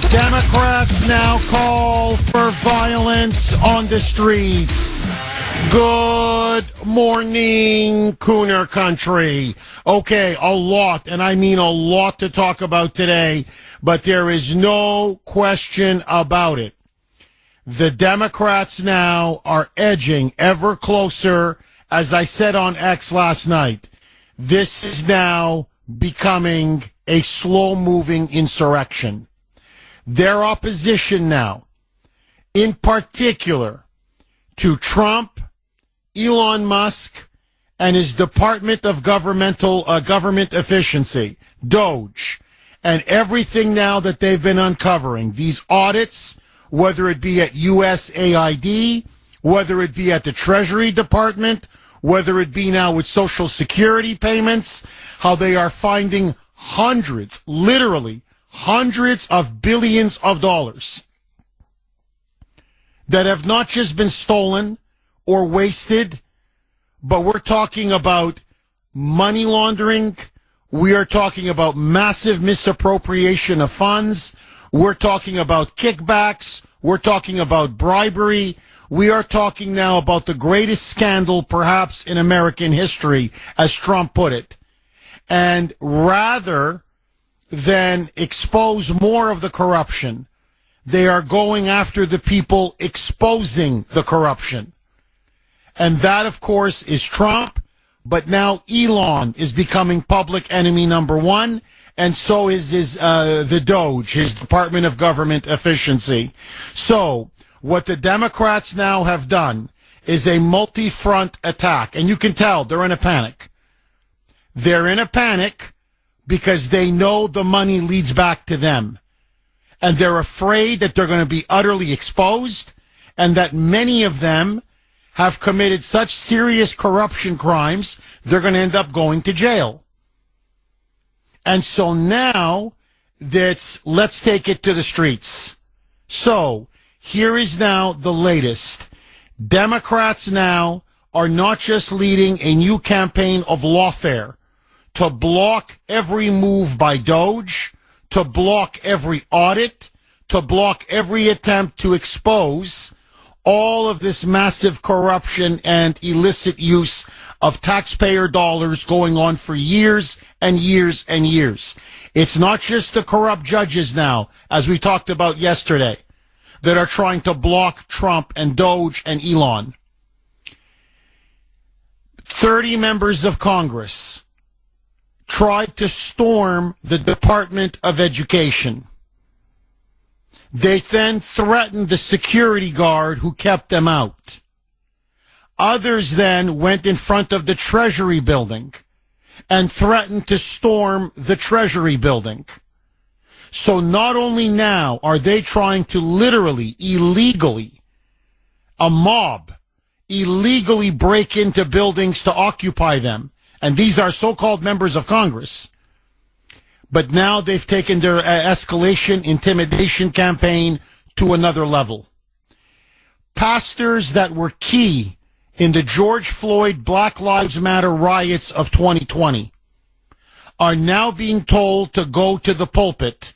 Democrats now call for violence on the streets. Good morning, Kuhner country. Okay, a lot, and I mean a lot to talk about today, but there is no question about it. The Democrats now are edging ever closer, as I said on X last night. This is now becoming a slow-moving insurrection. Their opposition now, in particular, to Trump, Elon Musk, and his Department of Government Efficiency, DOGE, and everything now that they've been uncovering, these audits, whether it be at USAID, whether it be at the Treasury Department, whether it be now with Social Security payments, how they are finding hundreds, literally hundreds of billions of dollars that have not just been stolen or wasted, but we're talking about money laundering. We are talking about massive misappropriation of funds. We're talking about kickbacks. We're talking about bribery. We are talking now about the greatest scandal perhaps in American history, as Trump put it. And rather than expose more of the corruption, they are going after the people exposing the corruption. And that, of course, is Trump. But now Elon is becoming public enemy number one, and so is the DOGE, his Department of Government Efficiency. So what the Democrats now have done is a multi-front attack, and you can tell they're in a panic. They're in a panic because they know the money leads back to them. And they're afraid that they're going to be utterly exposed and that many of them have committed such serious corruption crimes, they're going to end up going to jail. And so now let's take it to the streets. So here is now the latest. Democrats now are not just leading a new campaign of lawfare to block every move by DOGE, to block every audit, to block every attempt to expose all of this massive corruption and illicit use of taxpayer dollars going on for years and years and years. It's not just the corrupt judges now, as we talked about yesterday, that are trying to block Trump and DOGE and Elon. 30 members of Congress tried to storm the Department of Education. They then threatened the security guard who kept them out. Others then went in front of the Treasury building and threatened to storm the Treasury building. So not only now are they trying to literally, illegally, a mob, illegally break into buildings to occupy them, and these are so-called members of Congress, but now they've taken their escalation, intimidation campaign to another level. Pastors that were key in the George Floyd Black Lives Matter riots of 2020 are now being told to go to the pulpit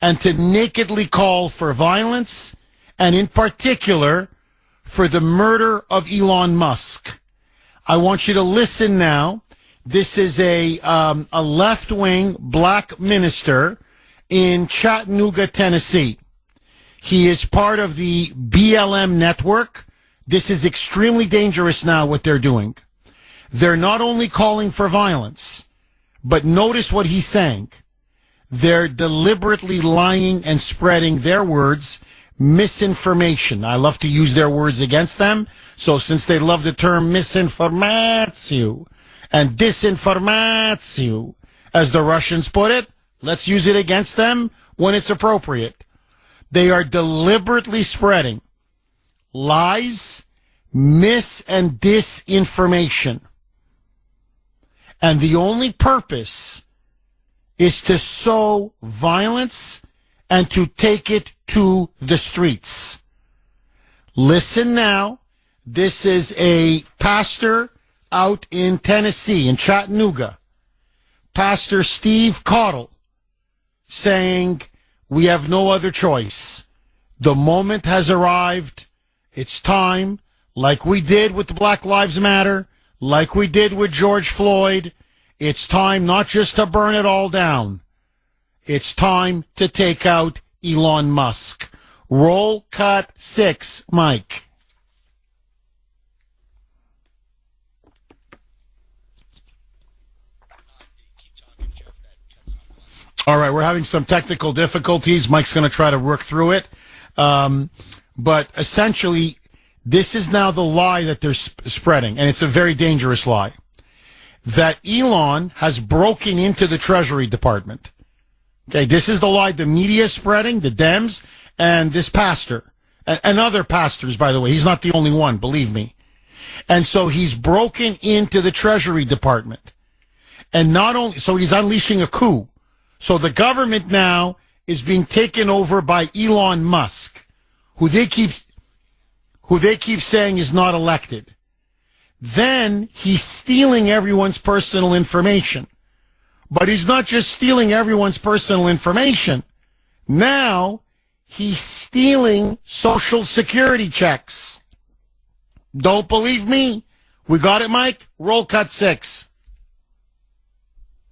and to nakedly call for violence, and in particular for the murder of Elon Musk. I want you to listen now. This is a left-wing black minister in Chattanooga, Tennessee. He is part of the BLM network. This is extremely dangerous now, what they're doing. They're not only calling for violence, but notice what he's saying. They're deliberately lying and spreading their words, misinformation. I love to use their words against them. So since they love the term misinformatio and disinformatio, as the Russians put it, let's use it against them when it's appropriate. They are deliberately spreading lies, mis and disinformation. And the only purpose is to sow violence and to take it to the streets. Listen now. This is a pastor out in Tennessee, in Chattanooga. Pastor Steve Cottle saying, We have no other choice. The moment has arrived. It's time, like we did with the Black Lives Matter, like we did with George Floyd. It's time not just to burn it all down. It's time to take out Elon Musk. Roll cut 6, Mike. All right, we're having some technical difficulties. Mike's going to try to work through it. But essentially, this is now the lie that they're spreading, and it's a very dangerous lie, that Elon has broken into the Treasury Department. Okay, this is the lie the media is spreading, the Dems, and this pastor, and other pastors, by the way. He's not the only one, believe me. And so he's broken into the Treasury Department. And not only, so he's unleashing a coup. So the government now is being taken over by Elon Musk, who they keep saying is not elected. Then he's stealing everyone's personal information. But he's not just stealing everyone's personal information. Now he's stealing Social Security checks. Don't believe me? We got it, Mike? Roll cut 6.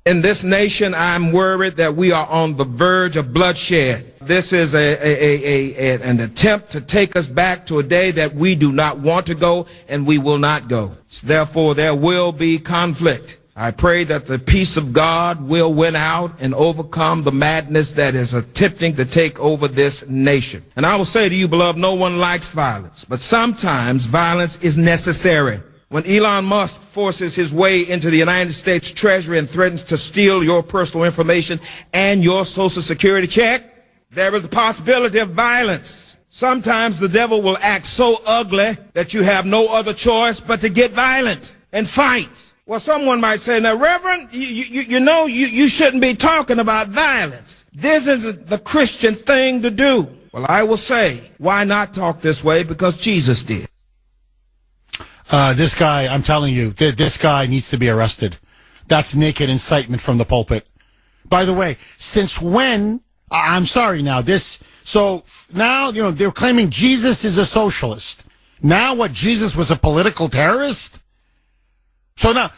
In this nation, I'm worried that we are on the verge of bloodshed. This is an attempt to take us back to a day that we do not want to go, and we will not go. Therefore, there will be conflict. I pray that the peace of God will win out and overcome the madness that is attempting to take over this nation. And I will say to you, beloved, no one likes violence, but sometimes violence is necessary. When Elon Musk forces his way into the United States Treasury and threatens to steal your personal information and your Social Security check, there is a possibility of violence. Sometimes the devil will act so ugly that you have no other choice but to get violent and fight. Well, someone might say, now, Reverend, you shouldn't be talking about violence. This is the Christian thing to do. Well, I will say, why not talk this way? Because Jesus did. This guy, I'm telling you, this guy needs to be arrested. That's naked incitement from the pulpit. By the way, since when, I'm sorry now, so now, they're claiming Jesus is a socialist. Now what, Jesus was a political terrorist? So now,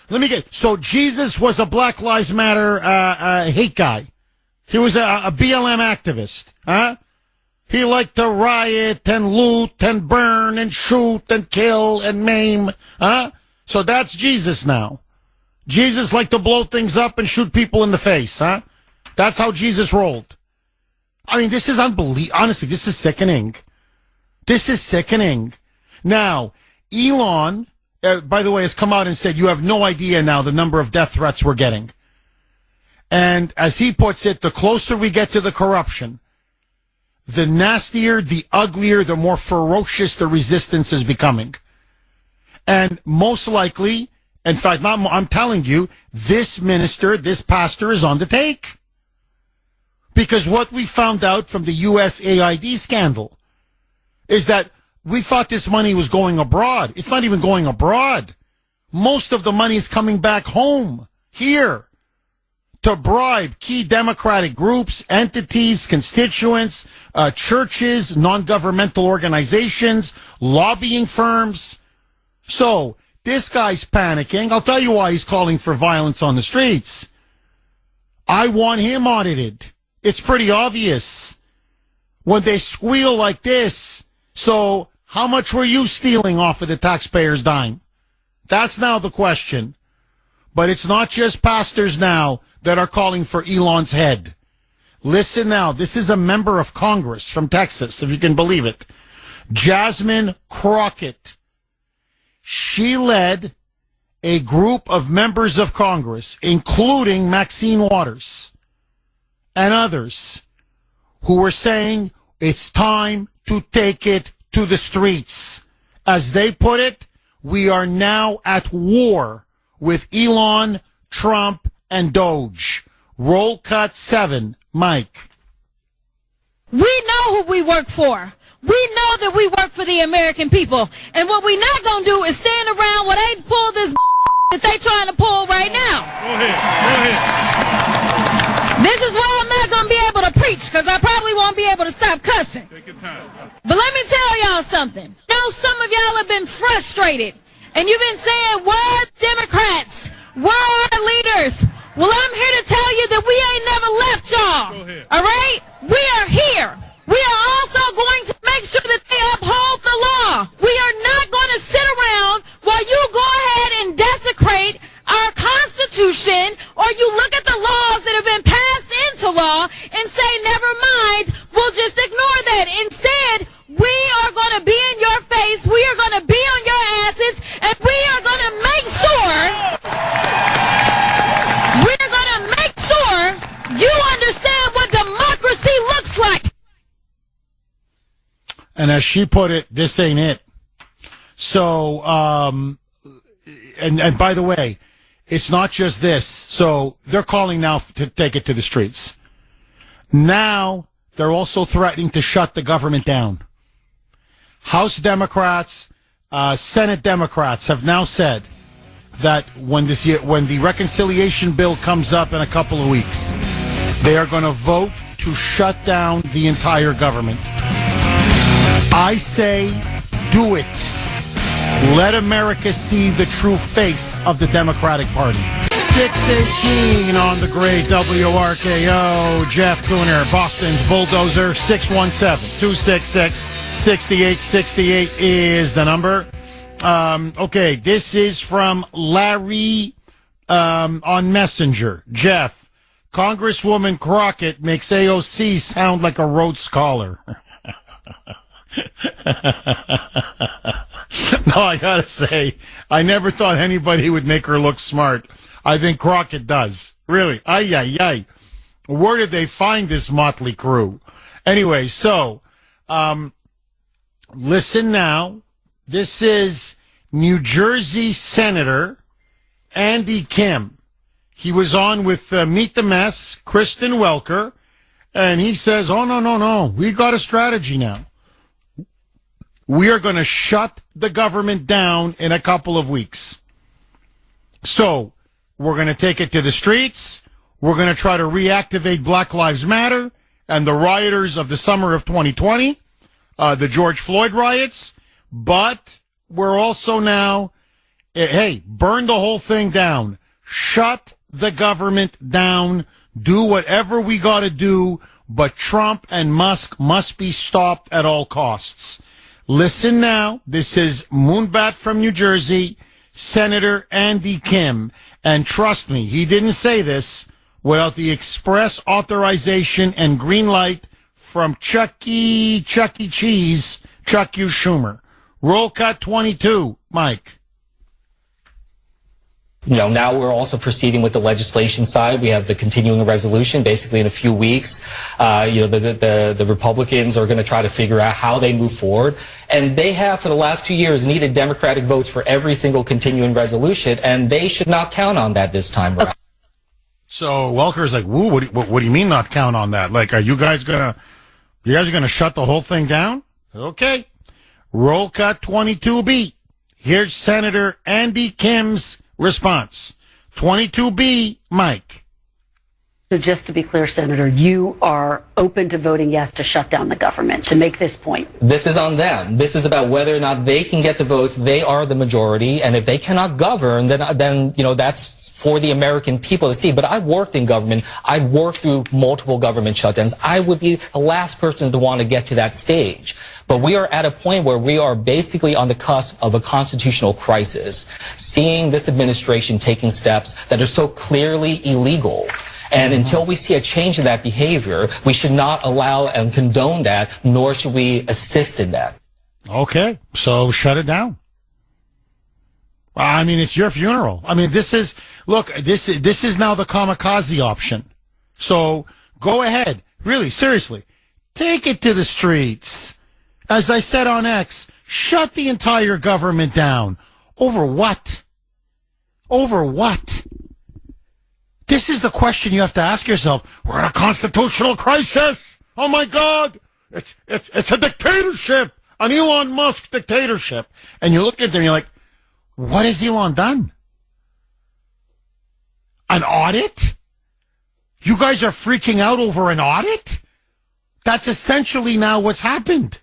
so Jesus was a Black Lives Matter, hate guy. He was a BLM activist, huh? He liked to riot and loot and burn and shoot and kill and maim, huh? So that's Jesus now. Jesus liked to blow things up and shoot people in the face, huh? That's how Jesus rolled. I mean, this is unbelievable. Honestly, this is sickening. This is sickening. Now, Elon, by the way, has come out and said, you have no idea now the number of death threats we're getting. And as he puts it, the closer we get to the corruption, the nastier, the uglier, the more ferocious the resistance is becoming. And most likely, in fact, I'm telling you, this minister, this pastor is on the take. Because what we found out from the USAID scandal is that we thought this money was going abroad. It's not even going abroad. Most of the money is coming back home, here, to bribe key democratic groups, entities, constituents, churches, non-governmental organizations, lobbying firms. So this guy's panicking. I'll tell you why he's calling for violence on the streets. I want him audited. It's pretty obvious when they squeal like this. So how much were you stealing off of the taxpayers' dime? That's now the question. But it's not just pastors now that are calling for Elon's head. Listen now, this is a member of Congress from Texas, if you can believe it. Jasmine Crockett. She led a group of members of Congress, including Maxine Waters and others, who were saying it's time to take it to the streets. As they put it, we are now at war with Elon, Trump, and Doge. Roll cut 7, Mike. We know who we work for. We know that we work for the American people. And what we're not going to do is stand around while they pull this that they trying to pull right now. Go ahead. This is why I'm not going to be able to preach, because I probably won't be able to stop cussing. Take your time. But let me tell y'all something. I know some of y'all have been frustrated, and you've been saying, where are Democrats? Where are our leaders? Well, I'm here to tell you that we ain't never left y'all. Go ahead. All right? We are here. We are also going to make sure that they uphold the law. We are not going to sit around while you go ahead and desecrate our Constitution, or you look at the laws that have been passed into law and say, never mind, we'll just ignore that. Instead, we are going to be in your face, we are going to be on your asses, and we are going to make sure you understand what democracy looks like. And as she put it, this ain't it. So, and by the way, it's not just this. So they're calling now to take it to the streets. Now they're also threatening to shut the government down. House Democrats, Senate Democrats have now said that when the reconciliation bill comes up in a couple of weeks, they are going to vote to shut down the entire government. I say, do it. Let America see the true face of the Democratic Party. 618 on the great WRKO. Jeff Kuhner, Boston's Bulldozer. 617-266-6868 is the number. Okay, this is from Larry on Messenger. Jeff, Congresswoman Crockett makes AOC sound like a Rhodes Scholar. No, I gotta say, I never thought anybody would make her look smart. I think Crockett does. Really. Ay, ay, ay. Where did they find this motley crew? Anyway, so, listen now. This is New Jersey Senator Andy Kim. He was on with Meet the Mess, Kristen Welker, and he says, oh, no. We got a strategy now. We are going to shut the government down in a couple of weeks. So we're going to take it to the streets. We're going to try to reactivate Black Lives Matter and the rioters of the summer of 2020, the George Floyd riots. But we're also now, hey, burn the whole thing down. Shut the government down. Do whatever we got to do. But Trump and Musk must be stopped at all costs. Listen now. This is Moonbat from New Jersey, Senator Andy Kim. And trust me, he didn't say this without the express authorization and green light from Chuck E. Cheese, Chuck U. Schumer. Roll cut 22, Mike. Now we're also proceeding with the legislation side. We have the continuing resolution. Basically, in a few weeks, the Republicans are going to try to figure out how they move forward. And they have, for the last 2 years, needed Democratic votes for every single continuing resolution, and they should not count on that this time around. So Welker's like, woo, what do you mean not count on that? Like, are you guys going to shut the whole thing down? Okay. Roll cut 22B. Here's Senator Andy Kim's response. 22B, Mike. So just to be clear, Senator, you are open to voting yes to shut down the government, to make this point. This is on them. This is about whether or not they can get the votes. They are the majority. And if they cannot govern, then that's for the American people to see. But I've worked in government. I've worked through multiple government shutdowns. I would be the last person to want to get to that stage. But we are at a point where we are basically on the cusp of a constitutional crisis, seeing this administration taking steps that are so clearly illegal. And until we see a change in that behavior, we should not allow and condone that, nor should we assist in that. Okay, so shut it down. I mean, it's your funeral. I mean, this is now the kamikaze option. So go ahead. Really, seriously, take it to the streets. As I said on X, shut the entire government down. Over what? Over what? This is the question you have to ask yourself. We're in a constitutional crisis. Oh my God. It's a dictatorship. An Elon Musk dictatorship. And you look at them and you're like, what has Elon done? An audit? You guys are freaking out over an audit? That's essentially now what's happened.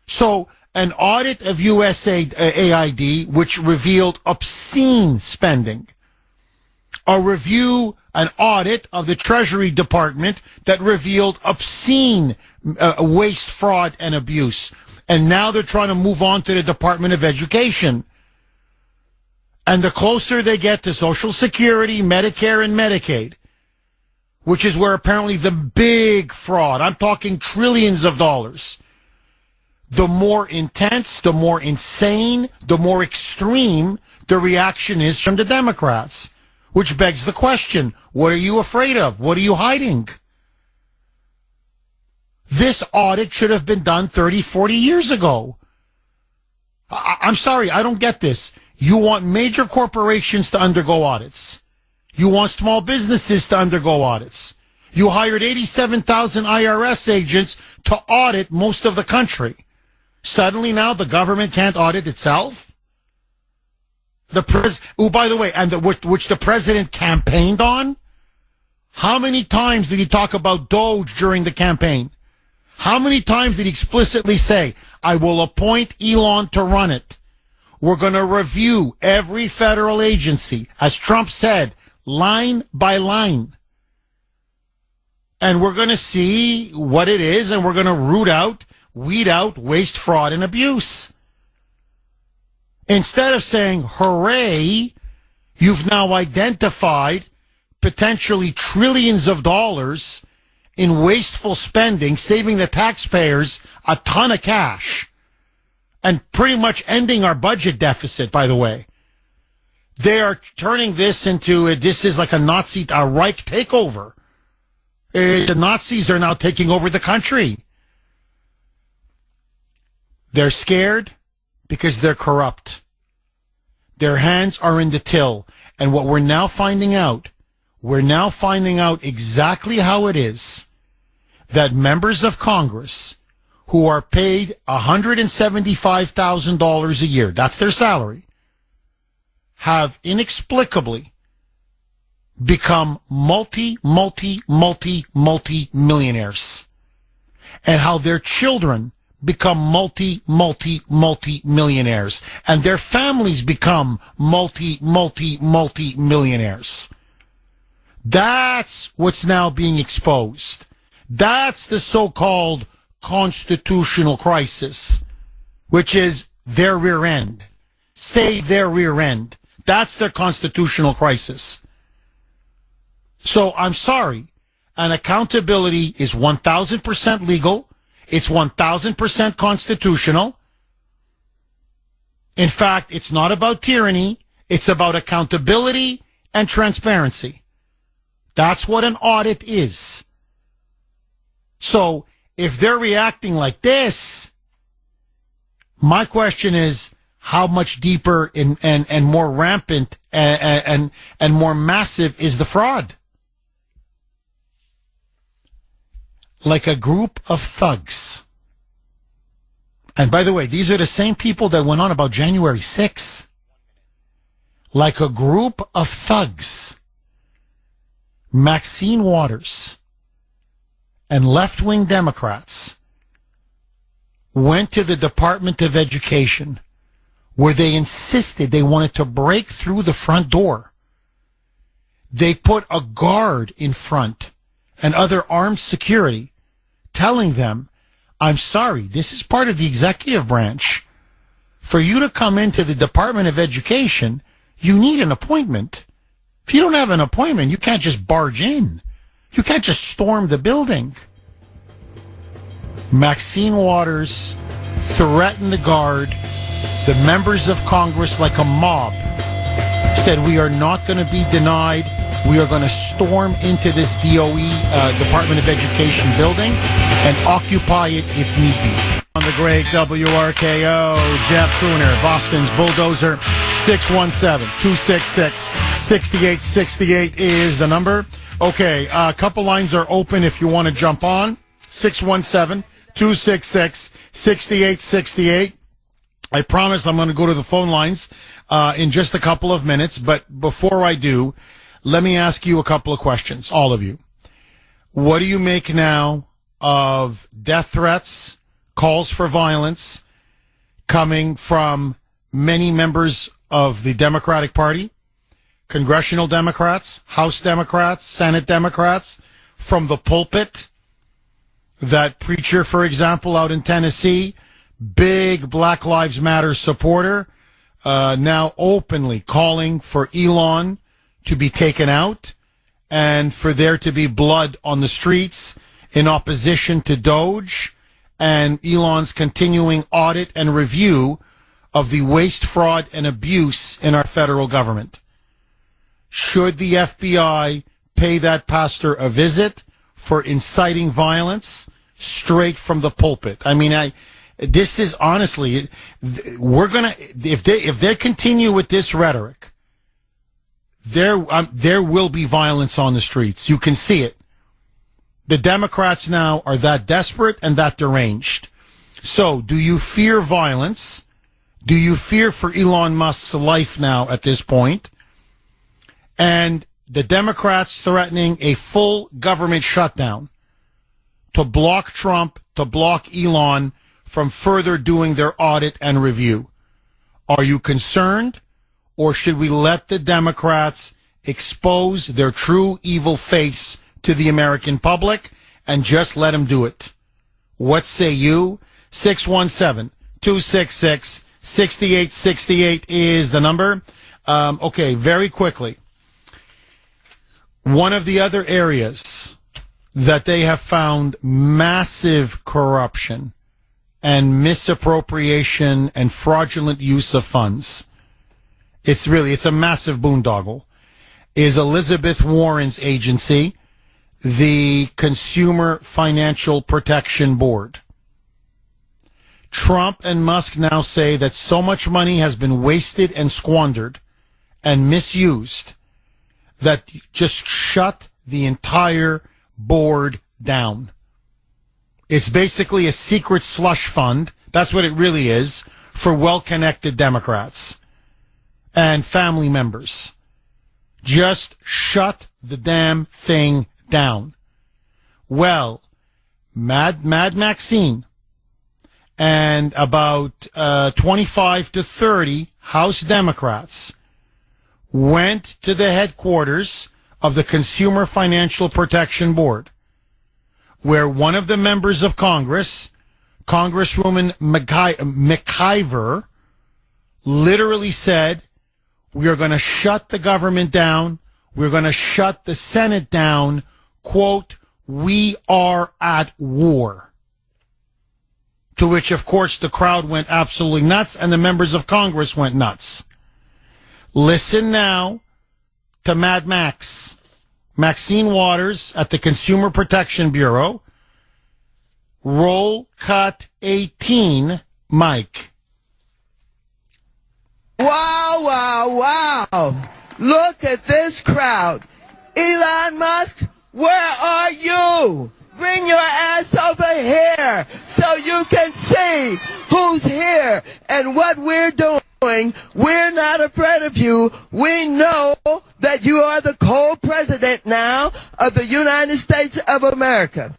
So an audit of USAID, which revealed obscene spending. An audit of the Treasury Department that revealed obscene waste, fraud, and abuse. And now they're trying to move on to the Department of Education. And the closer they get to Social Security, Medicare, and Medicaid, which is where apparently the big fraud, I'm talking trillions of dollars, the more intense, the more insane, the more extreme the reaction is from the Democrats. Which begs the question, what are you afraid of? What are you hiding? This audit should have been done 30, 40 years ago. I'm sorry, I don't get this. You want major corporations to undergo audits. You want small businesses to undergo audits. You hired 87,000 IRS agents to audit most of the country. Suddenly now the government can't audit itself? By the way, which the president campaigned on? How many times did he talk about Doge during the campaign? How many times did he explicitly say, I will appoint Elon to run it? We're going to review every federal agency, as Trump said, line by line. And we're going to see what it is, and we're going to weed out waste, fraud, and abuse. Instead of saying, hooray, you've now identified potentially trillions of dollars in wasteful spending, saving the taxpayers a ton of cash, and pretty much ending our budget deficit, by the way. They are turning this into, this is like a Reich takeover. The Nazis are now taking over the country. They're scared because they're corrupt. Their hands are in the till. And what we're now finding out exactly how it is that members of Congress who are paid $175,000 a year, that's their salary, have inexplicably become multi-millionaires. And how their children become multi-millionaires. And their families become multi-millionaires. That's what's now being exposed. That's the so-called constitutional crisis, which is their rear end. Save their rear end. That's their constitutional crisis. So I'm sorry. And accountability is 1,000% legal. It's 1,000% constitutional. In fact, it's not about tyranny. It's about accountability and transparency. That's what an audit is. So if they're reacting like this, my question is, how much deeper and more rampant and more massive is the fraud? Like a group of thugs. And by the way, these are the same people that went on about January 6th. Like a group of thugs. Maxine Waters and left-wing Democrats went to the Department of Education where they insisted they wanted to break through the front door. They put a guard in front and other armed security, telling them, I'm sorry, this is part of the executive branch. For you to come into the Department of Education, you need an appointment. If you don't have an appointment, you can't just barge in. You can't just storm the building. Maxine Waters threatened the guard, the members of Congress like a mob, said we are not going to be denied. We are going to storm into this DOE, Department of Education building, and occupy it if need be. On the great WRKO, Jeff Kuhner, Boston's Bulldozer, 617-266-6868 is the number. Okay, a couple lines are open if you want to jump on. 617-266-6868. I promise I'm going to go to the phone lines in just a couple of minutes, but before I do, let me ask you a couple of questions, all of you. What do you make now of death threats, calls for violence coming from many members of the Democratic Party, congressional Democrats, House Democrats, Senate Democrats, from the pulpit. That preacher, for example, out in Tennessee, big Black Lives Matter supporter, now openly calling for Elon to be taken out and for there to be blood on the streets in opposition to Doge and Elon's continuing audit and review of the waste, fraud, and abuse in our federal government. Should the FBI pay that pastor a visit for inciting violence straight from the pulpit? I mean, this is honestly, we're gonna, if they continue with this rhetoric, there will be violence on the streets. You can see it. The Democrats now are that desperate and that deranged. So, do you fear violence? Do you fear for Elon Musk's life now at this point? And the Democrats threatening a full government shutdown to block Trump, to block Elon from further doing their audit and review. Are you concerned, or should we let the Democrats expose their true evil face to the American public and just let them do it? What say you? 617-266-6868 is the number. Okay, very quickly. One of the other areas that they have found massive corruption and misappropriation and fraudulent use of funds, it's a massive boondoggle, is Elizabeth Warren's agency, the Consumer Financial Protection Board. Trump and Musk now say that so much money has been wasted and squandered and misused that just shut the entire board down. It's basically a secret slush fund. That's what it really is for well-connected Democrats and family members. Just shut the damn thing down. Well, Mad Maxine and about 25 to 30 House Democrats went to the headquarters of the Consumer Financial Protection Board, where one of the members of Congress, Congresswoman McIver, literally said, we are going to shut the government down. We're going to shut the Senate down. Quote, we are at war. To which, of course, the crowd went absolutely nuts and the members of Congress went nuts. Listen now to Mad Max, Maxine Waters at the Consumer Protection Bureau. Roll cut 18, Mike. Wow, wow, wow. Look at this crowd. Elon Musk, where are you? Bring your ass over here so you can see who's here and what we're doing. We're not afraid of you. We know that you are the co-president now of the United States of America.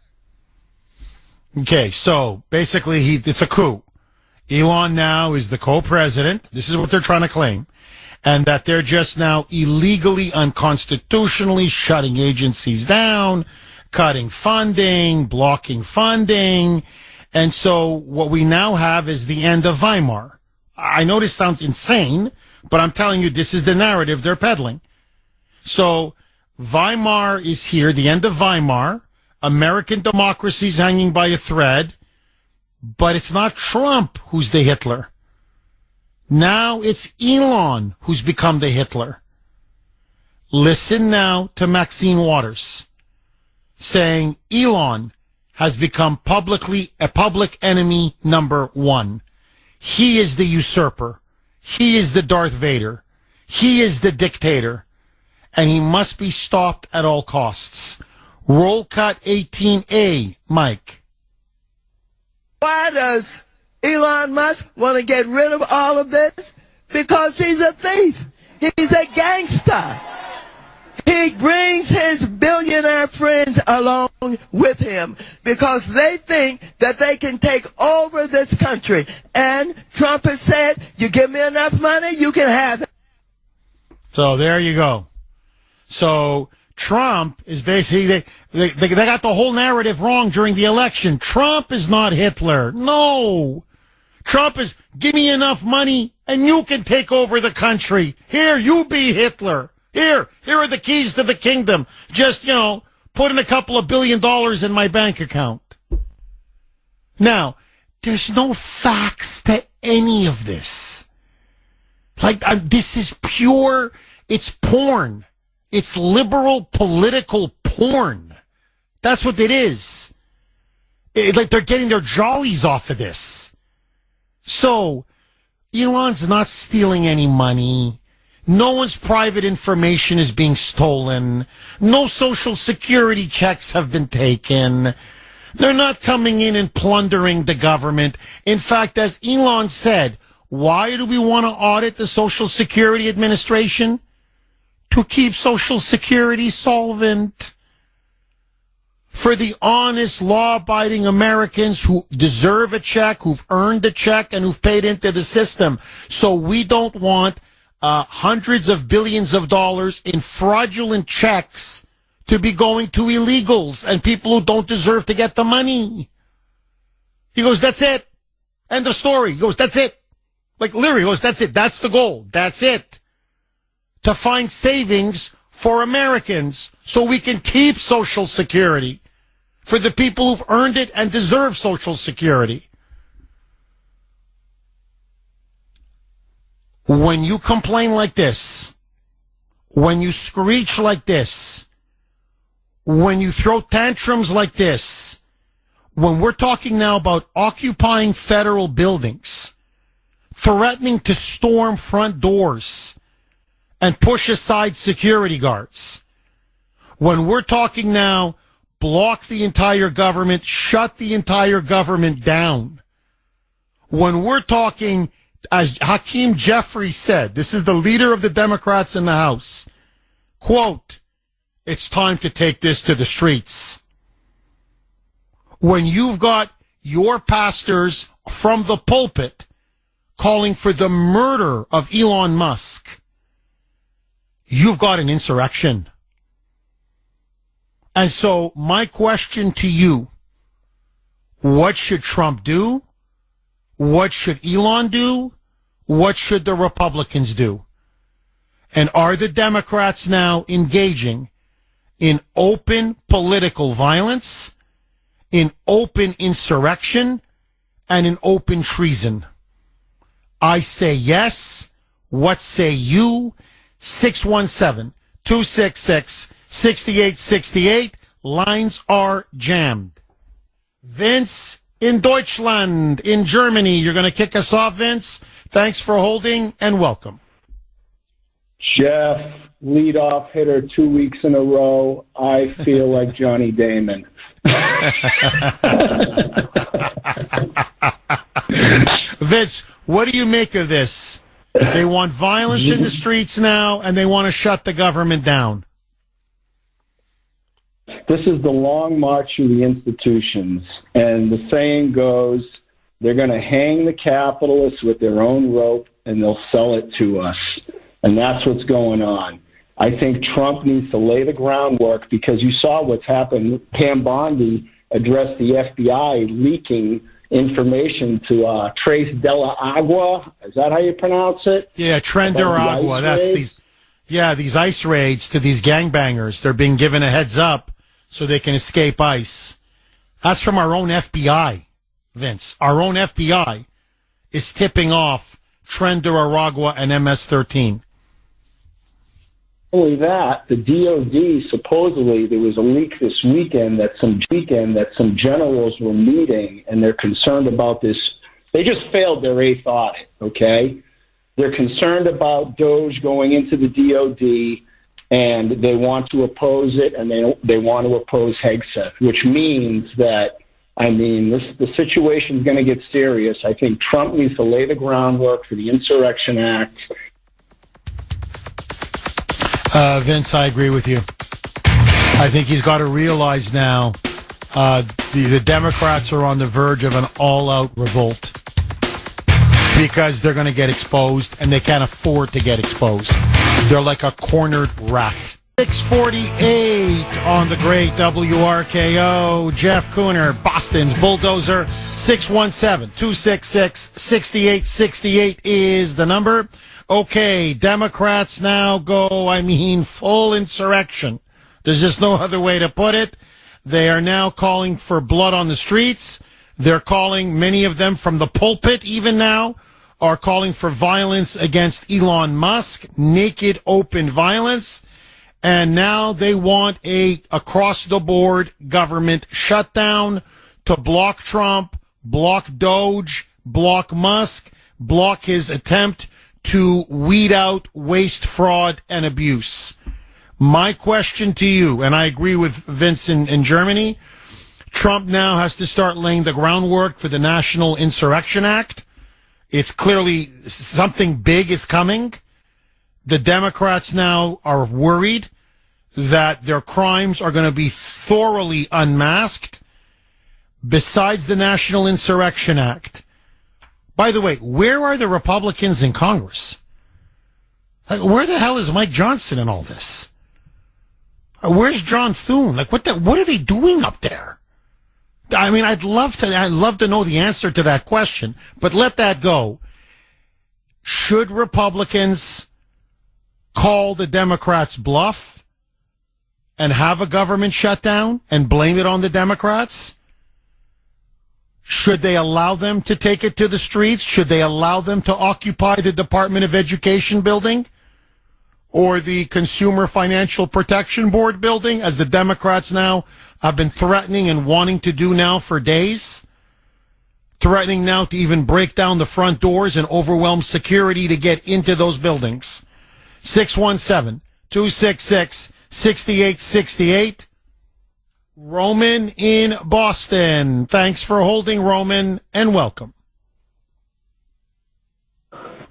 Okay, so basically it's a coup. Elon now is the co-president. This is what they're trying to claim. And that they're just now illegally, unconstitutionally shutting agencies down, cutting funding, blocking funding. And so what we now have is the end of Weimar. I know this sounds insane, but I'm telling you, this is the narrative they're peddling. So Weimar is here, the end of Weimar. American democracy is hanging by a thread, but it's not Trump who's the Hitler. Now it's Elon who's become the Hitler. Listen now to Maxine Waters saying Elon has become publicly a public enemy number one. He is the usurper. He is the Darth Vader. He is the dictator. And he must be stopped at all costs. Roll cut 18A, Mike. Why does Elon Musk want to get rid of all of this? Because he's a thief. He's a gangster. He brings his billionaire friends along with him because they think that they can take over this country. And Trump has said, you give me enough money, you can have it. So there you go. So Trump is basically, they got the whole narrative wrong during the election. Trump is not Hitler. No. Trump is, give me enough money and you can take over the country. Here, you be Hitler. Here are the keys to the kingdom. Just, put in a couple of $1 billion in my bank account. Now, there's no facts to any of this. This is pure, it's porn. It's liberal political porn. That's what it is. They're getting their jollies off of this. So, Elon's not stealing any money. No one's private information is being stolen. No Social Security checks have been taken. They're not coming in and plundering the government. In fact, as Elon said, why do we want to audit the Social Security Administration? To keep Social Security solvent. For the honest, law-abiding Americans who deserve a check, who've earned a check, and who've paid into the system. So we don't want hundreds of billions of dollars in fraudulent checks to be going to illegals and people who don't deserve to get the money. He goes, that's it. End of story. He goes, that's it. Literally, he goes, that's it. That's the goal. That's it. To find savings for Americans so we can keep Social Security for the people who've earned it and deserve Social Security. When you complain like this, when you screech like this, when you throw tantrums like this, when we're talking now about occupying federal buildings, threatening to storm front doors and push aside security guards, when we're talking now, block the entire government, shut the entire government down, when we're talking, as Hakeem Jeffries said, this is the leader of the Democrats in the House, quote, it's time to take this to the streets. When you've got your pastors from the pulpit calling for the murder of Elon Musk, you've got an insurrection. And so my question to you, what should Trump do? What should Elon do? What should the Republicans do? And are the Democrats now engaging in open political violence, in open insurrection, and in open treason? I say yes. What say you? 617-266-6868. Lines are jammed. Vince in Deutschland, in Germany. You're going to kick us off, Vince. Thanks for holding and welcome. Jeff, leadoff hitter 2 weeks in a row. I feel like Johnny Damon. Vince, what do you make of this? They want violence in the streets now, and they want to shut the government down. This is the long march through the institutions, and the saying goes, they're going to hang the capitalists with their own rope, and they'll sell it to us. And that's what's going on. I think Trump needs to lay the groundwork because you saw what's happened. Pam Bondi addressed the FBI leaking information to Trace Della Agua. Is that how you pronounce it? Yeah, Agua. That's these ice raids to these gangbangers. They're being given a heads up so they can escape ICE. That's from our own FBI, Vince. Our own FBI is tipping off Aragua and MS-13. Only that, the DOD, supposedly there was a leak this weekend that some generals were meeting and they're concerned about this. They just failed their 8th audit, okay? They're concerned about DOJ going into the DOD and they want to oppose it and they want to oppose Hegseth, which means that, the situation is going to get serious. I think Trump needs to lay the groundwork for the Insurrection Act. Vince, I agree with you. I think he's got to realize now the Democrats are on the verge of an all-out revolt because they're going to get exposed, and they can't afford to get exposed. They're like a cornered rat. 648 on the great WRKO. Jeff Kuhner, Boston's Bulldozer. 617-266-6868 is the number. Okay, Democrats now go, full insurrection. There's just no other way to put it. They are now calling for blood on the streets. They're calling, many of them from the pulpit even now, are calling for violence against Elon Musk, naked, open violence. And now they want a across-the-board government shutdown to block Trump, block Doge, block Musk, block his attempt to weed out waste, fraud, and abuse. My question to you, and I agree with Vince in Germany, Trump now has to start laying the groundwork for the National Insurrection Act. It's clearly something big is coming. The Democrats now are worried that their crimes are going to be thoroughly unmasked. Besides the National Insurrection Act, by the way, where are the Republicans in Congress? Where the hell is Mike Johnson in all this? Where's John Thune? What are they doing up there? I'd love to know the answer to that question, but let that go. Should Republicans call the Democrats bluff and have a government shutdown and blame it on the Democrats? Should they allow them to take it to the streets? Should they allow them to occupy the Department of Education building or the Consumer Financial Protection Board building, as the Democrats now have been threatening and wanting to do now for days? Threatening now to even break down the front doors and overwhelm security to get into those buildings. 617-266-6868. Roman in Boston. Thanks for holding, Roman, and welcome. Good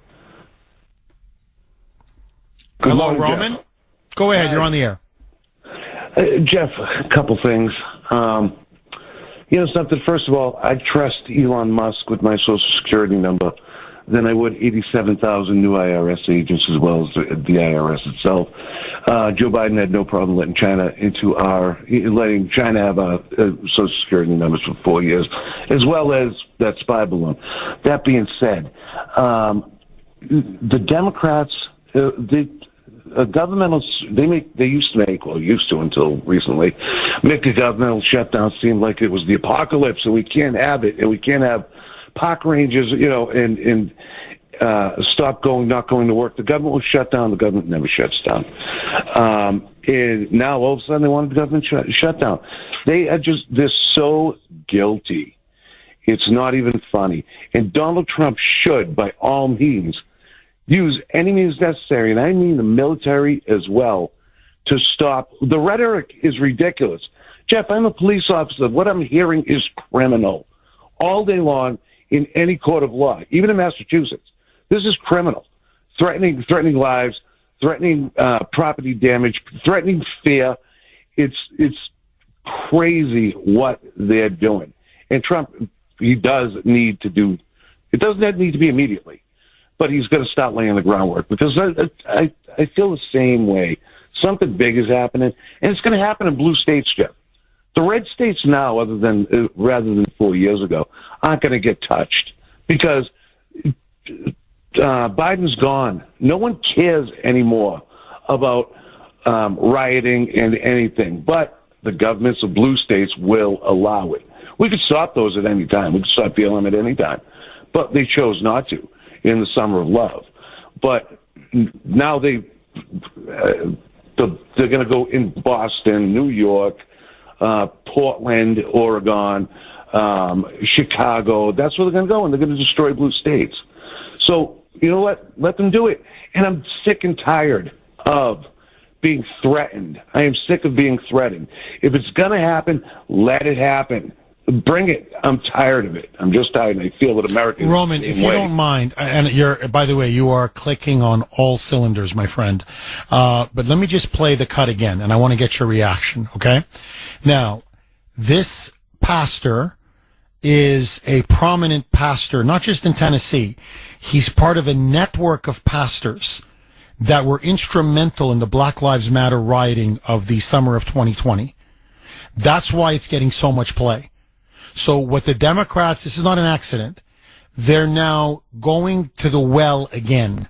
Hello, morning, Roman. Jeff. Go ahead. You're on the air. Jeff, a couple things. Something. First of all, I trust Elon Musk with my Social Security number than I would 87,000 new IRS agents as well as the IRS itself. Joe Biden had no problem letting China have a Social Security numbers for 4 years, as well as that spy balloon. That being said, the Democrats, they used to until recently, make a governmental shutdown seem like it was the apocalypse and we can't have it, and we can't have park rangers, and not going to work. The government will shut down. The government never shuts down. And now all of a sudden they want the government shut down. They're so guilty. It's not even funny. And Donald Trump should, by all means, use any means necessary, and I mean the military as well, to stop. The rhetoric is ridiculous. Jeff, I'm a police officer. What I'm hearing is criminal all day long in any court of law, even in Massachusetts. This is criminal. Threatening lives, threatening property damage, threatening fear. It's crazy what they're doing. And Trump, he does need to do. It doesn't need to be immediately, but he's going to start laying the groundwork, because I feel the same way. Something big is happening, and it's going to happen in blue states, Jeff. The red states now, rather than 4 years ago, aren't going to get touched because Biden's gone. No one cares anymore about rioting and anything, but the governments of blue states will allow it. We could stop those at any time. We could stop BLM at any time, but they chose not to in the summer of love. But now they're going to go in Boston, New York, Portland, Oregon, Chicago. That's where they're going to go, and they're going to destroy blue states. So, you know what? Let them do it. And I'm sick and tired of being threatened. I am sick of being threatened. If it's going to happen, let it happen. Bring it. I'm tired of it. I'm just tired. And I feel that America. Roman, if you don't mind, and by the way, you are clicking on all cylinders, my friend. But let me just play the cut again, and I want to get your reaction. Okay. Now, this pastor is a prominent pastor, not just in Tennessee. He's part of a network of pastors that were instrumental in the Black Lives Matter rioting of the summer of 2020. That's why it's getting so much play. So what the Democrats, this is not an accident, they're now going to the well again.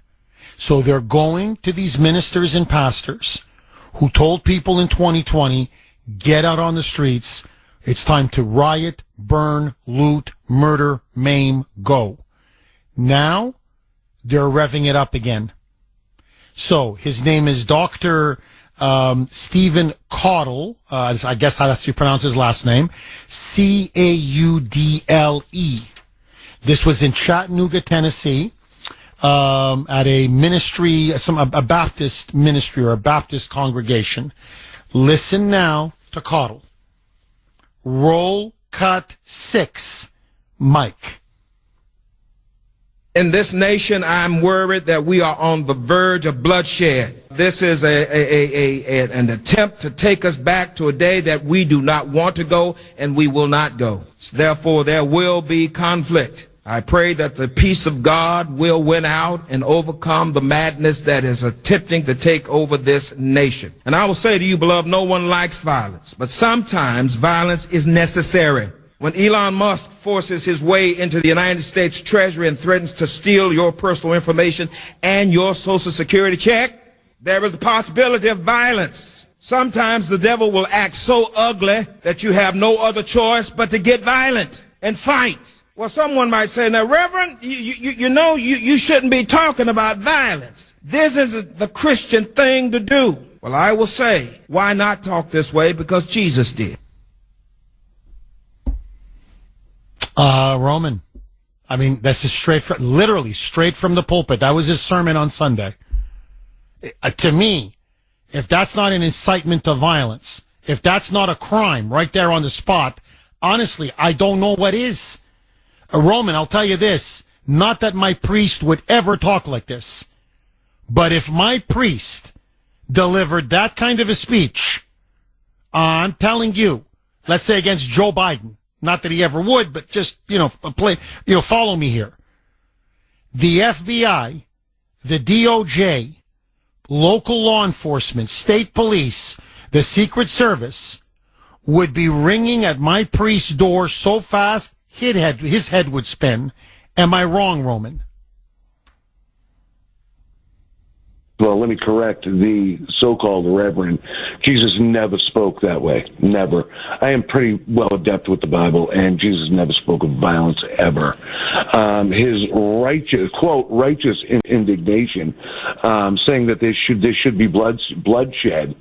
So they're going to these ministers and pastors who told people in 2020, get out on the streets. It's time to riot, burn, loot, murder, maim, go. Now they're revving it up again. So his name is Dr. Stephen Caudle, I guess that's how you pronounce his last name, Caudle. This was in Chattanooga, Tennessee, at a ministry, a Baptist ministry or a Baptist congregation. Listen now to Caudle. Roll cut 6, Mike. In this nation, I'm worried that we are on the verge of bloodshed. This is an attempt to take us back to a day that we do not want to go, and we will not go. Therefore, there will be conflict. I pray that the peace of God will win out and overcome the madness that is attempting to take over this nation. And I will say to you, beloved, no one likes violence, but sometimes violence is necessary. When Elon Musk forces his way into the United States Treasury and threatens to steal your personal information and your Social Security check, there is the possibility of violence. Sometimes the devil will act so ugly that you have no other choice but to get violent and fight. Well, someone might say, now, Reverend, you shouldn't be talking about violence. This is the Christian thing to do. Well, I will say, why not talk this way? Because Jesus did. Roman, I mean, this is literally straight from the pulpit. That was his sermon on Sunday. To me, if that's not an incitement to violence, if that's not a crime right there on the spot, honestly, I don't know what is. Roman, I'll tell you this, not that my priest would ever talk like this, but if my priest delivered that kind of a speech, I'm telling you, let's say against Joe Biden, not that he ever would, but just, follow me here. The FBI, the DOJ, local law enforcement, state police, the Secret Service would be ringing at my priest's door so fast his head would spin. Am I wrong, Roman? Well, let me correct the so-called Reverend. Jesus never spoke that way. Never. I am pretty well adept with the Bible, and Jesus never spoke of violence ever. His righteous indignation, saying that there should be bloodshed.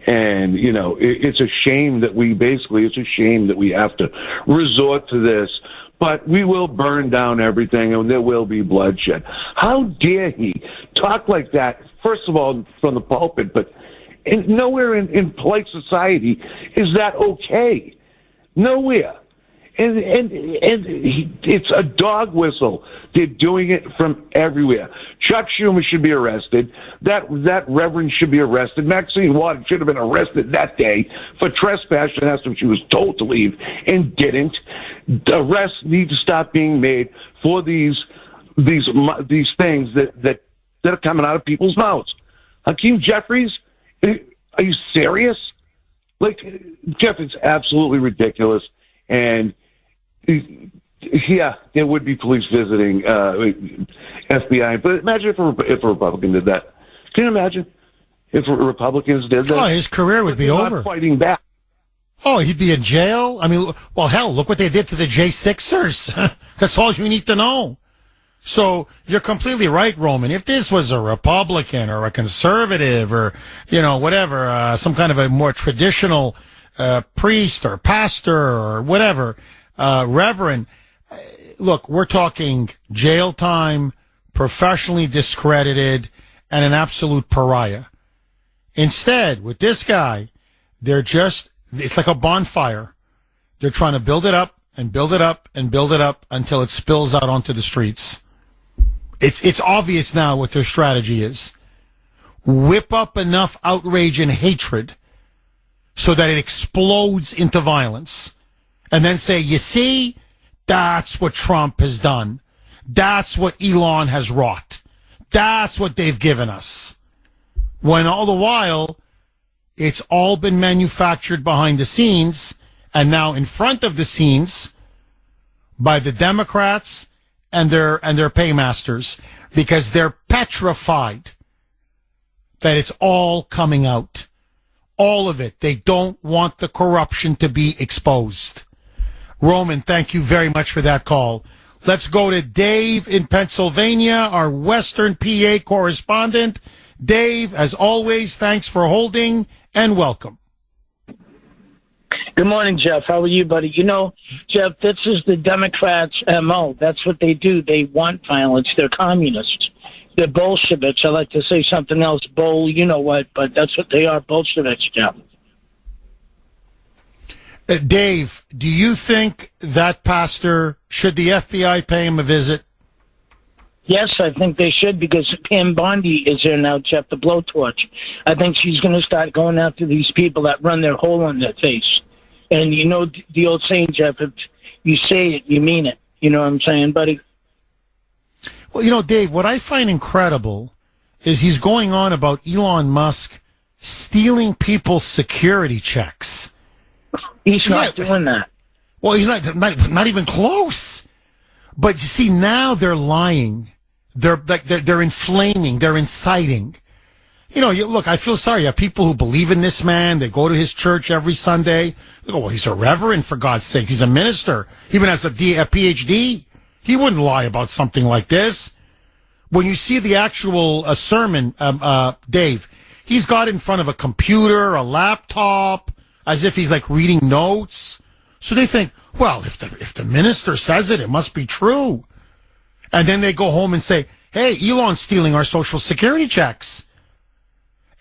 And, it's a shame that we have to resort to this. But we will burn down everything, and there will be bloodshed. How dare he talk like that, first of all, from the pulpit, but nowhere in polite society is that okay. Nowhere. And it's a dog whistle. They're doing it from everywhere. Chuck Schumer should be arrested. That reverend should be arrested. Maxine Waters should have been arrested that day for trespassing after she was told to leave and didn't. Arrests need to stop being made for these things that are coming out of people's mouths. Hakeem Jeffries, are you serious? Jeff, it's absolutely ridiculous. And yeah, there would be police visiting FBI. But imagine if a Republican did that. Can you imagine if Republicans did that? Oh, his career would be over. Not fighting back. Oh, he'd be in jail. I mean, well, hell, look what they did to the J6ers. That's all you need to know. So you're completely right, Roman. If this was a Republican or a conservative or, whatever, some kind of a more traditional priest or pastor or whatever, reverend, look, we're talking jail time, professionally discredited, and an absolute pariah. Instead, with this guy, it's like a bonfire. They're trying to build it up and build it up and build it up until it spills out onto the streets. It's obvious now what their strategy is. Whip up enough outrage and hatred so that it explodes into violence. And then say, you see, that's what Trump has done. That's what Elon has wrought. That's what they've given us. When all the while, it's all been manufactured behind the scenes and now in front of the scenes by the Democrats and their paymasters, because they're petrified that it's all coming out. All of it. They don't want the corruption to be exposed. Roman, thank you very much for that call. Let's go to Dave in Pennsylvania, our Western PA correspondent. Dave, as always, thanks for holding and welcome. Good morning, Jeff. How are you, buddy? You know, Jeff, this is the Democrats' MO. That's what they do. They want violence. They're communists. They're Bolsheviks. I like to say something else, you know what, but that's what they are, Bolsheviks, Jeff. Dave, do you think that pastor, should the FBI pay him a visit? Yes, I think they should, because Pam Bondi is there now, Jeff, the blowtorch. I think she's going to start going after these people that run their hole on their face. And you know the old saying, Jeff, if you say it, you mean it. You know what I'm saying, buddy? Well, you know, Dave, what I find incredible is he's going on about Elon Musk stealing people's security checks. He's not doing that. Well, he's not even close. But you see, now they're lying. They're inflaming. They're inciting. You know, look, I feel sorry. You have people who believe in this man. They go to his church every Sunday. They go, well, he's a reverend, for God's sake. He's a minister. Even has a PhD. He wouldn't lie about something like this. When you see the actual sermon, Dave, he's got in front of a computer, a laptop, as if he's like reading notes. So they think, well, if the minister says it, it must be true. And then they go home and say, hey, Elon's stealing our Social Security checks.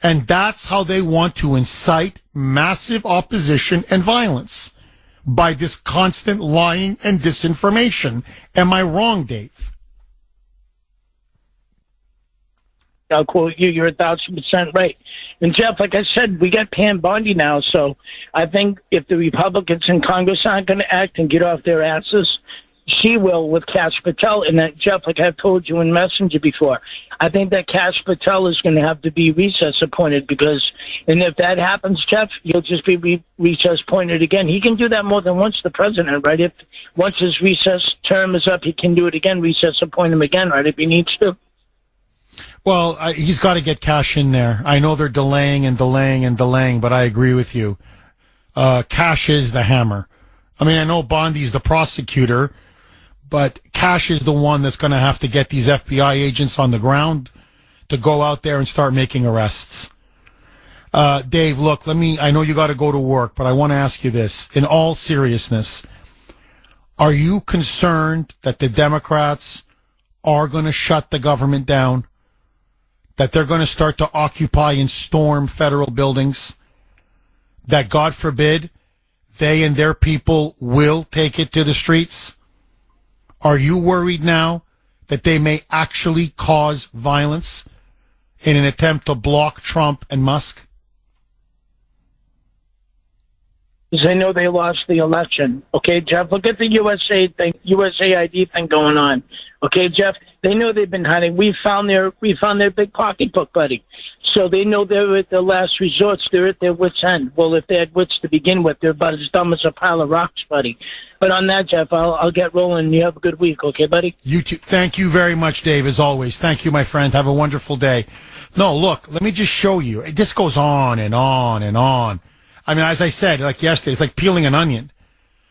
And that's how they want to incite massive opposition and violence, by this constant lying and disinformation. Am I wrong, Dave? I'll quote you. You're 1,000% right. And Jeff, like I said, we got Pam Bondi now, so I think if the Republicans in Congress aren't going to act and get off their asses, she will with Kash Patel. And that, Jeff, like I've told you in Messenger before, I think that Kash Patel is going to have to be recess appointed, because, and if that happens, Jeff, he'll just be recess appointed again. He can do that more than once, the president, right? If once his recess term is up, he can do it again, recess appoint him again, right, if he needs to. Well, he's got to get Kash in there. I know they're delaying and delaying and delaying, but I agree with you. Kash is the hammer. I mean, I know Bondi's the prosecutor, but Kash is the one that's going to have to get these FBI agents on the ground to go out there and start making arrests. Dave, look, I know you got to go to work, but I want to ask you this. In all seriousness, are you concerned that the Democrats are going to shut the government down? That they're going to start to occupy and storm federal buildings? That, God forbid, they and their people will take it to the streets? Are you worried now that they may actually cause violence in an attempt to block Trump and Musk? Because they know they lost the election. Okay, Jeff, look at the USAID thing going on. Okay, Jeff, they know they've been hiding. We found their big pocketbook, buddy. So they know they're at their last resorts. They're at their wits' end. Well, if they had wits to begin with, they're about as dumb as a pile of rocks, buddy. But on that, Jeff, I'll get rolling. You have a good week, okay, buddy? You too. Thank you very much, Dave, as always. Thank you, my friend. Have a wonderful day. No, look, let me just show you. This goes on and on and on. I mean, as I said, like yesterday, it's like peeling an onion.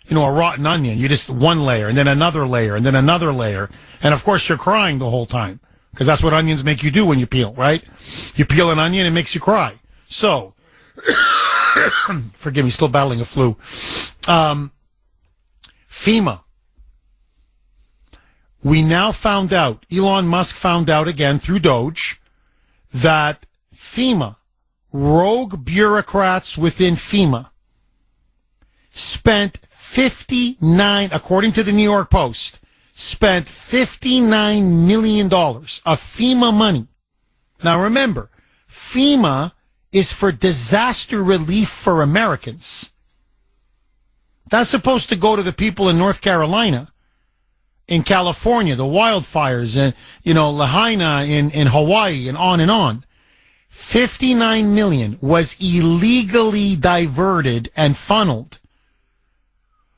You know, a rotten onion. You just one layer and then another layer and then another layer. And, of course, you're crying the whole time, because that's what onions make you do when you peel, right? You peel an onion, it makes you cry. So, forgive me, still battling a flu. FEMA. We now found out, Elon Musk found out again through Doge, that FEMA, rogue bureaucrats within FEMA, spent according to the New York Post, spent $59 million of FEMA money. Now remember, FEMA is for disaster relief for Americans. That's supposed to go to the people in North Carolina, in California, the wildfires, and, Lahaina in Hawaii, and on and on. $59 million was illegally diverted and funneled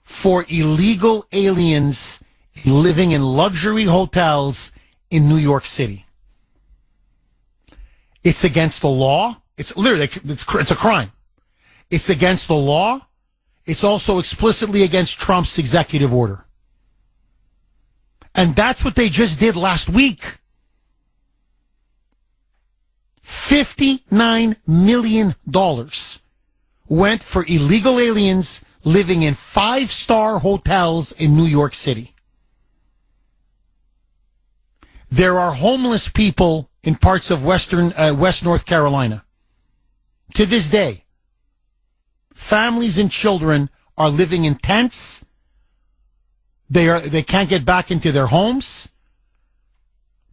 for illegal aliens living in luxury hotels in New York City. It's against the law. It's literally, it's a crime. It's against the law. It's also explicitly against Trump's executive order. And that's what they just did last week. $59 million went for illegal aliens living in 5-star hotels in New York City. There are homeless people in parts of West North Carolina. To this day, families and children are living in tents. They can't get back into their homes.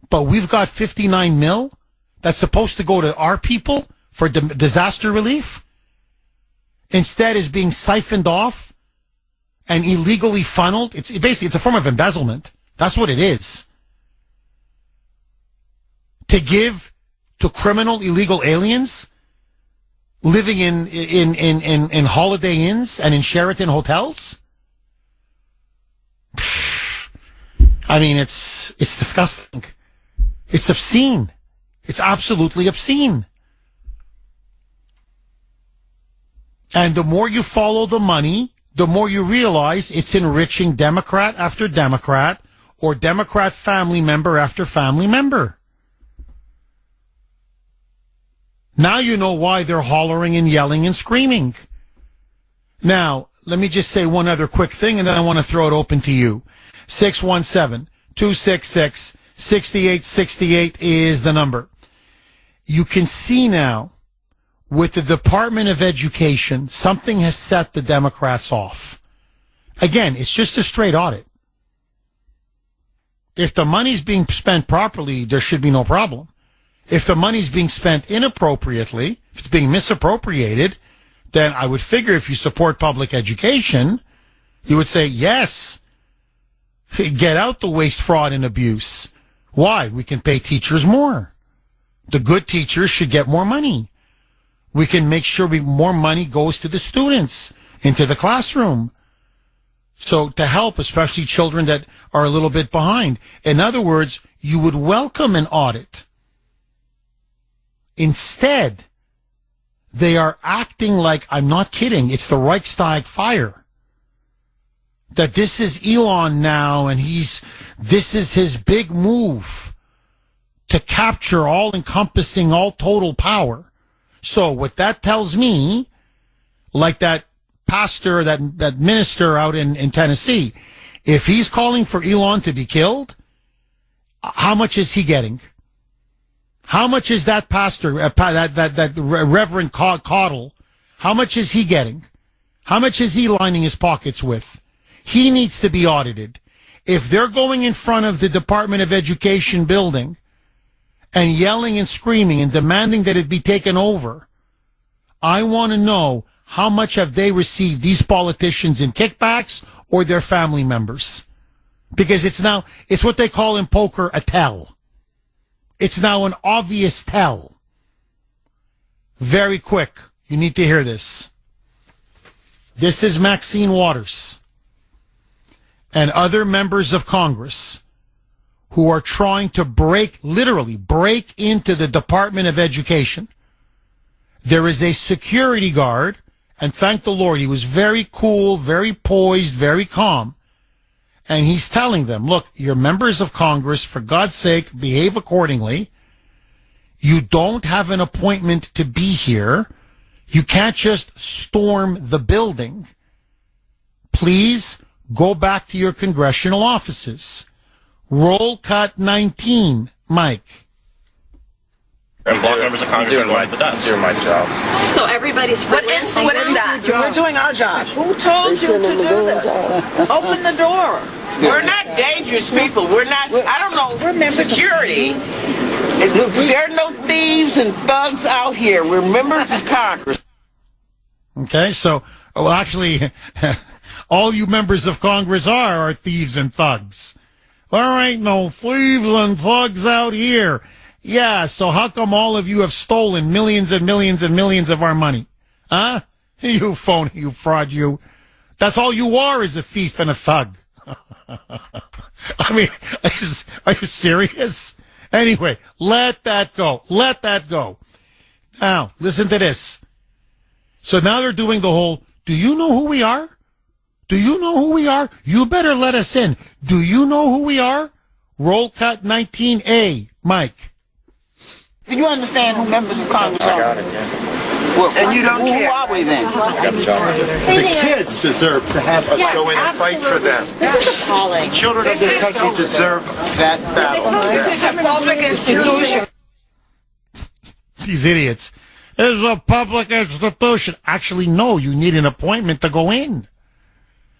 But we've got 59 mil that's supposed to go to our people for disaster relief. Instead is being siphoned off and illegally funneled. It's a form of embezzlement. That's what it is. To give to criminal illegal aliens living in Holiday Inns and in Sheraton hotels? I mean, it's disgusting. It's obscene. It's absolutely obscene. And the more you follow the money, the more you realize it's enriching Democrat after Democrat or Democrat family member after family member. Now you know why they're hollering and yelling and screaming. Now, let me just say one other quick thing, and then I want to throw it open to you. 617-266-6868 is the number. You can see now, with the Department of Education, something has set the Democrats off. Again, it's just a straight audit. If the money's being spent properly, there should be no problem. If the money's being spent inappropriately, if it's being misappropriated, then I would figure if you support public education, you would say, yes, get out the waste, fraud, and abuse. Why? We can pay teachers more. The good teachers should get more money. We can make sure more money goes to the students, into the classroom. So to help, especially children that are a little bit behind. In other words, you would welcome an audit. Instead, they are acting like, I'm not kidding, it's the Reichstag fire. That this is Elon now, and this is his big move to capture all-encompassing, all-total power. So what that tells me, like that pastor, that minister out in Tennessee, if he's calling for Elon to be killed, how much is he getting? How much is that pastor, that Reverend Caudle, how much is he getting? How much is he lining his pockets with? He needs to be audited. If they're going in front of the Department of Education building and yelling and screaming and demanding that it be taken over, I want to know how much have they received, these politicians, in kickbacks or their family members? Because it's what they call in poker a tell. It's now an obvious tell. Very quick. You need to hear this. This is Maxine Waters and other members of Congress who are trying to literally break into the Department of Education. There is a security guard, and thank the Lord, he was very cool, very poised, very calm. And he's telling them, look, you're members of Congress, for God's sake, behave accordingly. You don't have an appointment to be here. You can't just storm the building. Please go back to your congressional offices. Roll cut 19, Mike. and block members of Congress from going to the desk. Doing my job. So everybody's What is that? We're doing our job. Who told you to do this? Open the door. We're not dangerous people. We're not, I don't know, We're members of security. There are no thieves and thugs out here. We're members of Congress. Okay, so, well, actually, all you members of Congress are thieves and thugs. There ain't no thieves and thugs out here. Yeah, so how come all of you have stolen millions and millions and millions of our money? Huh? You phony, you fraud, you. That's all you are, is a thief and a thug. I mean, are you serious? Anyway, let that go. Let that go. Now, listen to this. So now they're doing the whole, do you know who we are? Do you know who we are? You better let us in. Do you know who we are? Roll cut 19A, Mike. Do you understand who members of Congress are? I got it, yeah. Well, and you don't care. Who are we then? I got the job. The kids deserve to have us go in and fight for them. This is appalling. The children of this country deserve that battle. This is a public institution. These idiots. It's a public institution. Actually, no, you need an appointment to go in.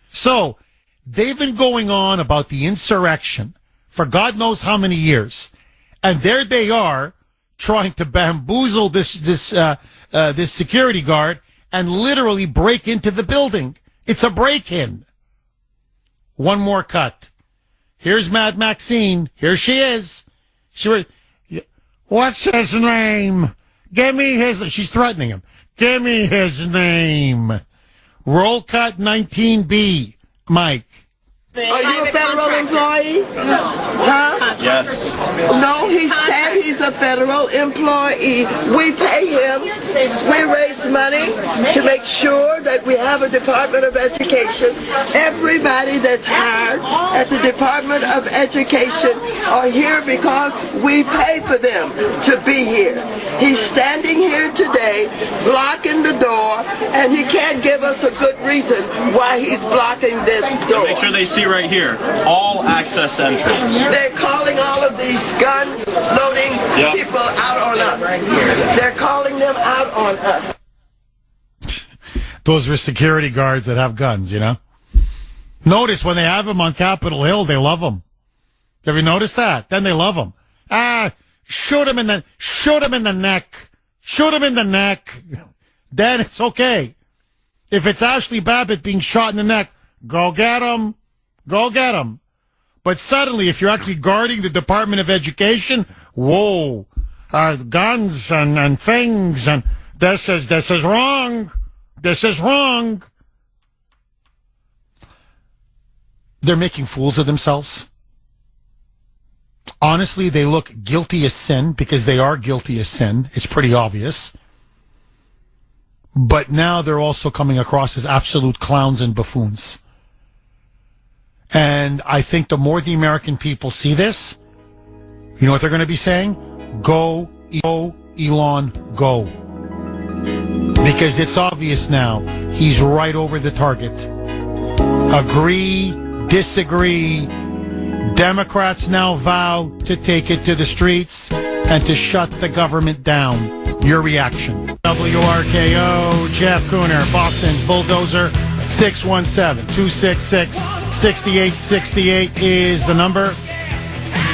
So, they've been going on about the insurrection for God knows how many years. And there they are, trying to bamboozle this security guard and literally break into the building. It's a break-in. One more cut. Here's Mad Maxine. Here she is. What's his name? Give me his... She's threatening him. Give me his name. Roll cut 19B. Mike. Are you a federal employee? Huh? Yes. No, he said he's a federal employee. We pay him. We raise money to make sure that we have a Department of Education. Everybody that's hired at the Department of Education are here because we pay for them to be here. He's standing here today, blocking the door, and he can't give us a good reason why he's blocking this door. Make sure they see right here, all access entrance. They're calling all of these gun-loading people out on us. They're calling them out on us. Those are security guards that have guns, you know? Notice when they have them on Capitol Hill, they love them. Have you noticed that? Then they love them. Shoot him in the neck. Shoot him in the neck. Then it's okay. If it's Ashley Babbitt being shot in the neck, go get him. Go get him. But suddenly, if you're actually guarding the Department of Education, whoa, guns and things, and this is wrong. This is wrong. They're making fools of themselves. Honestly, they look guilty as sin because they are guilty as sin. It's pretty obvious. But now they're also coming across as absolute clowns and buffoons. And I think the more the American people see this, you know what they're going to be saying? Go, Elon, go. Because it's obvious now, he's right over the target. Agree, disagree. Democrats now vow to take it to the streets and to shut the government down. Your reaction. WRKO, Jeff Kuhner, Boston's Bulldozer. 617-266-6868 is the number.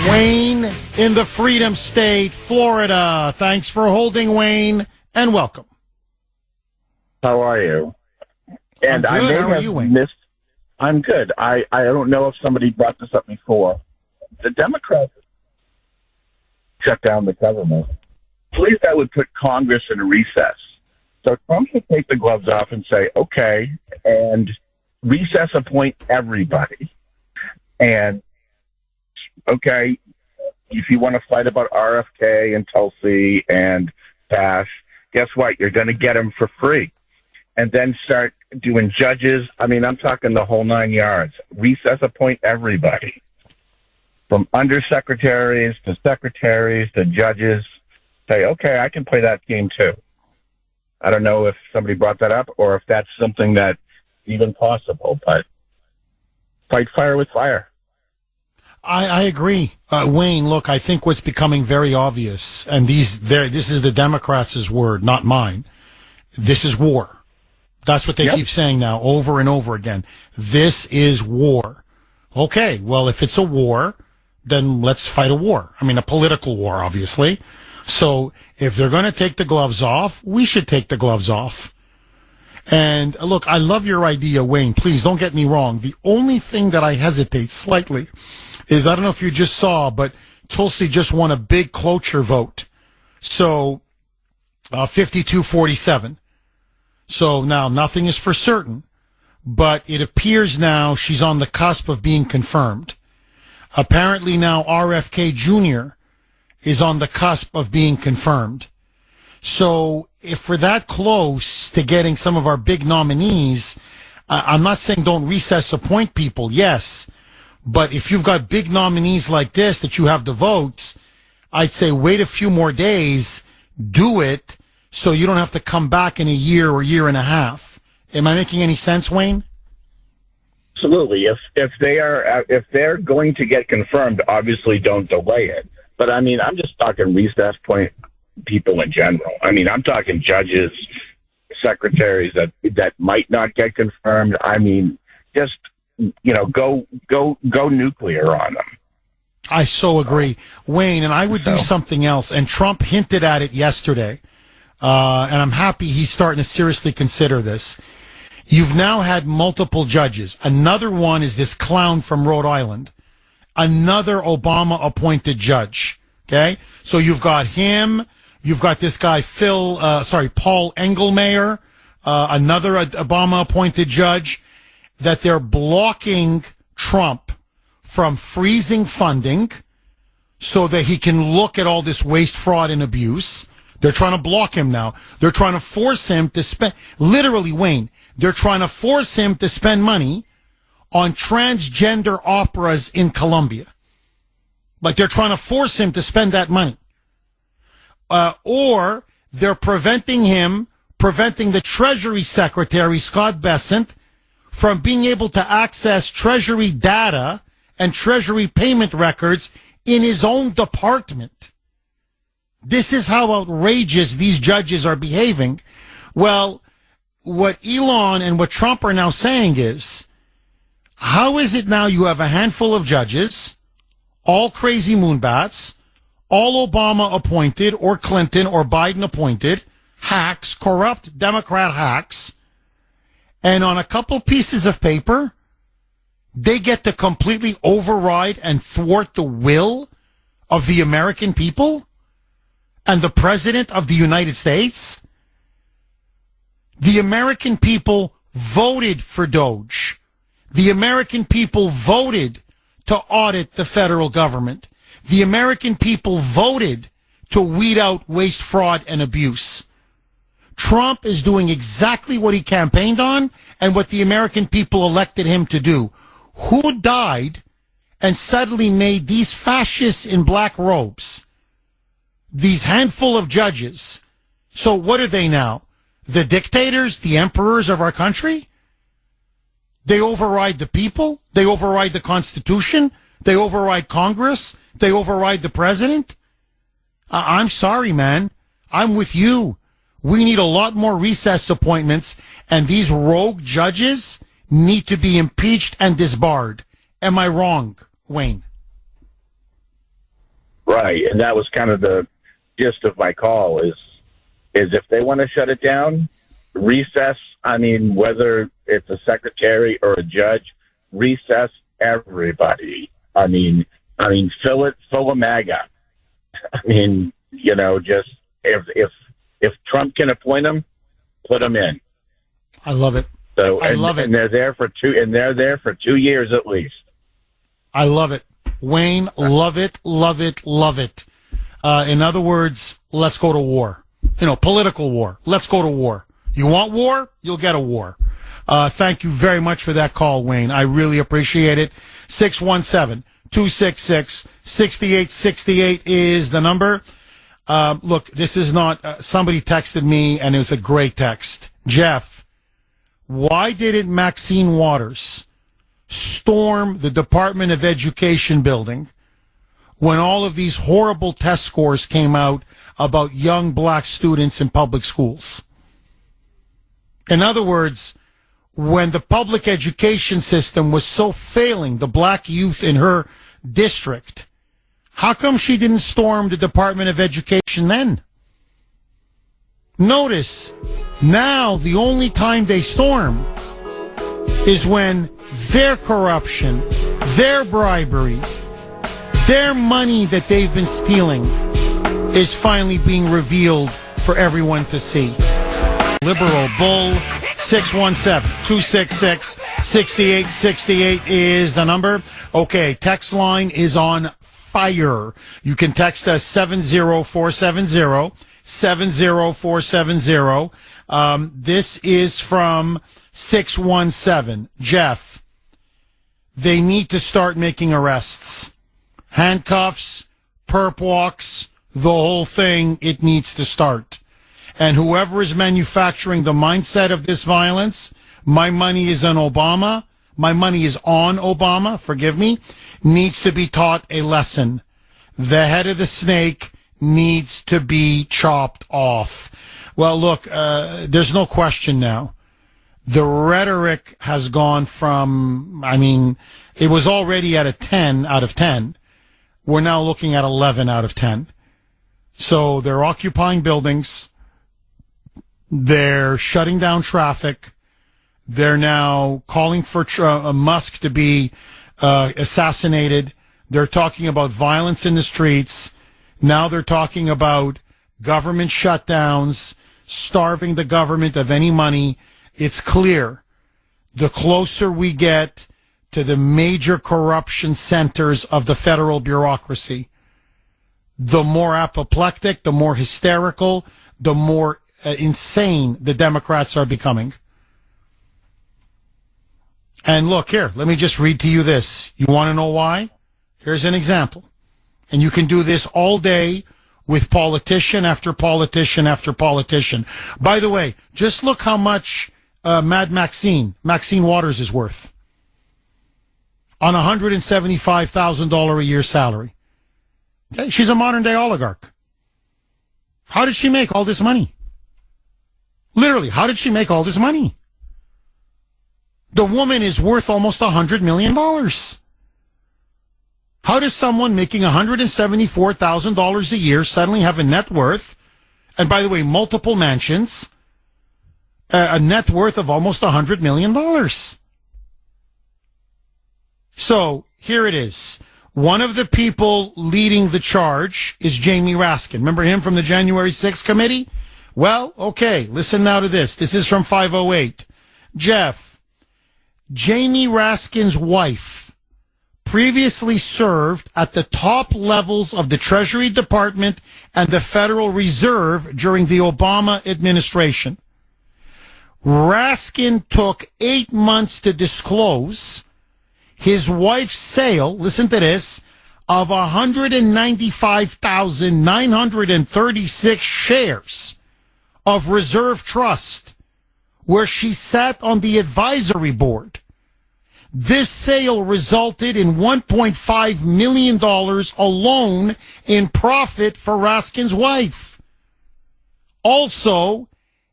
Wayne in the Freedom State, Florida. Thanks for holding, Wayne, and welcome. How are you? And I'm good. I How are you, Wayne? missed. I'm good. I don't know if somebody brought this up before. The Democrats shut down the government. Please, that would put Congress in a recess. So Trump should take the gloves off and say, okay, and recess appoint everybody. And, okay, if you want to fight about RFK and Tulsi and Bass, guess what? You're going to get them for free. And then start doing judges. I mean, I'm talking the whole 9 yards. Recess appoint everybody. From undersecretaries to secretaries to judges. Say, okay, I can play that game too. I don't know if somebody brought that up or if that's something that's even possible, but fight fire with fire. I agree. Wayne, look, I think what's becoming very obvious, and this is the Democrats' word, not mine. This is war. That's what they keep saying now over and over again. This is war. Okay, well, if it's a war, then let's fight a war. I mean, a political war, obviously. So if they're going to take the gloves off, we should take the gloves off. And look, I love your idea, Wayne. Please don't get me wrong. The only thing that I hesitate slightly is, I don't know if you just saw, but Tulsi just won a big cloture vote. So 52-47. So now nothing is for certain, but it appears now she's on the cusp of being confirmed. Apparently now RFK Jr. is on the cusp of being confirmed. So if we're that close to getting some of our big nominees, I'm not saying don't recess appoint people, yes, but if you've got big nominees like this that you have the votes, I'd say wait a few more days, do it, so you don't have to come back in a year or year and a half. Am I making any sense, Wayne? Absolutely. If they're going to get confirmed, obviously don't delay it. But I mean, I'm just talking recess point people in general. I mean, I'm talking judges, secretaries that might not get confirmed. I mean, just go nuclear on them. I so agree, Wayne. And I would do something else. And Trump hinted at it yesterday. And I'm happy he's starting to seriously consider this. You've now had multiple judges. Another one is this clown from Rhode Island. Another Obama-appointed judge. Okay? So you've got him. You've got this guy, Paul Engelmayer, another Obama-appointed judge, that they're blocking Trump from freezing funding so that he can look at all this waste, fraud, and abuse. They're trying to block him now. They're trying to force him to spend, literally, Wayne, they're trying to force him to spend money on transgender operas in Colombia. Like, they're trying to force him to spend that money. Or they're preventing the Treasury Secretary, Scott Bessent, from being able to access Treasury data and Treasury payment records in his own department. This is how outrageous these judges are behaving. Well, what Elon and what Trump are now saying is, how is it now you have a handful of judges, all crazy moonbats, all Obama appointed or Clinton or Biden appointed, hacks, corrupt Democrat hacks, and on a couple pieces of paper, they get to completely override and thwart the will of the American people and the President of the United States? The American people voted for Doge. The American people voted to audit the federal government. The American people voted to weed out waste, fraud, and abuse. Trump is doing exactly what he campaigned on and what the American people elected him to do. Who died and suddenly made these fascists in black robes, these handful of judges? So what are they now? The dictators, the emperors of our country? They override the people. They override the Constitution. They override Congress. They override the president. I'm sorry, man. I'm with you. We need a lot more recess appointments, and these rogue judges need to be impeached and disbarred. Am I wrong, Wayne? Right, and that was kind of the gist of my call is if they want to shut it down, recess, I mean, whether it's a secretary or a judge, recess everybody. I mean, fill a MAGA. I mean, just if Trump can appoint them, put them in. I love it. So I love it. And they're there for 2 years at least. I love it. Wayne, love it, love it, love it. In other words, let's go to war. Political war. Let's go to war. You want war? You'll get a war. Thank you very much for that call, Wayne. I really appreciate it. 617-266-6868 is the number. Look, this is not, somebody texted me and it was a great text. Jeff, why didn't Maxine Waters storm the Department of Education building when all of these horrible test scores came out about young black students in public schools. In other words, when the public education system was so failing the black youth in her district, how come she didn't storm the Department of Education then? Notice, now the only time they storm is when their corruption, their bribery, their money that they've been stealing is finally being revealed for everyone to see. Liberal Bull, 617-266-6868 is the number. Okay, text line is on fire. You can text us 70470, 70470. This is from 617. Jeff, they need to start making arrests. Handcuffs, perp walks, the whole thing, it needs to start. And whoever is manufacturing the mindset of this violence, my money is on Obama, forgive me, needs to be taught a lesson. The head of the snake needs to be chopped off. Well, look, there's no question now. The rhetoric has gone from, it was already at a 10 out of 10. We're now looking at 11 out of 10. So they're occupying buildings. They're shutting down traffic. They're now calling for Musk to be assassinated. They're talking about violence in the streets. Now they're talking about government shutdowns, starving the government of any money. It's clear. The closer we get to the major corruption centers of the federal bureaucracy, the more apoplectic, the more hysterical, the more insane the Democrats are becoming. And look here, let me just read to you this. You want to know why? Here's an example. And you can do this all day with politician after politician after politician. By the way, just look how much Maxine Waters is worth on a $175,000 a year salary. Okay? She's a modern day oligarch. How did she make all this money? Literally, how did she make all this money? The woman is worth almost $100 million. How does someone making $174,000 a year suddenly have a net worth, and by the way, multiple mansions, a net worth of almost $100 million? So, here it is. One of the people leading the charge is Jamie Raskin. Remember him from the January 6th committee? Well, okay, listen now to this. This is from 508. Jeff, Jamie Raskin's wife previously served at the top levels of the Treasury Department and the Federal Reserve during the Obama administration. Raskin took 8 months to disclose his wife's sale, listen to this, of 195,936 shares of Reserve Trust, where she sat on the advisory board. This sale resulted in $1.5 million alone in profit for Raskin's wife. Also,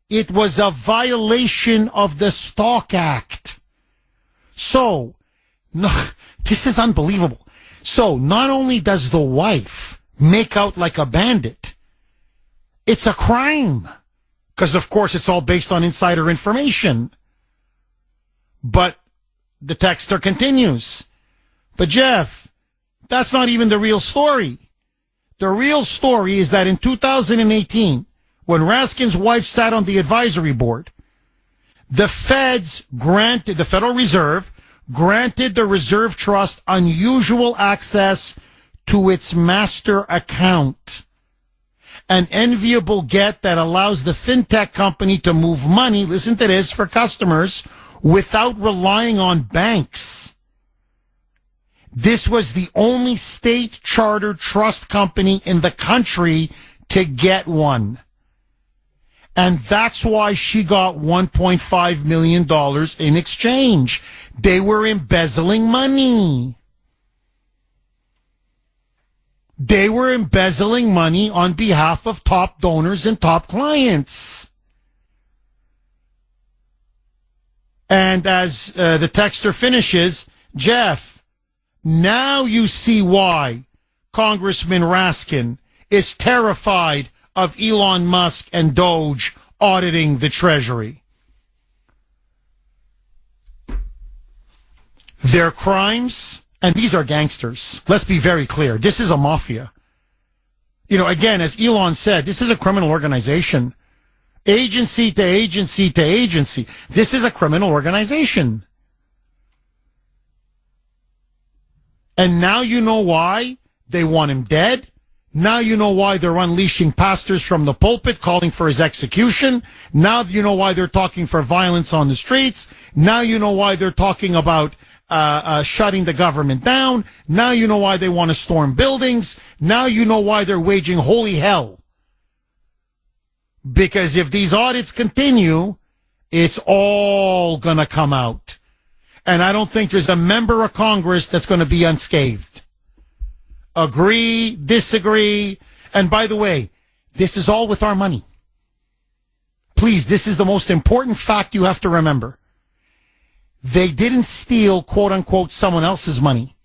it was a violation of the Stock Act. So, no, this is unbelievable. So, not only does the wife make out like a bandit, it's a crime. Because, of course, it's all based on insider information. But the texter continues. But, Jeff, that's not even the real story. The real story is that in 2018, when Raskin's wife sat on the advisory board, the Federal Reserve granted the Reserve Trust unusual access to its master account. An enviable get that allows the fintech company to move money, listen to this, for customers without relying on banks. This was the only state-chartered trust company in the country to get one. And that's why she got $1.5 million in exchange. They were embezzling money. They were embezzling money on behalf of top donors and top clients. And as the texter finishes, Jeff, now you see why Congressman Raskin is terrified of Elon Musk and Doge auditing the Treasury. Their crimes, and these are gangsters. Let's be very clear. This is a mafia. You know, again, as Elon said, this is a criminal organization. Agency to agency to agency. This is a criminal organization. And now you know why they want him dead. Now you know why they're unleashing pastors from the pulpit calling for his execution. Now you know why they're talking for violence on the streets. Now you know why they're talking about shutting the government down. Now you know why they want to storm buildings. Now you know why they're waging holy hell. Because if these audits continue, it's all going to come out. And I don't think there's a member of Congress that's going to be unscathed. Agree, disagree. And by the way, this is all with our money. Please, this is the most important fact you have to remember. They didn't steal, quote unquote, someone else's money.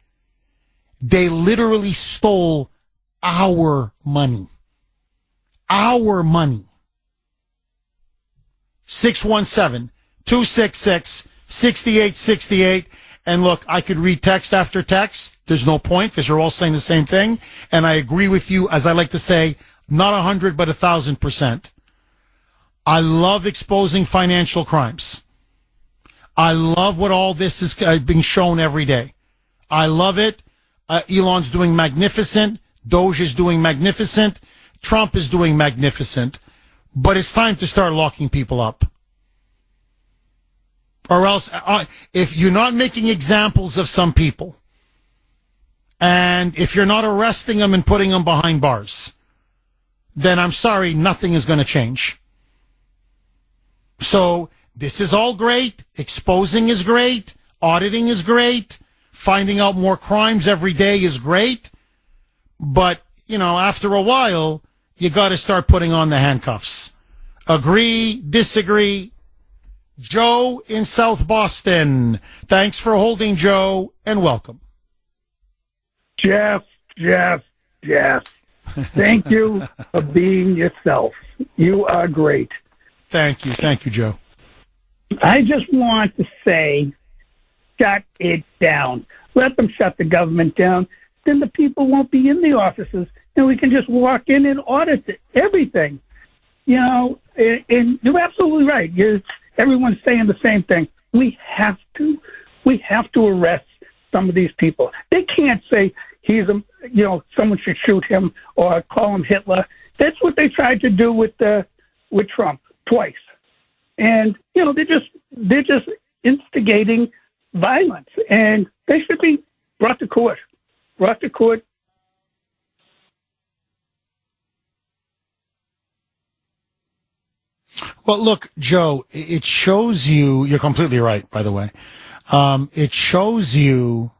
They literally stole our money. Our money. 617-266-6868. And look, I could read text after text. There's no point because you're all saying the same thing. And I agree with you, as I like to say, not 100, but 1,000%. I love exposing financial crimes. I love what all this is being shown every day. I love it. Elon's doing magnificent. Doge is doing magnificent. Trump is doing magnificent. But it's time to start locking people up. Or else, if you're not making examples of some people, and if you're not arresting them and putting them behind bars, then I'm sorry, nothing is going to change. So, this is all great. Exposing is great. Auditing is great. Finding out more crimes every day is great. But, you know, after a while, you got to start putting on the handcuffs. Agree, disagree. Joe in South Boston. Thanks for holding, Joe, and welcome. Jeff. Thank you for being yourself. You are great. Thank you, Joe. I just want to say, shut it down. Let them shut the government down. Then the people won't be in the offices, and we can just walk in and audit everything. You know, and you're absolutely right. Everyone's saying the same thing. We have to arrest some of these people. They can't say someone should shoot him or call him Hitler. That's what they tried to do with Trump twice. And, you know, they're just instigating violence, and they should be brought to court. Well, look, Joe, it shows you, you're completely right, by the way. It shows you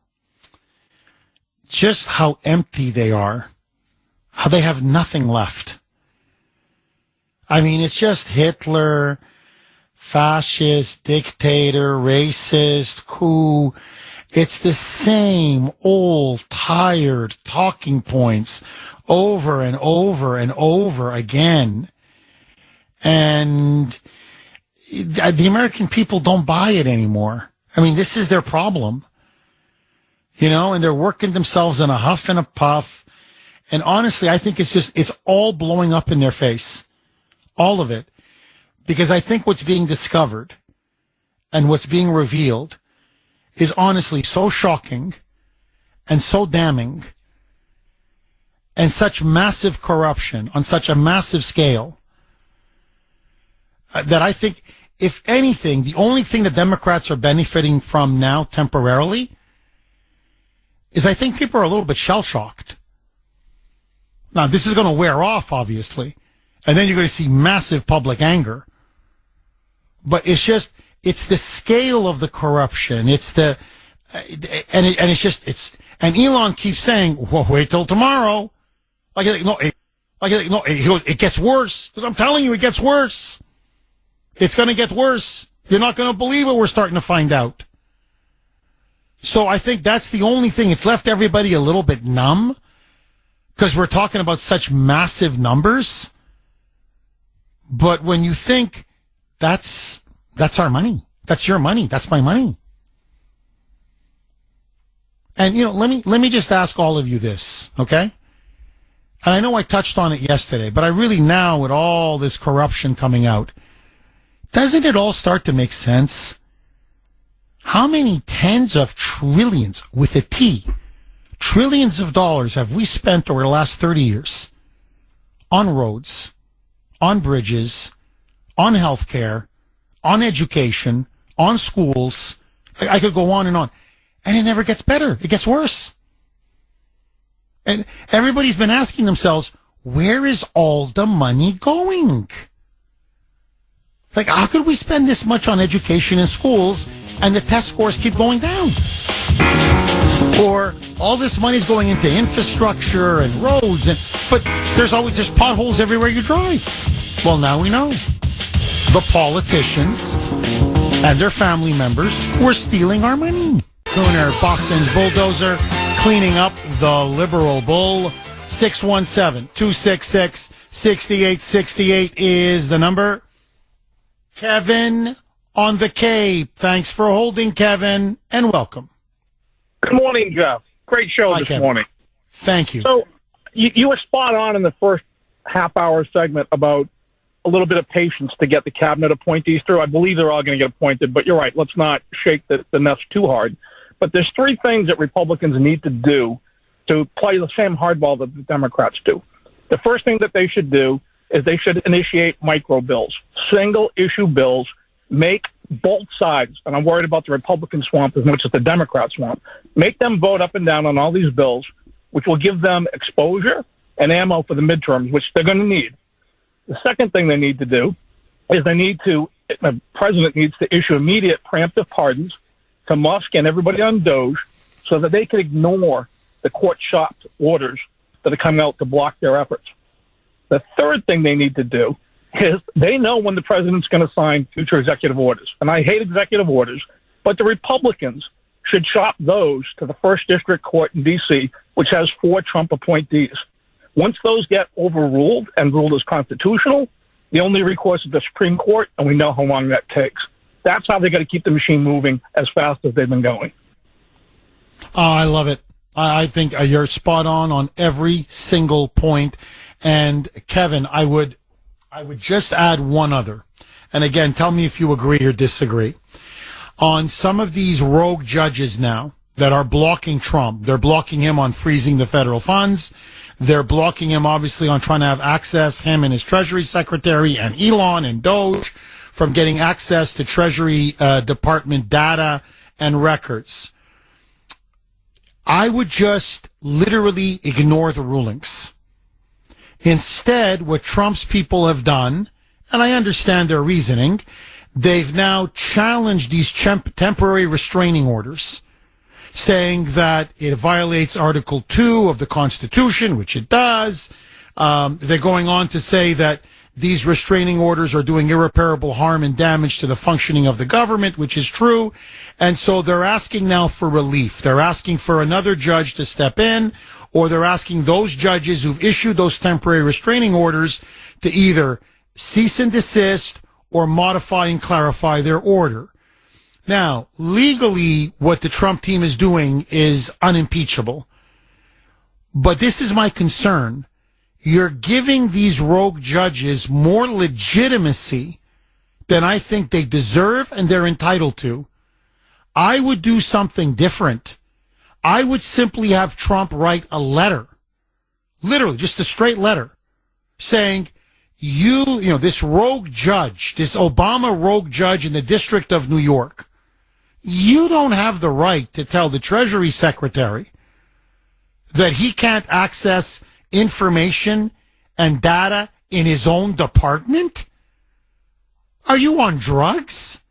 just how empty they are, how they have nothing left. I mean, it's just Hitler, fascist, dictator, racist, coup. It's the same old, tired talking points over and over and over again. And the American people don't buy it anymore. I mean, this is their problem. You know, and they're working themselves in a huff and a puff. And honestly, I think it's all blowing up in their face. All of it. Because I think what's being discovered and what's being revealed is honestly so shocking and so damning and such massive corruption on such a massive scale that I think, if anything, the only thing the Democrats are benefiting from now temporarily is I think people are a little bit shell-shocked. Now, this is going to wear off, obviously, And then you're going to see massive public anger. But it's the scale of the corruption. And Elon keeps saying, well, wait till tomorrow. It gets worse. Because I'm telling you, it gets worse. It's going to get worse. You're not going to believe what we're starting to find out. So I think that's the only thing. It's left everybody a little bit numb because we're talking about such massive numbers. But when you think that's our money, that's your money, that's my money. And, let me just ask all of you this, okay? And I know I touched on it yesterday, but I really now, with all this corruption coming out, doesn't it all start to make sense? How many tens of trillions, with a T, trillions of dollars have we spent over the last 30 years on roads, on bridges, on healthcare, on education, on schools? I could go on. And it never gets better. It gets worse. And everybody's been asking themselves, where is all the money going? Like, how could we spend this much on education in schools and the test scores keep going down? Or all this money's going into infrastructure and roads, but there's always just potholes everywhere you drive. Well, now we know. The politicians and their family members were stealing our money. Kuhner, Boston's bulldozer, cleaning up the liberal bull. 617-266-6868 is the number. Kevin on the Cape. Thanks for holding, Kevin, and welcome. Good morning, Jeff. Great show this Kevin. morning. Thank you. So you were spot on in the first half-hour segment about a little bit of patience to get the cabinet appointees through. I believe they're all going to get appointed, but you're right. Let's not shake the nest too hard. But there's three things that Republicans need to do to play the same hardball that the Democrats do. The first thing that they should do is they should initiate micro bills, single-issue bills, make both sides, and I'm worried about the Republican swamp as much as the Democrat swamp, make them vote up and down on all these bills, which will give them exposure and ammo for the midterms, which they're going to need. The second thing they need to do is the president needs to issue immediate preemptive pardons to Musk and everybody on Doge so that they can ignore the court-shopped orders that are coming out to block their efforts. The third thing they need to do is they know when the president's going to sign future executive orders. And I hate executive orders, but the Republicans should shop those to the First District Court in D.C., which has 4 Trump appointees. Once those get overruled and ruled as constitutional, the only recourse is the Supreme Court, and we know how long that takes. That's how they're going to keep the machine moving as fast as they've been going. Oh, I love it. I think you're spot on every single point. And Kevin, I would just add one other. And again, tell me if you agree or disagree. On some of these rogue judges now that are blocking Trump, they're blocking him on freezing the federal funds. They're blocking him, obviously, on trying to have access, him and his Treasury Secretary and Elon and Doge, from getting access to Treasury Department data and records. I would just literally ignore the rulings. Instead, what Trump's people have done, and I understand their reasoning, they've now challenged these temporary restraining orders, saying that it violates Article 2 of the Constitution, which it does. They're going on to say that these restraining orders are doing irreparable harm and damage to the functioning of the government, which is true. And so they're asking now for relief. They're asking for another judge to step in, or they're asking those judges who've issued those temporary restraining orders to either cease and desist or modify and clarify their order. Now, legally, what the Trump team is doing is unimpeachable. But this is my concern. You're giving these rogue judges more legitimacy than I think they deserve and they're entitled to. I would do something different. I would simply have Trump write a letter, literally just a straight letter, saying, this rogue judge, this Obama rogue judge in the District of New York, you don't have the right to tell the Treasury Secretary that he can't access information and data in his own department? Are you on drugs?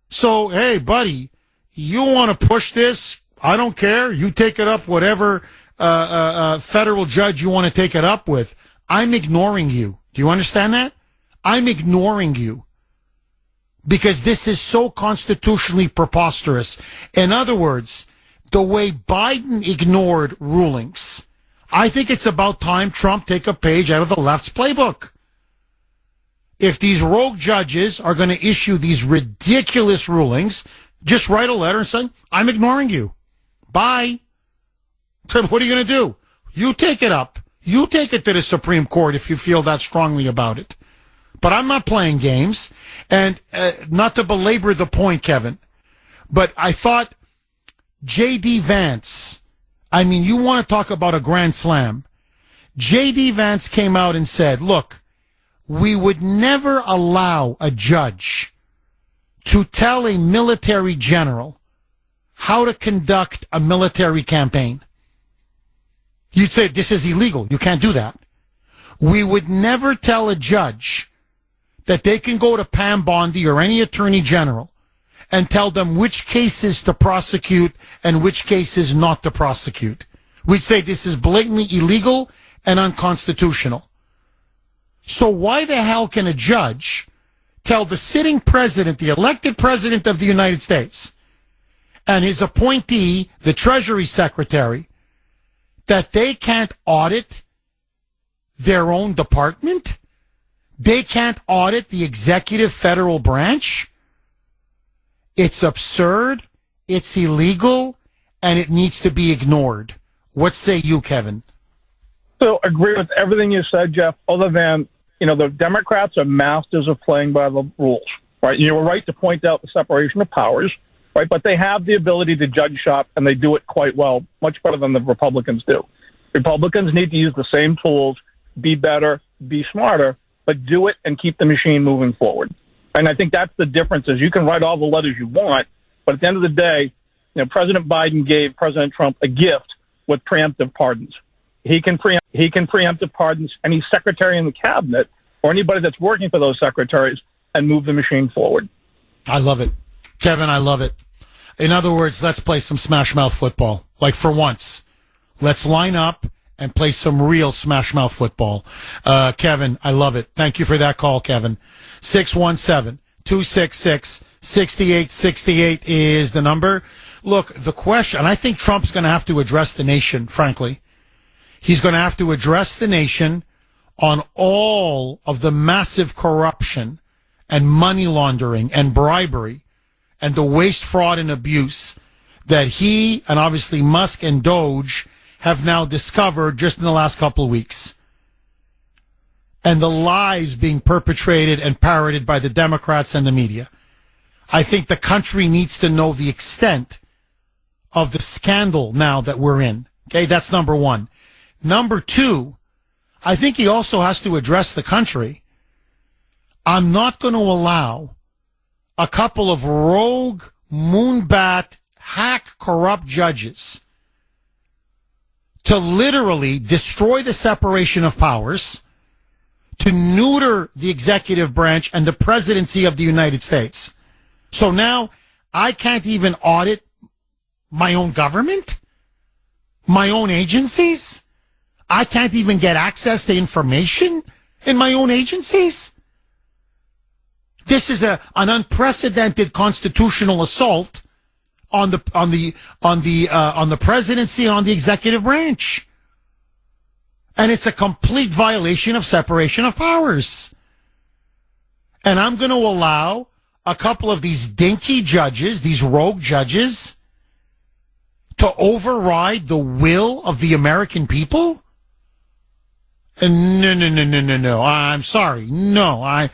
So, hey, buddy, you want to push this? I don't care. You take it up, whatever federal judge you want to take it up with. I'm ignoring you. Do you understand that? I'm ignoring you because this is so constitutionally preposterous. In other words, the way Biden ignored rulings, I think it's about time Trump take a page out of the left's playbook. If these rogue judges are going to issue these ridiculous rulings, just write a letter and say, I'm ignoring you. Bye. So what are you going to do? You take it up. You take it to the Supreme Court if you feel that strongly about it. But I'm not playing games. And not to belabor the point, Kevin, but I thought J.D. Vance, I mean, you want to talk about a grand slam. J.D. Vance came out and said, look, we would never allow a judge to tell a military general how to conduct a military campaign. You'd say, this is illegal. You can't do that. We would never tell a judge that they can go to Pam Bondi or any attorney general and tell them which cases to prosecute and which cases not to prosecute. We'd say this is blatantly illegal and unconstitutional. So why the hell can a judge tell the sitting president, the elected president of the United States, and his appointee, the Treasury Secretary, that they can't audit their own department? They can't audit the executive federal branch? It's absurd, it's illegal, and it needs to be ignored. What say you, Kevin? So agree with everything you said, Jeff, other than, the Democrats are masters of playing by the rules, right? You were right to point out the separation of powers, right? But they have the ability to judge shop, and they do it quite well, much better than the Republicans do. Republicans need to use the same tools, be better, be smarter, but do it and keep the machine moving forward. And I think that's the difference is you can write all the letters you want, but at the end of the day, President Biden gave President Trump a gift with preemptive pardons. He can preemptive pardons any secretary in the cabinet or anybody that's working for those secretaries and move the machine forward. I love it. Kevin, I love it. In other words, let's play some smash mouth football. Like for once, let's line up and play some real smash mouth football. Kevin, I love it. Thank you for that call, Kevin. 617-266-6868 is the number. Look, the question, and I think Trump's going to have to address the nation, frankly. He's going to have to address the nation on all of the massive corruption and money laundering and bribery and the waste, fraud, and abuse that he and obviously Musk and Doge have now discovered just in the last couple of weeks. And the lies being perpetrated and parroted by the Democrats and the media. I think the country needs to know the extent of the scandal now that we're in. Okay, that's number one. Number two, I think he also has to address the country. I'm not going to allow a couple of rogue, moonbat, hack, corrupt judges to literally destroy the separation of powers, to neuter the executive branch and the presidency of the United States. So now I can't even audit my own government, my own agencies. I can't even get access to information in my own agencies. This is an unprecedented constitutional assault on the presidency, on the executive branch. And it's a complete violation of separation of powers. And I'm going to allow a couple of these dinky judges, these rogue judges, to override the will of the American people? No. I'm sorry. No.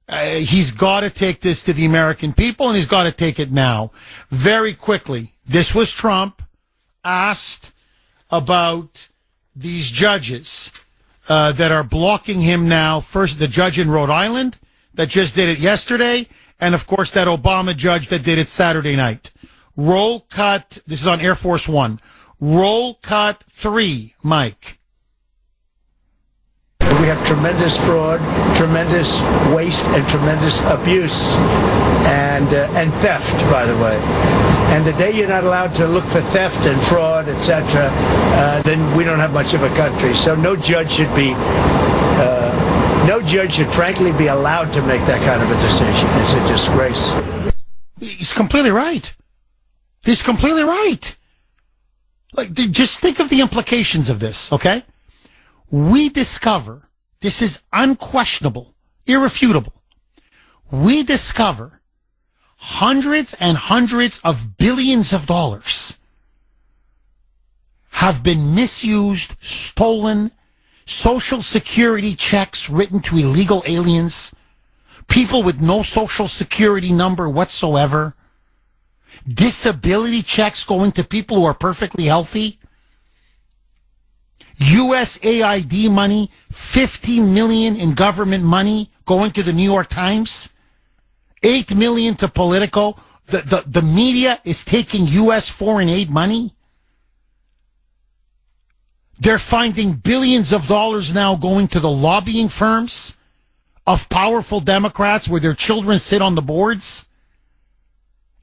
He's got to take this to the American people, and he's got to take it now. Very quickly. This was Trump asked about these judges that are blocking him now. First, the judge in Rhode Island that just did it yesterday, and of course that Obama judge that did it Saturday night. Roll cut, this is on Air Force One. Roll cut 3, Mike. We have tremendous fraud, tremendous waste, and tremendous abuse, and theft, by the way. And the day you're not allowed to look for theft and fraud, etc., then we don't have much of a country. So no judge should frankly be allowed to make that kind of a decision. It's a disgrace. He's completely right. He's completely right. Like, just think of the implications of this, okay? We discover, this is unquestionable, irrefutable. We discover hundreds and hundreds of billions of dollars have been misused, stolen, Social Security checks written to illegal aliens, people with no Social Security number whatsoever, disability checks going to people who are perfectly healthy, USAID money, $50 million in government money going to the New York Times, $8 million to Politico. The media is taking U.S. foreign aid money. They're finding billions of dollars now going to the lobbying firms of powerful Democrats where their children sit on the boards.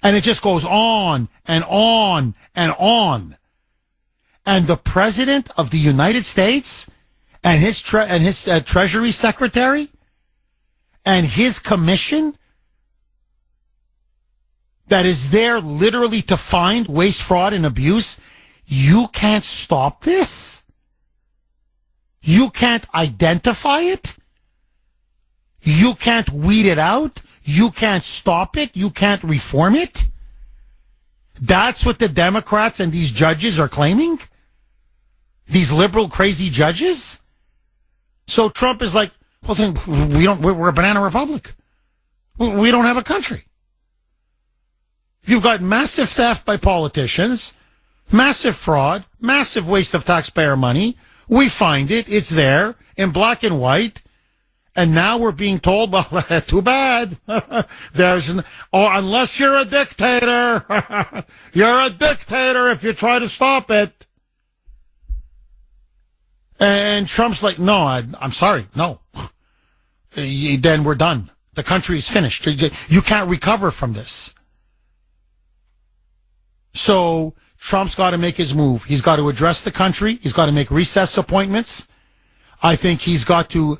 And it just goes on and on and on. And the President of the United States and his Treasury Secretary and his commission that is there literally to find waste, fraud, and abuse, you can't stop this? You can't identify it? You can't weed it out? You can't stop it? You can't reform it? That's what the Democrats and these judges are claiming? These liberal, crazy judges? So Trump is like, well, then we're a banana republic. We don't have a country. You've got massive theft by politicians, massive fraud, massive waste of taxpayer money. We find it. It's there in black and white. And now we're being told, well, too bad. Unless you're a dictator. You're a dictator if you try to stop it. And Trump's like, no, I'm sorry. No. Then we're done. The country is finished. You can't recover from this. So Trump's got to make his move. He's got to address the country. He's got to make recess appointments. I think he's got to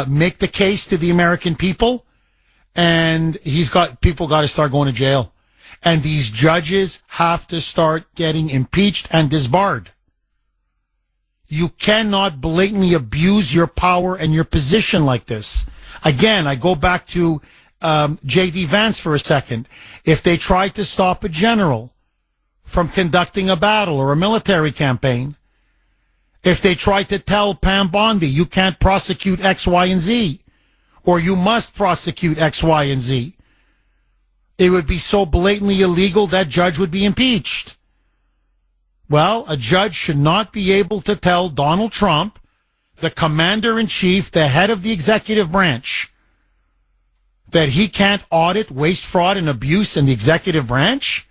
make the case to the American people, and people got to start going to jail. And these judges have to start getting impeached and disbarred. You cannot blatantly abuse your power and your position like this. Again, I go back to J.D. Vance for a second. If they tried to stop a general from conducting a battle or a military campaign, if they tried to tell Pam Bondi, you can't prosecute X, Y, and Z, or you must prosecute X, Y, and Z, it would be so blatantly illegal that judge would be impeached. Well, a judge should not be able to tell Donald Trump, the commander-in-chief, the head of the executive branch, that he can't audit waste, fraud, and abuse in the executive branch?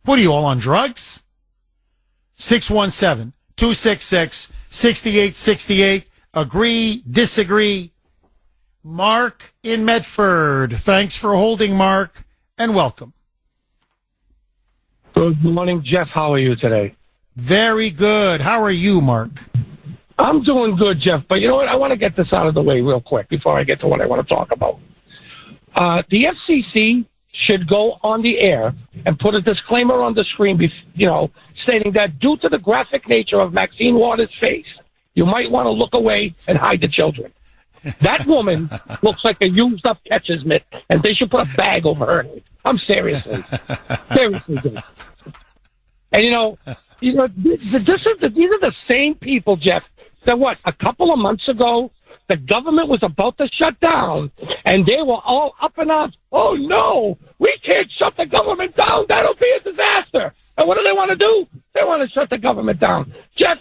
What are you, all on drugs? 617-266-6868. Agree, disagree. Mark in Medford. Thanks for holding, Mark, and welcome. Good morning, Jeff. How are you today? Very good. How are you, Mark? I'm doing good, Jeff. But you know what? I want to get this out of the way real quick before I get to what I want to talk about. The FCC should go on the air and put a disclaimer on the screen, stating that due to the graphic nature of Maxine Waters' face, you might want to look away and hide the children. That woman looks like a used-up catcher's mitt, and they should put a bag over her head. I'm seriously good. And these are the same people, Jeff, that a couple of months ago, the government was about to shut down, and they were all up in arms. Oh, no, we can't shut the government down. That'll be a disaster. And what do they want to do? They want to shut the government down. Jeff,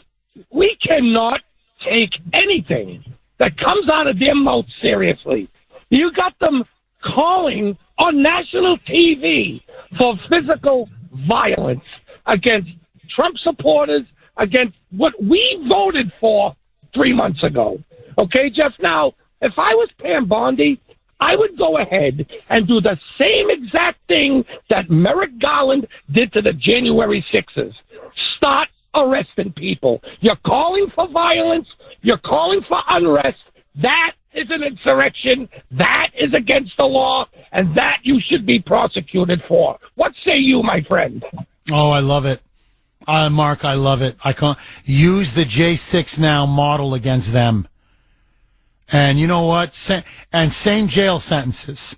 we cannot take anything that comes out of their mouth seriously. You got them calling on national TV for physical violence against Trump supporters, against what we voted for 3 months ago. Okay, Jeff? Now, if I was Pam Bondi, I would go ahead and do the same exact thing that Merrick Garland did to the January 6ers. Start arresting people. You're calling for violence. You're calling for unrest. That is an insurrection. That is against the law, and that you should be prosecuted for. What say you, my friend? Oh, I love it. Mark, I love it. I can't use the J6 Now model against them. And you know what? Same jail sentences.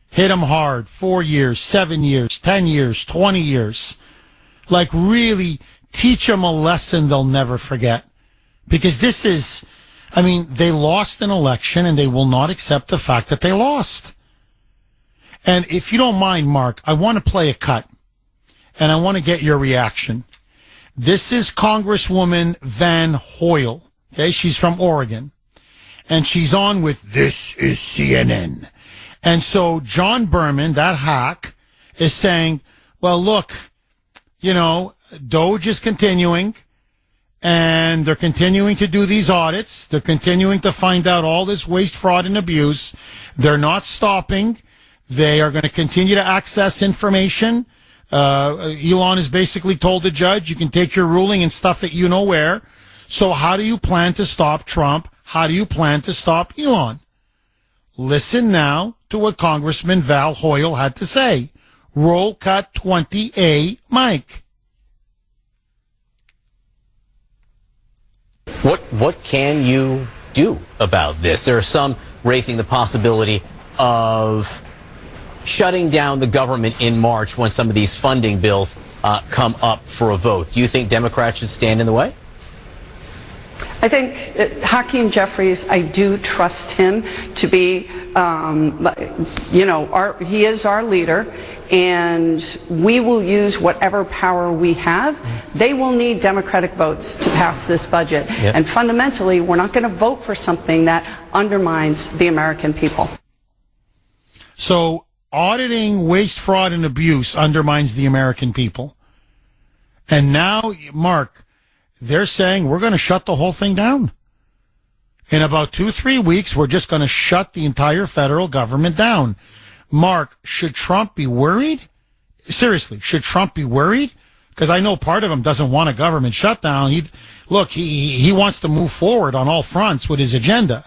Hit them hard. 4 years, 7 years, 10 years, 20 years. Like really teach them a lesson they'll never forget. Because this is, I mean, they lost an election and they will not accept the fact that they lost. And if you don't mind, Mark, I want to play a cut. And I want to get your reaction. This is Congresswoman Van Hoyle. Okay, she's from Oregon. And she's on with This is CNN. And so John Berman, that hack, is saying, well, look, you know, Doge is continuing, and they're continuing to do these audits. They're continuing to find out all this waste, fraud, and abuse. They're not stopping. They are going to continue to access information. Elon has basically told the judge, you can take your ruling and stuff it you know where. So how do you plan to stop Trump? How do you plan to stop Elon? Listen now to what Congressman Val Hoyle had to say. Roll cut 20A, Mike. What can you do about this? There are some raising the possibility of shutting down the government in March when some of these funding bills come up for a vote. Do you think Democrats should stand in the way? I think Hakeem Jeffries, I do trust him to be, he is our leader, and we will use whatever power we have. They will need Democratic votes to pass this budget. Yep. And fundamentally, we're not going to vote for something that undermines the American people. So auditing waste, fraud, and abuse undermines the American people. And now, Mark, they're saying we're going to shut the whole thing down. In about 2-3 weeks, we're just going to shut the entire federal government down. Mark, should Trump be worried? Seriously, should Trump be worried? Because I know part of him doesn't want a government shutdown. He wants to move forward on all fronts with his agenda.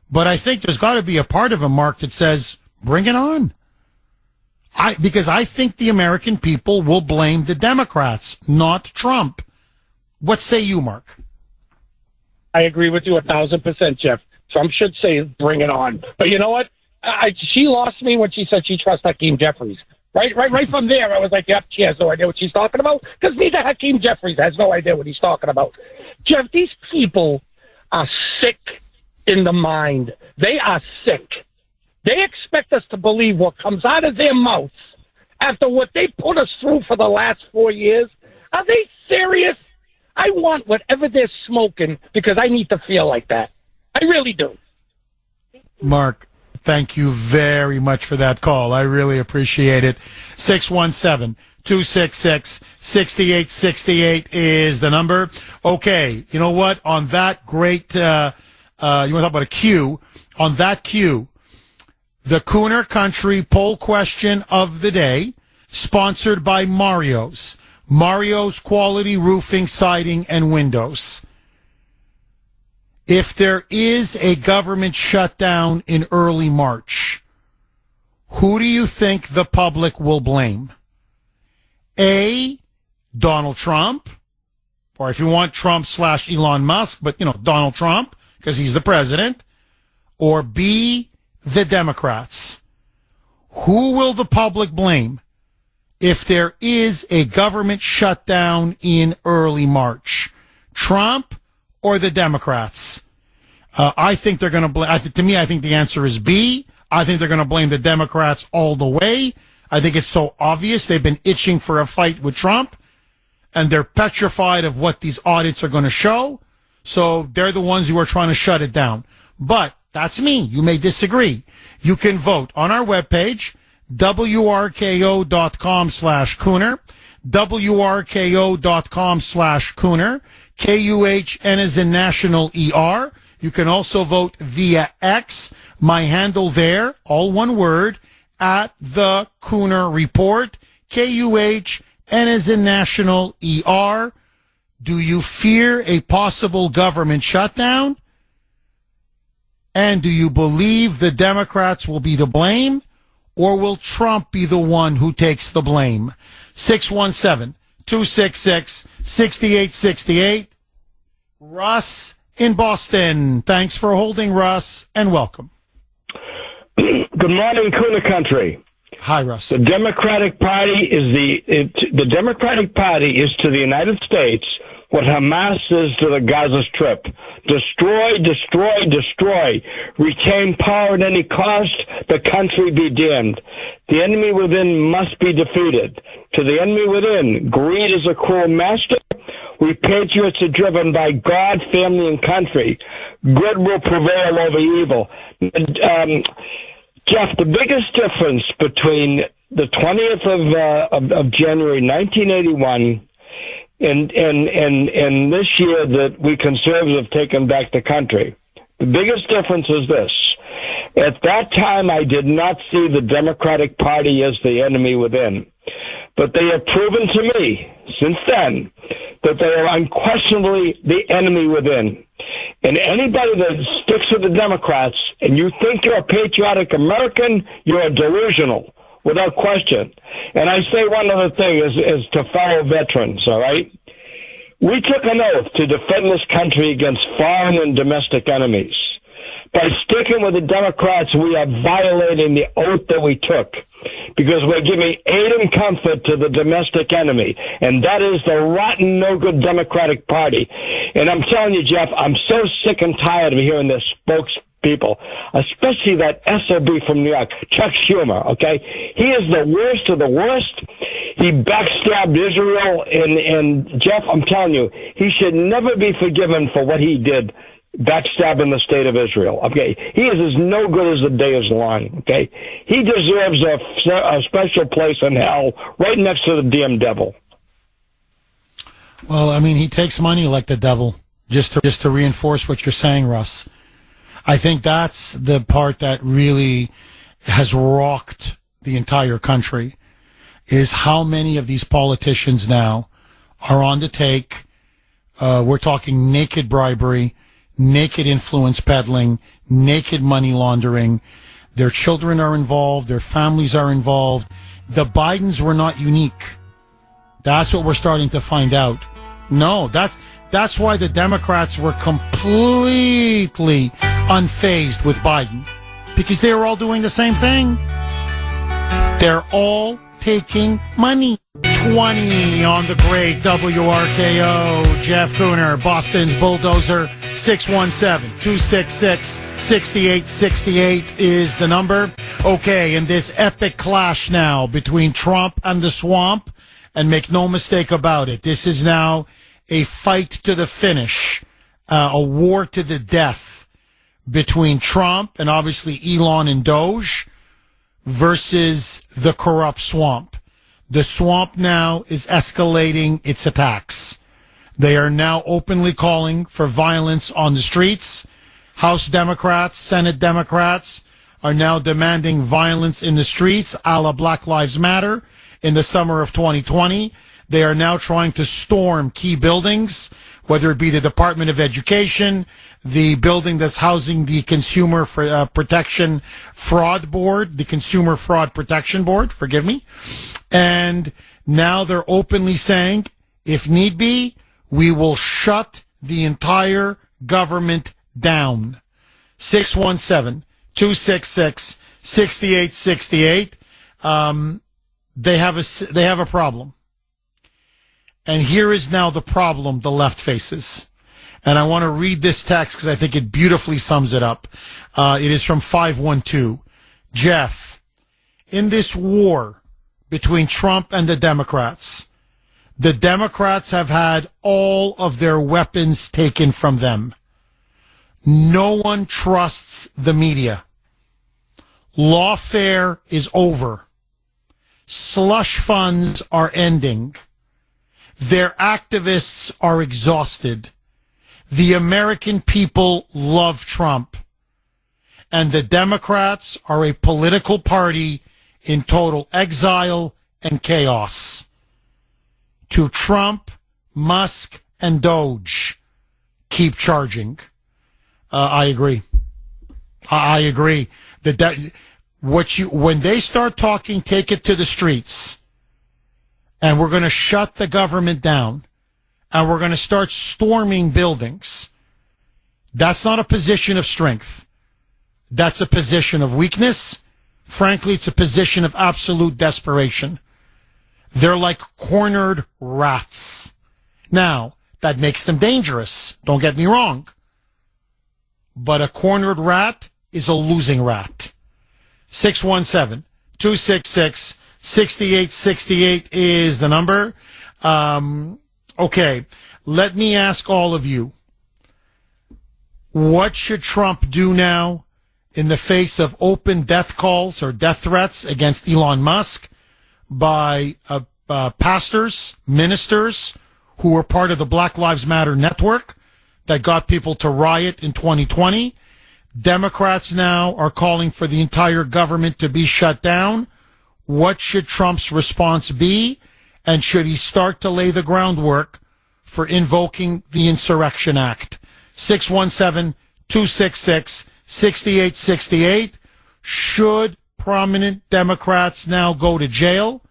But I think there's got to be a part of him, Mark, that says, bring it on. Because I think the American people will blame the Democrats, not Trump. What say you, Mark? I agree with you 1,000%, Jeff. Some should say bring it on. But you know what? She lost me when she said she trusts Hakeem Jeffries. Right from there, I was like, yep, she has no idea what she's talking about. Because neither Hakeem Jeffries has no idea what he's talking about. Jeff, these people are sick in the mind. They are sick. They expect us to believe what comes out of their mouths after what they put us through for the last 4 years. Are they serious? I want whatever they're smoking because I need to feel like that. I really do. Mark, thank you very much for that call. I really appreciate it. 617-266-6868 is the number. Okay, you know what? On that great, you want to talk about a cue? On that cue, the Kuhner Country poll question of the day, sponsored by Mario's. Mario's Quality Roofing, Siding, and Windows. If there is a government shutdown in early March, who do you think the public will blame? A, Donald Trump, or if you want Trump / Elon Musk, but, Donald Trump, because he's the president, or B, the Democrats. Who will the public blame if there is a government shutdown in early March? Trump or the Democrats? I think they're going to blame. To me, I think the answer is B. I think they're going to blame the Democrats all the way. I think it's so obvious. They've been itching for a fight with Trump, and they're petrified of what these audits are going to show. So they're the ones who are trying to shut it down. But that's me. You may disagree. You can vote on our webpage, WRKO.com/Kuhner, WRKO.com/Kuhner, KUHN as in National ER. You can also vote via X. My handle there, all one word, at the Kuhner Report, KUH, N as in national, ER. Do you fear a possible government shutdown? And do you believe the Democrats will be to blame? Or will Trump be the one who takes the blame? 617-266-6868. Russ in Boston. Thanks for holding, Russ, and welcome. Good morning, Kuhner country. Hi, Russ. The Democratic Party is the Democratic Party is to the United States what Hamas is to the Gaza Strip. Destroy, destroy, destroy. Retain power at any cost. The country be damned. The enemy within must be defeated. To the enemy within, greed is a cruel master. We patriots are driven by God, family, and country. Good will prevail over evil. Jeff, the biggest difference between the 20th of January 1981 and this year that we conservatives have taken back the country, the biggest difference is this. At that time, I did not see the Democratic Party as the enemy within. But they have proven to me since then that they are unquestionably the enemy within. And anybody that sticks with the Democrats and you think you're a patriotic American, you're delusional, without question. And I say one other thing is to fellow veterans, all right? We took an oath to defend this country against foreign and domestic enemies. By sticking with the Democrats, we are violating the oath that we took because we're giving aid and comfort to the domestic enemy, and that is the rotten, no-good Democratic Party. And I'm telling you, Jeff, I'm so sick and tired of hearing their spokespeople, especially that SOB from New York, Chuck Schumer, okay? He is the worst of the worst. He backstabbed Israel, and Jeff, I'm telling you, he should never be forgiven for what he did, backstabbing the state of Israel. Okay, he is as no good as the day is long. Okay, he deserves a special place in hell, right next to the damn devil. Well, I mean, he takes money like the devil. Just to reinforce what you're saying, Russ. I think that's the part that really has rocked the entire country. Is how many of these politicians now are on the take. We're talking naked bribery, naked influence peddling, naked money laundering. Their children are involved. Their families are involved. The Bidens were not unique. That's what we're starting to find out. No, that's why the Democrats were completely unfazed with Biden, because they were all doing the same thing. They're all taking money. 20 on the great WRKO. Jeff Kuhner, Boston's Bulldozer. 617-266-6868 is the number. Okay, in this epic clash now between Trump and the swamp, and make no mistake about it, this is now a fight to the finish, a war to the death between Trump and obviously Elon and Doge versus the corrupt swamp. The swamp now is escalating its attacks. They are now openly calling for violence on the streets. House Democrats, Senate Democrats are now demanding violence in the streets, a la Black Lives Matter in the summer of 2020. They are now trying to storm key buildings, whether it be the Department of Education, the building that's housing the Consumer Protection Fraud Board, the Consumer Fraud Protection Board, forgive me. And now they're openly saying, if need be, we will shut the entire government down. 617-266-6868. They have a problem. And here is now the problem the left faces. And I want to read this text because I think it beautifully sums it up. It is from 512. Jeff, in this war between Trump and the Democrats have had all of their weapons taken from them. No one trusts the media. Lawfare is over. Slush funds are ending. Their activists are exhausted. The American people love Trump. And the Democrats are a political party in total exile and chaos. To Trump, Musk, and Doge, keep charging. I agree. I agree. When they start talking, take it to the streets. And we're going to shut the government down. And we're going to start storming buildings. That's not a position of strength. That's a position of weakness. Frankly, it's a position of absolute desperation. They're like cornered rats. Now, that makes them dangerous. Don't get me wrong. But a cornered rat is a losing rat. 617-266-6868 is the number. Okay, let me ask all of you. What should Trump do now in the face of open death calls or death threats against Elon Musk by pastors, ministers who were part of the Black Lives Matter network that got people to riot in 2020? Democrats now are calling for the entire government to be shut down. What should Trump's response be? And should he start to lay the groundwork for invoking the Insurrection Act? 617-266-6868. Should prominent Democrats now go to jail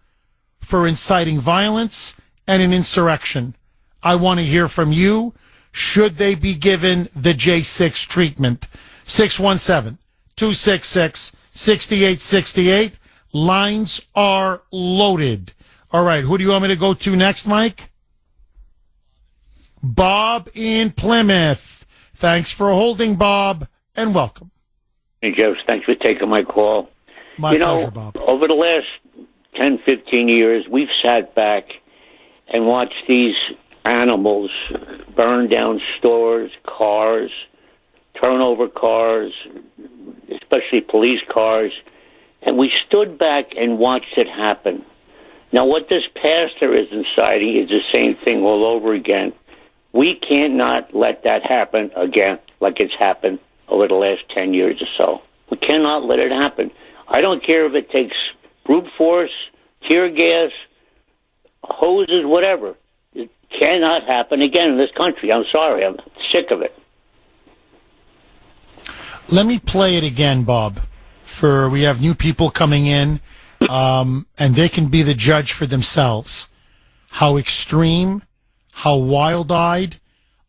for inciting violence and an insurrection? I want to hear from you. Should they be given the J6 treatment? 617-266-6868. Lines are loaded. All right, who do you want me to go to next, Mike? Bob in Plymouth. Thanks for holding, Bob, and welcome. Hey, Jeff, thanks for taking my call. My pleasure, Bob. Over the last 10, 15 years, we've sat back and watched these animals burn down stores, cars, turn over cars, especially police cars, and we stood back and watched it happen. Now, what this pastor is inciting is the same thing all over again. We cannot let that happen again like it's happened over the last 10 years or so. We cannot let it happen. I don't care if it takes brute force, tear gas, hoses, whatever. It cannot happen again in this country. I'm sorry. I'm sick of it. Let me play it again, Bob. We have new people coming in, and they can be the judge for themselves. How extreme, how wild-eyed,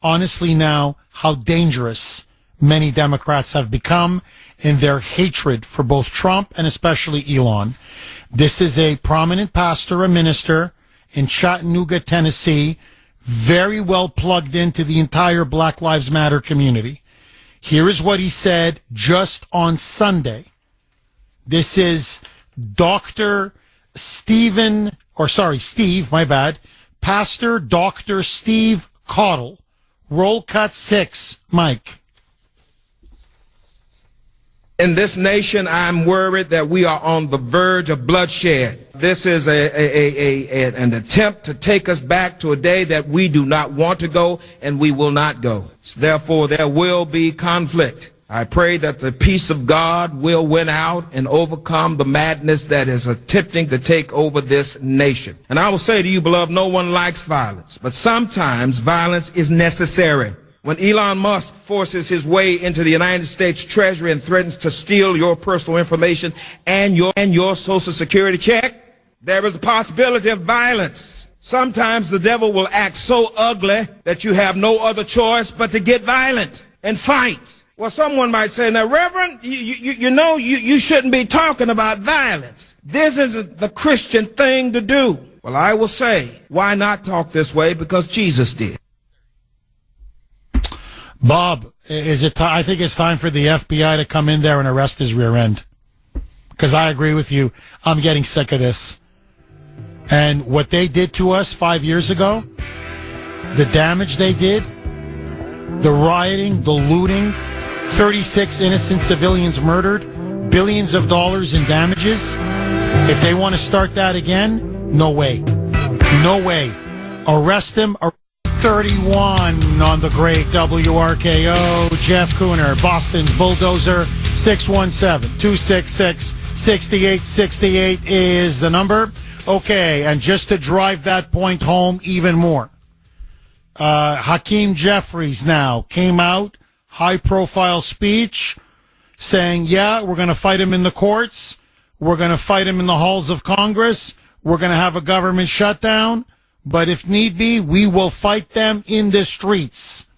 honestly now, how dangerous many Democrats have become in their hatred for both Trump and especially Elon. This is a prominent pastor, a minister in Chattanooga, Tennessee, very well plugged into the entire Black Lives Matter community. Here is what he said just on Sunday. This is Steve, my bad. Pastor Dr. Steve Caudle. Roll cut 6, Mike. In this nation, I'm worried that we are on the verge of bloodshed. This is an attempt to take us back to a day that we do not want to go, and we will not go. Therefore, there will be conflict. I pray that the peace of God will win out and overcome the madness that is attempting to take over this nation. And I will say to you, beloved, no one likes violence, but sometimes violence is necessary. When Elon Musk forces his way into the United States Treasury and threatens to steal your personal information and your Social Security check, there is the possibility of violence. Sometimes the devil will act so ugly that you have no other choice but to get violent and fight. Well, someone might say, now, Reverend, you shouldn't be talking about violence. This isn't the Christian thing to do. Well, I will say, why not talk this way? Because Jesus did. Bob, I think it's time for the FBI to come in there and arrest his rear end. Because I agree with you. I'm getting sick of this. And what they did to us 5 years ago, the damage they did, the rioting, the looting, 36 innocent civilians murdered, billions of dollars in damages. If they want to start that again, no way. No way. Arrest them. 8:31 on the great WRKO. Jeff Kuhner, Boston's Bulldozer. 617-266-6868 is the number. Okay, and just to drive that point home even more, Hakeem Jeffries now came out, high-profile speech, saying, yeah, we're going to fight him in the courts. We're going to fight him in the halls of Congress. We're going to have a government shutdown. But if need be, we will fight them in the streets.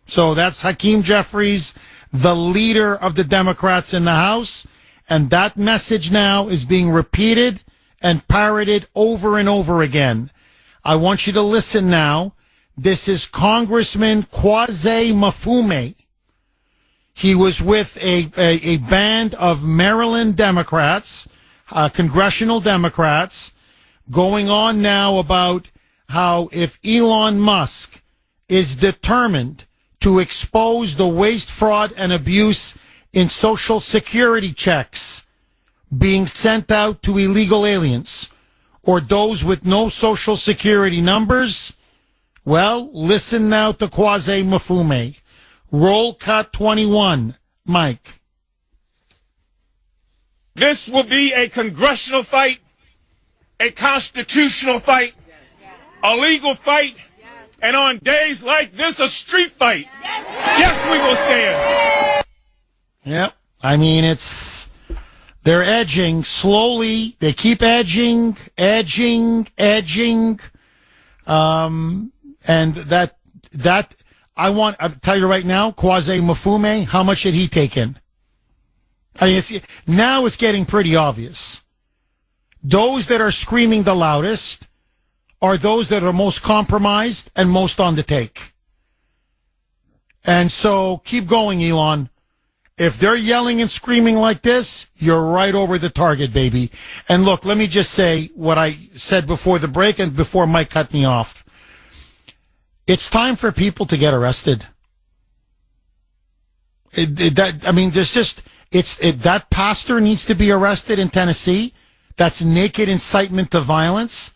So that's Hakeem Jeffries, the leader of the Democrats in the House. And that message now is being repeated and parroted over and over again. I want you to listen now. This is Congressman Kwasi Mafume. He was with a band of Maryland Democrats, congressional Democrats, going on now about how if Elon Musk is determined to expose the waste, fraud, and abuse in Social Security checks being sent out to illegal aliens or those with no Social Security numbers, well, listen now to Kwasi Mafume. Roll cut 21. Mike. This will be a congressional fight, a constitutional fight, a legal fight, and on days like this, a street fight. Yes, we will stand. Yep. I mean, they're edging slowly. They keep edging. And I'll tell you right now, Kwasi Mafume, how much did he take in? I mean, now it's getting pretty obvious. Those that are screaming the loudest are those that are most compromised and most on the take. And so keep going, Elon. If they're yelling and screaming like this, you're right over the target, baby. And look, let me just say what I said before the break and before Mike cut me off. It's time for people to get arrested. That pastor needs to be arrested in Tennessee. That's naked incitement to violence.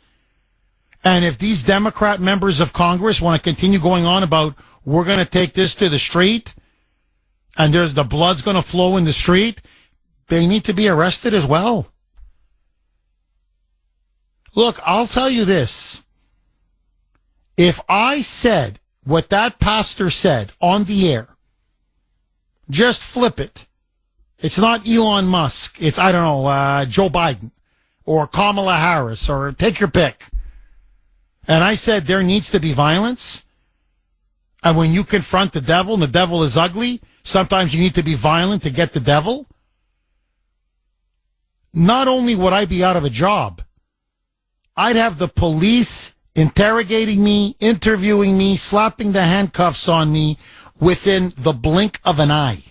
And if these Democrat members of Congress want to continue going on about we're going to take this to the street and the blood's going to flow in the street, they need to be arrested as well. Look, I'll tell you this. If I said what that pastor said on the air, just flip it. It's not Elon Musk. It's, Joe Biden or Kamala Harris or take your pick. And I said there needs to be violence. And when you confront the devil and the devil is ugly, sometimes you need to be violent to get the devil. Not only would I be out of a job, I'd have the police interrogating me, interviewing me, slapping the handcuffs on me within the blink of an eye.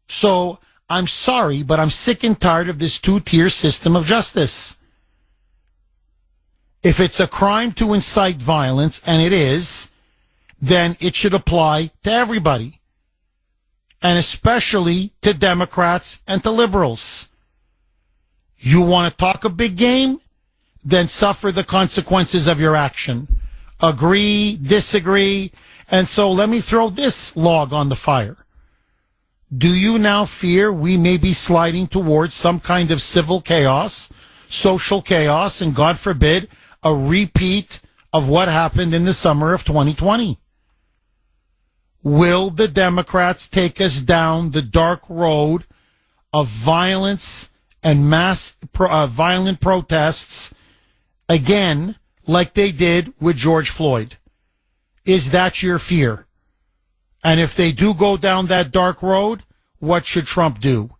So I'm sorry, but I'm sick and tired of this two-tier system of justice. If it's a crime to incite violence, and it is, then it should apply to everybody, and especially to Democrats and to liberals. You want to talk a big game? Then suffer the consequences of your action. Agree, disagree, and so let me throw this log on the fire. Do you now fear we may be sliding towards some kind of civil chaos, social chaos, and God forbid, a repeat of what happened in the summer of 2020? Will the Democrats take us down the dark road of violence and mass violent protests again, like they did with George Floyd? Is that your fear? And if they do go down that dark road, what should Trump do?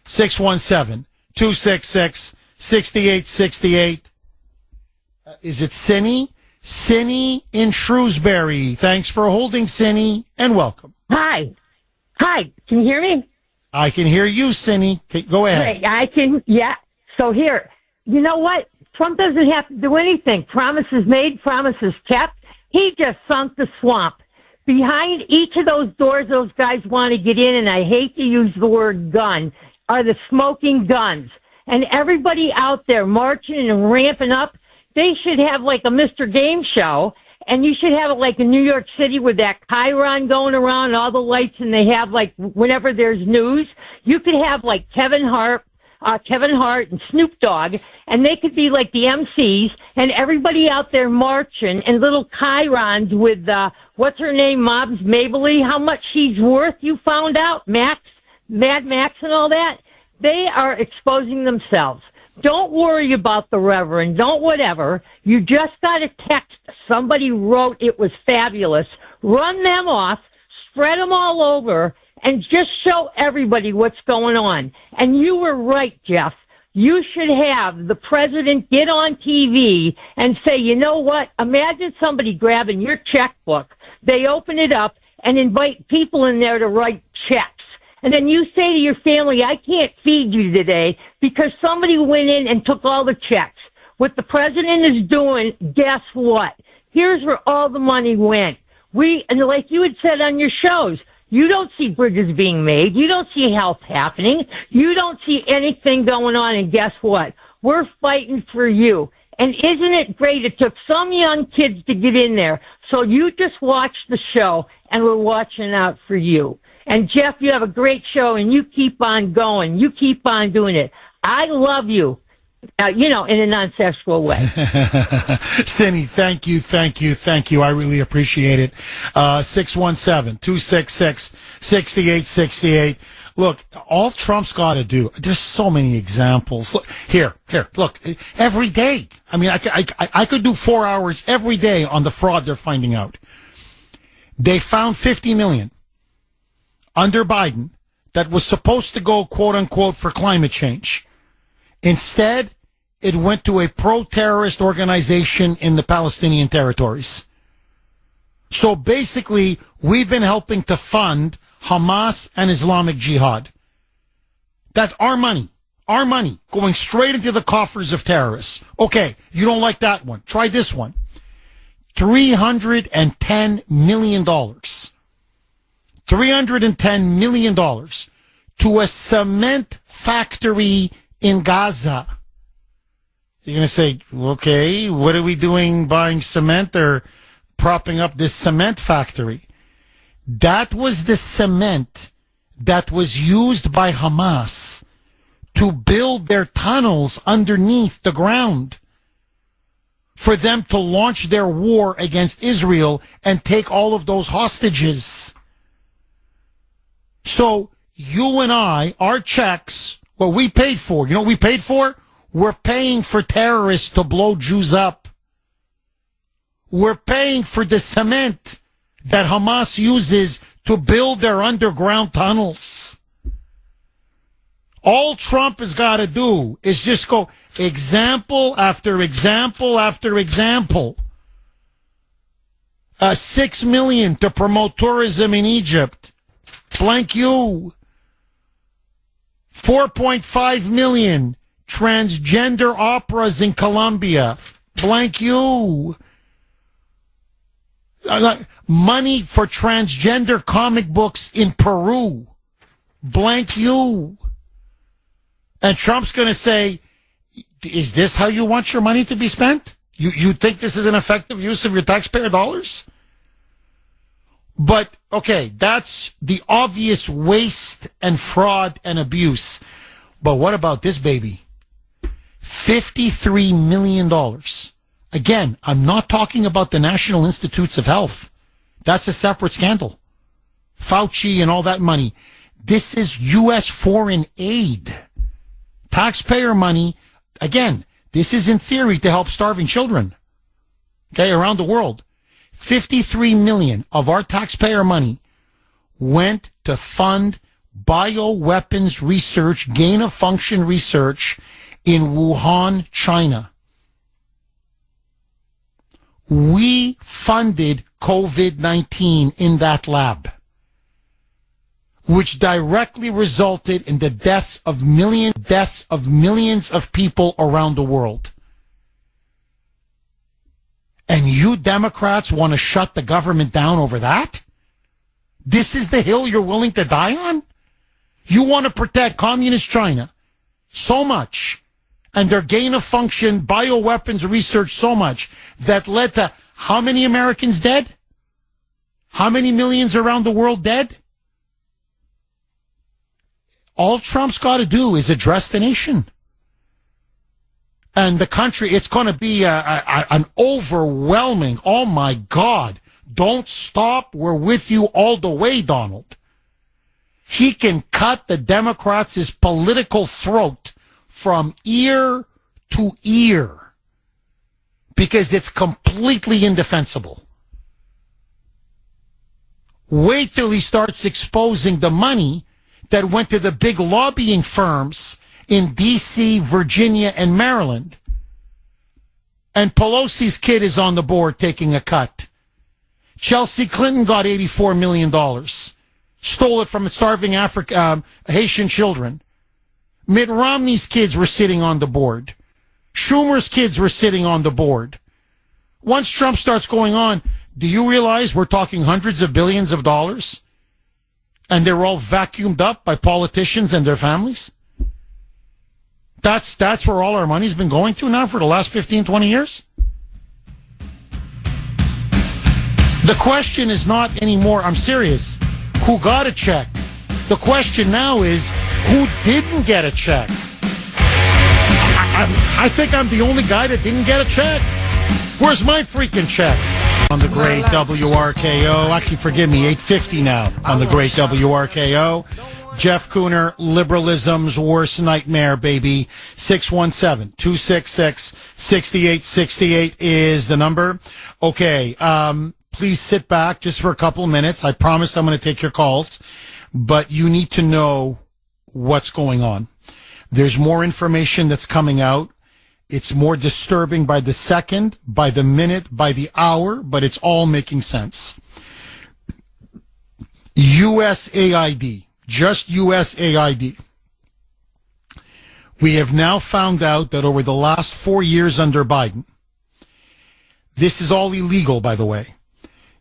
617-266-6868. Is it Cindy? Cindy in Shrewsbury. Thanks for holding, Cindy, and welcome. Hi. Can you hear me? I can hear you, Cindy. Go ahead. I can, yeah. So here, you know what? Trump doesn't have to do anything. Promises made, promises kept. He just sunk the swamp. Behind each of those doors those guys want to get in, and I hate to use the word gun, are the smoking guns. And everybody out there marching and ramping up, they should have like a Mr. Game show and you should have it like in New York City with that chyron going around, all the lights, and they have like whenever there's news, you could have like Kevin Hart and Snoop Dogg, and they could be like the MCs, and everybody out there marching, and little chyrons with, what's her name, Mobs Mabley, how much she's worth, you found out, Mad Max and all that. They are exposing themselves. Don't worry about the Reverend, don't whatever. You just got a text, somebody wrote it was fabulous. Run them off, spread them all over, and just show everybody what's going on. And you were right, Jeff. You should have the president get on TV and say, you know what? Imagine somebody grabbing your checkbook. They open it up and invite people in there to write checks. And then you say to your family, I can't feed you today because somebody went in and took all the checks. What the president is doing, guess what? Here's where all the money went. And like you had said on your shows, you don't see bridges being made. You don't see health happening. You don't see anything going on. And guess what? We're fighting for you. And isn't it great? It took some young kids to get in there. So you just watch the show, and we're watching out for you. And Jeff, you have a great show, and you keep on going. You keep on doing it. I love you. In a non-sexual way. Cindy, thank you. I really appreciate it. 617-266-6868. Look, all Trump's got to do, there's so many examples. Look, here, look, every day. I mean, I could do 4 hours every day on the fraud they're finding out. They found 50 million under Biden that was supposed to go, quote unquote, for climate change. Instead, it went to a pro-terrorist organization in the Palestinian territories. So basically, we've been helping to fund Hamas and Islamic Jihad. That's our money going straight into the coffers of terrorists. Okay, you don't like that one. Try this one. $310 million. $310 million to a cement factory in Gaza. You're going to say, okay, what are we doing buying cement or propping up this cement factory? That was the cement that was used by Hamas to build their tunnels underneath the ground for them to launch their war against Israel and take all of those hostages. So you and I, our checks, what we paid for, you know what we paid for? We're paying for terrorists to blow Jews up. We're paying for the cement that Hamas uses to build their underground tunnels. All Trump has got to do is just go example after example after example. $6 million to promote tourism in Egypt. Blank you. 4.5 million transgender operas in Colombia. Blank you. Money for transgender comic books in Peru. Blank you. And Trump's going to say, is this how you want your money to be spent? You think this is an effective use of your taxpayer dollars? But, okay, that's the obvious waste and fraud and abuse. But what about this baby? $53 million. Again, I'm not talking about the National Institutes of Health. That's a separate scandal. Fauci and all that money. This is U.S. foreign aid. Taxpayer money. Again, this is in theory to help starving children. Okay, around the world. 53 million of our taxpayer money went to fund bioweapons research, gain-of-function research in Wuhan, China. We funded COVID-19 in that lab, which directly resulted in the deaths of millions of people around the world. And you Democrats want to shut the government down over that? This is the hill you're willing to die on? You want to protect communist China so much and their gain-of-function bioweapons research so much that led to How many Americans dead? How many millions around the world dead? All Trump's got to do is address the nation. And the country, it's going to be an overwhelming, oh my God, don't stop, we're with you all the way, Donald. He can cut the Democrats' political throat from ear to ear because it's completely indefensible. Wait till he starts exposing the money that went to the big lobbying firms in D.C., Virginia, and Maryland. And Pelosi's kid is on the board taking a cut. Chelsea Clinton got $84 million. Stole it from starving Haitian children. Mitt Romney's kids were sitting on the board. Schumer's kids were sitting on the board. Once Trump starts going on, do you realize we're talking hundreds of billions of dollars? And they're all vacuumed up by politicians and their families? That's where all our money's been going to now for the last 15, 20 years? The question is not anymore, I'm serious, who got a check? The question now is, who didn't get a check? I think I'm the only guy that didn't get a check. Where's my freaking check? On the great WRKO. Actually, forgive me, 8:50 now on the great WRKO. Jeff Kuhner, liberalism's worst nightmare, baby. 617-266-6868 is the number. Okay, please sit back just for a couple of minutes. I promise I'm going to take your calls, but you need to know what's going on. There's more information that's coming out. It's more disturbing by the second, by the minute, by the hour, but it's all making sense. USAID, just USAID. We have now found out that over the last 4 years under Biden, this is all illegal, by the way.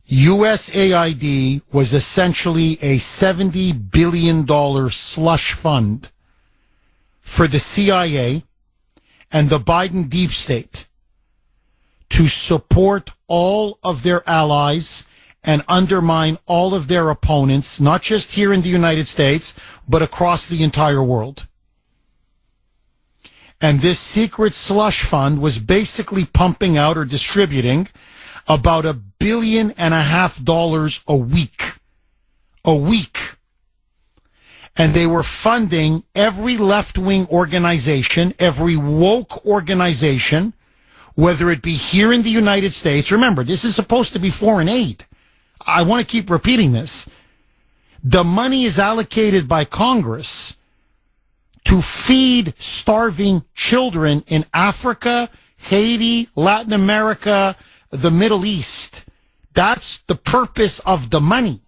USAID was essentially a $70 billion slush fund for the CIA and the Biden deep state to support all of their allies and undermine all of their opponents, not just here in the United States, but across the entire world. And this secret slush fund was basically pumping out or distributing about $1.5 billion a week. A week. And they were funding every left-wing organization, every woke organization, whether it be here in the United States. Remember, this is supposed to be foreign aid. I want to keep repeating this. The money is allocated by Congress to feed starving children in Africa, Haiti, Latin America, the Middle East. That's the purpose of the money.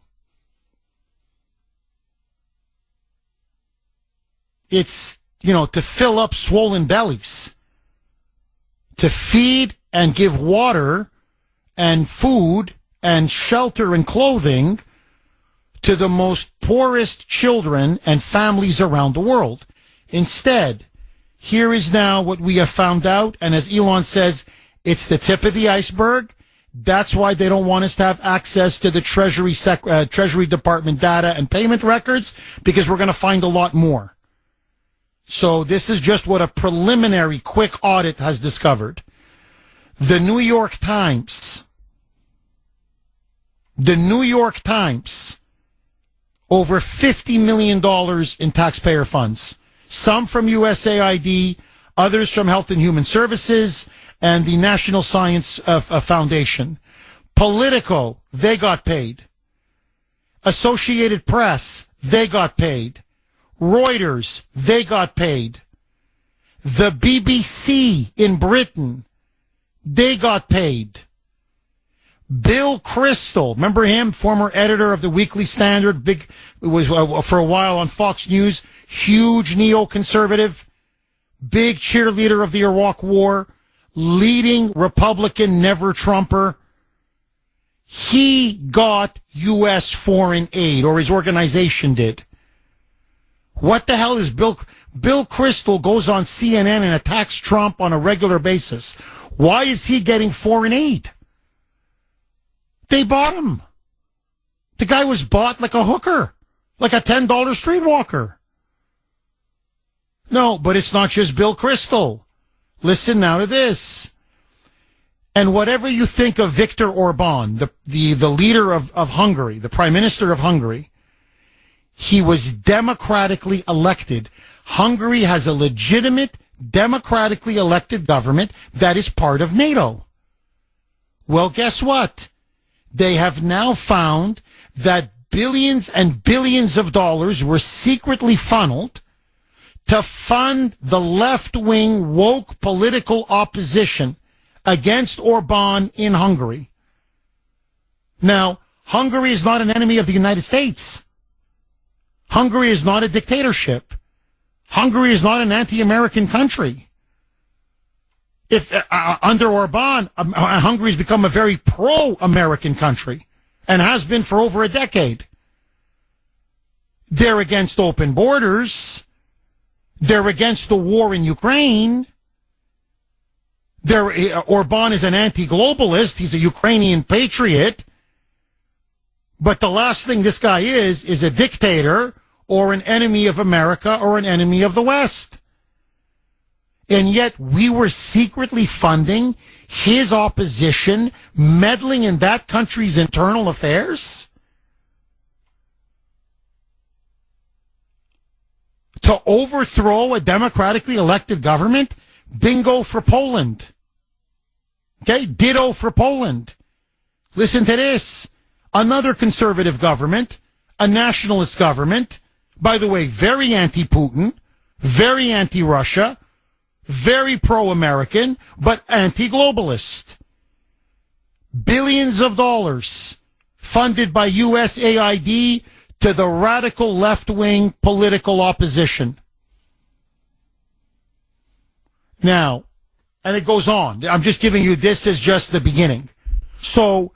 It's, to fill up swollen bellies, to feed and give water and food and shelter and clothing to the most poorest children and families around the world. Instead, here is now what we have found out, and as Elon says, it's the tip of the iceberg. That's why they don't want us to have access to the Treasury Department data and payment records, because we're going to find a lot more. So this is just what a preliminary quick audit has discovered. The New York Times, over $50 million in taxpayer funds. Some from USAID, others from Health and Human Services, and the National Science Foundation. Politico, they got paid. Associated Press, they got paid. Reuters, they got paid. The BBC in Britain, they got paid. Bill Kristol, remember him, former editor of the Weekly Standard, was for a while on Fox News, huge neoconservative, big cheerleader of the Iraq War, leading Republican never-Trumper. He got U.S. foreign aid, or his organization did. What the hell is Bill Kristol goes on CNN and attacks Trump on a regular basis. Why is he getting foreign aid? They bought him. The guy was bought like a hooker, like a $10 streetwalker. No, but it's not just Bill Kristol. Listen now to this. And whatever you think of Viktor Orban, the leader of Hungary, the prime minister of Hungary, he was democratically elected. Hungary has a legitimate, democratically elected government that is part of NATO. Well, guess what? They have now found that billions and billions of dollars were secretly funneled to fund the left-wing woke political opposition against Orban in Hungary. Now, Hungary is not an enemy of the United States. Hungary is not a dictatorship. Hungary is not an anti-American country. If under Orban, Hungary has become a very pro-American country and has been for over a decade. They're against open borders. They're against the war in Ukraine. Orban is an anti-globalist. He's a Ukrainian patriot. But the last thing this guy is a dictator or an enemy of America or an enemy of the West. And yet we were secretly funding his opposition, meddling in that country's internal affairs? To overthrow a democratically elected government? Bingo for Poland. Okay, ditto for Poland. Listen to this. Another conservative government, a nationalist government, by the way, very anti-Putin, very anti-Russia, very pro-American, but anti-globalist. Billions of dollars funded by USAID to the radical left-wing political opposition. Now, and it goes on. I'm just giving you this as just the beginning. So,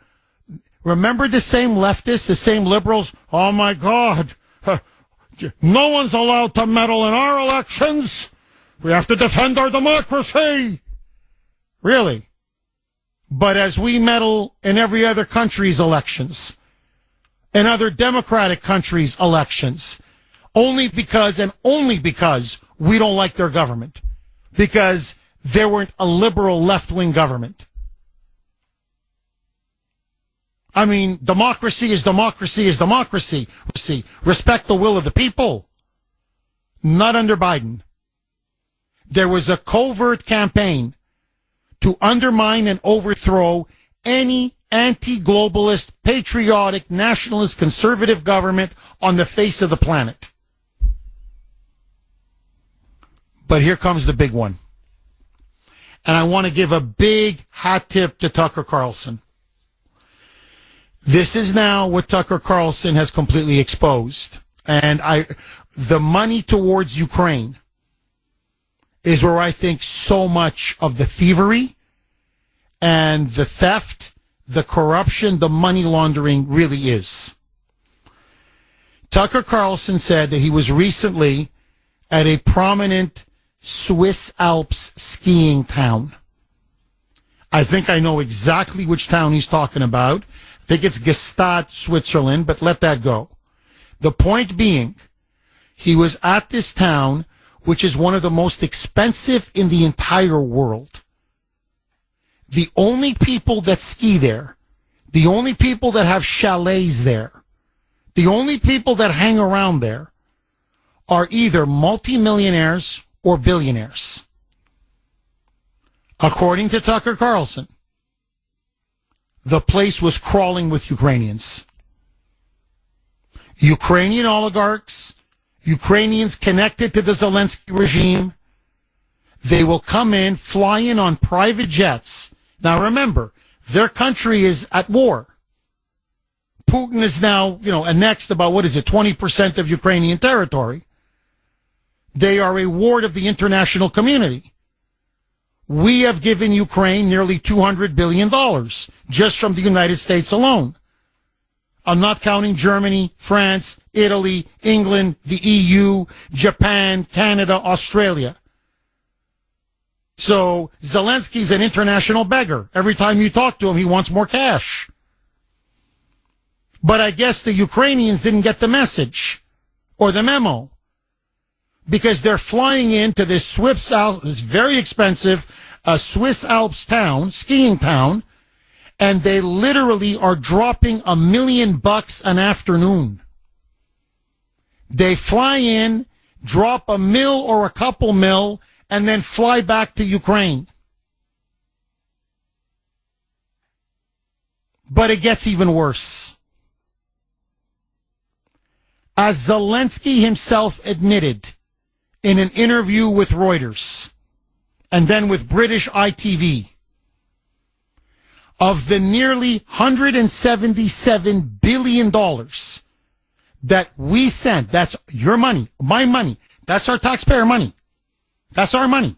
remember the same leftists, the same liberals? Oh my God, no one's allowed to meddle in our elections. We have to defend our democracy. Really? But as we meddle in every other country's elections, in other democratic countries' elections, only because we don't like their government. Because they weren't a liberal left-wing government. I mean, democracy is democracy is democracy. Respect the will of the people. Not under Biden. There was a covert campaign to undermine and overthrow any anti-globalist, patriotic, nationalist, conservative government on the face of the planet. But here comes the big one. And I want to give a big hat tip to Tucker Carlson. This is now what Tucker Carlson has completely exposed. And the money towards Ukraine is where I think so much of the thievery and the theft, the corruption, the money laundering really is. Tucker Carlson said that he was recently at a prominent Swiss Alps skiing town. I think I know exactly which town he's talking about. I think it's Gstaad, Switzerland, but let that go. The point being, he was at this town, which is one of the most expensive in the entire world. The only people that ski there, the only people that have chalets there, the only people that hang around there are either multimillionaires or billionaires. According to Tucker Carlson, the place was crawling with Ukrainians. Ukrainian oligarchs, Ukrainians connected to the Zelensky regime. They will come in, fly in on private jets. Now remember, their country is at war. Putin is now, annexed about, 20% of Ukrainian territory. They are a ward of the international community. We have given Ukraine nearly $200 billion just from the United States alone. I'm not counting Germany, France, Italy, England, the EU, Japan, Canada, Australia. So Zelensky's an international beggar. Every time you talk to him, he wants more cash. But I guess the Ukrainians didn't get the message or the memo, because they're flying into this Swiss Alps, this very expensive Swiss Alps town, skiing town, and they literally are dropping $1 million an afternoon. They fly in, drop $1 million or a couple mil, and then fly back to Ukraine. But it gets even worse. As Zelensky himself admitted in an interview with Reuters and then with British ITV, of the nearly $177 billion that we sent, that's your money, my money, that's our taxpayer money, that's our money,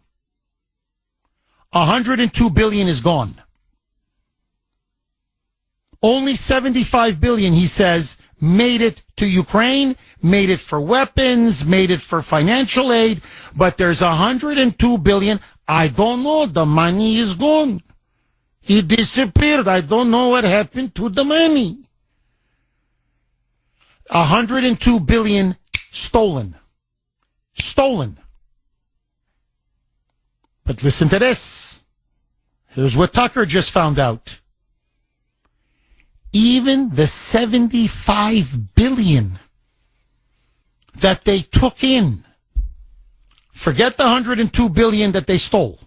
$102 billion is gone. Only $75 billion, he says, made it to Ukraine, made it for weapons, made it for financial aid, but there's $102 billion. I don't know. The money is gone. It disappeared. I don't know what happened to the money. $102 billion stolen. Stolen. But listen to this. Here's what Tucker just found out. Even the $75 billion that they took in, forget the $102 billion that they stole.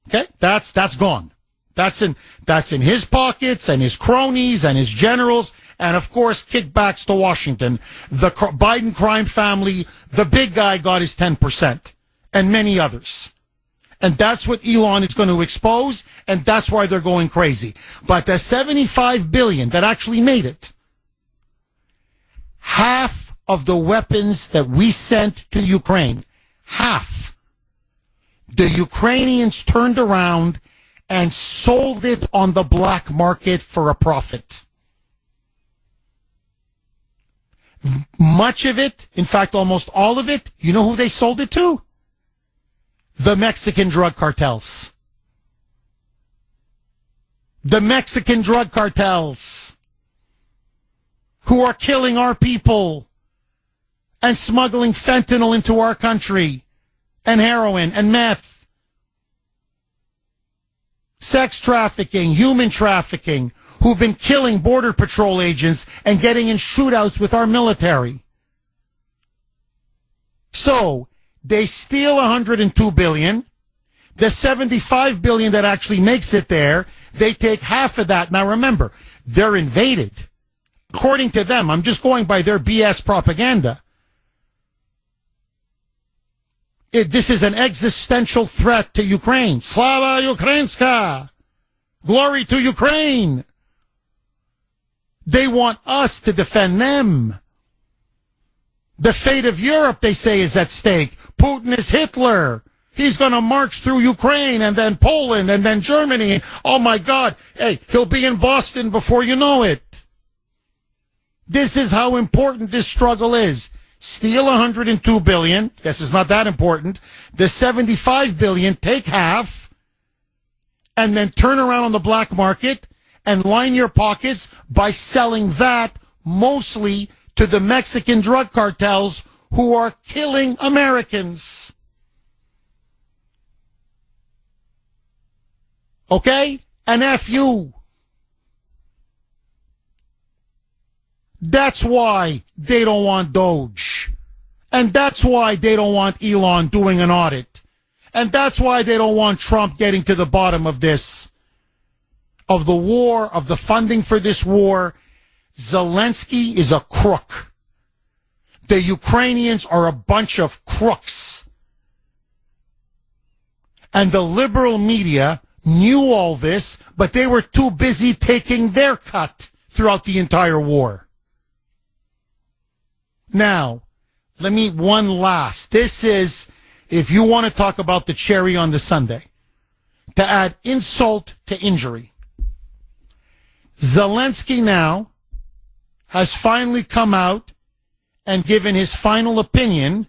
Okay? That's gone. That's in his pockets and his cronies and his generals, and of course kickbacks to Washington. The Biden crime family, the big guy got his 10%, and many others. And that's what Elon is going to expose, and that's why they're going crazy. But the $75 billion that actually made it, half of the weapons that we sent to Ukraine, half, the Ukrainians turned around and sold it on the black market for a profit. Much of it, in fact, almost all of it, you know who they sold it to? The Mexican drug cartels. The Mexican drug cartels who are killing our people and smuggling fentanyl into our country and heroin and meth. Sex trafficking, human trafficking, who've been killing Border Patrol agents and getting in shootouts with our military. So, they steal $102 billion. The $75 billion that actually makes it there, they take half of that. Now remember, they're invaded. According to them, I'm just going by their BS propaganda. This is an existential threat to Ukraine. Slava Ukrainska! Glory to Ukraine! They want us to defend them. The fate of Europe, they say, is at stake. Putin is Hitler. He's going to march through Ukraine and then Poland and then Germany. Oh, my God. Hey, he'll be in Boston before you know it. This is how important this struggle is. Steal $102 billion. Guess it's not that important. The $75 billion, take half, and then turn around on the black market and line your pockets by selling that mostly to the Mexican drug cartels who are killing Americans. Okay? And F you. That's why they don't want Doge. And that's why they don't want Elon doing an audit. And that's why they don't want Trump getting to the bottom of this, of the war, of the funding for this war. Zelensky is a crook. The Ukrainians are a bunch of crooks. And the liberal media knew all this, but they were too busy taking their cut throughout the entire war. Now, one last. This is, if you want to talk about the cherry on the sundae, to add insult to injury. Zelensky now has finally come out and given his final opinion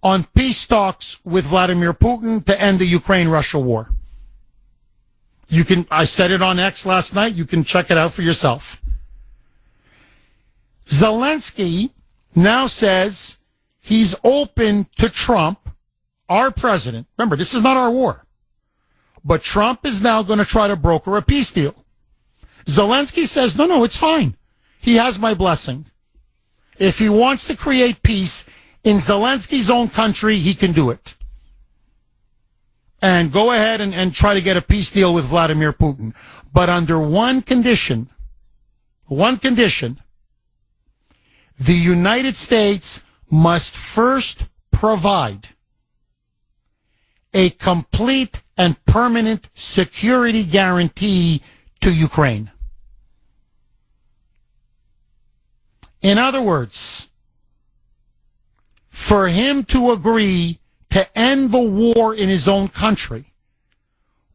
on peace talks with Vladimir Putin to end the Ukraine-Russia war. I said it on X last night. You can check it out for yourself. Zelensky now says he's open to Trump, our president. Remember, this is not our war. But Trump is now going to try to broker a peace deal. Zelensky says, no, it's fine. He has my blessing. If he wants to create peace in Zelensky's own country, he can do it. And go ahead and try to get a peace deal with Vladimir Putin. But under one condition, the United States must first provide a complete and permanent security guarantee to Ukraine. In other words, for him to agree to end the war in his own country,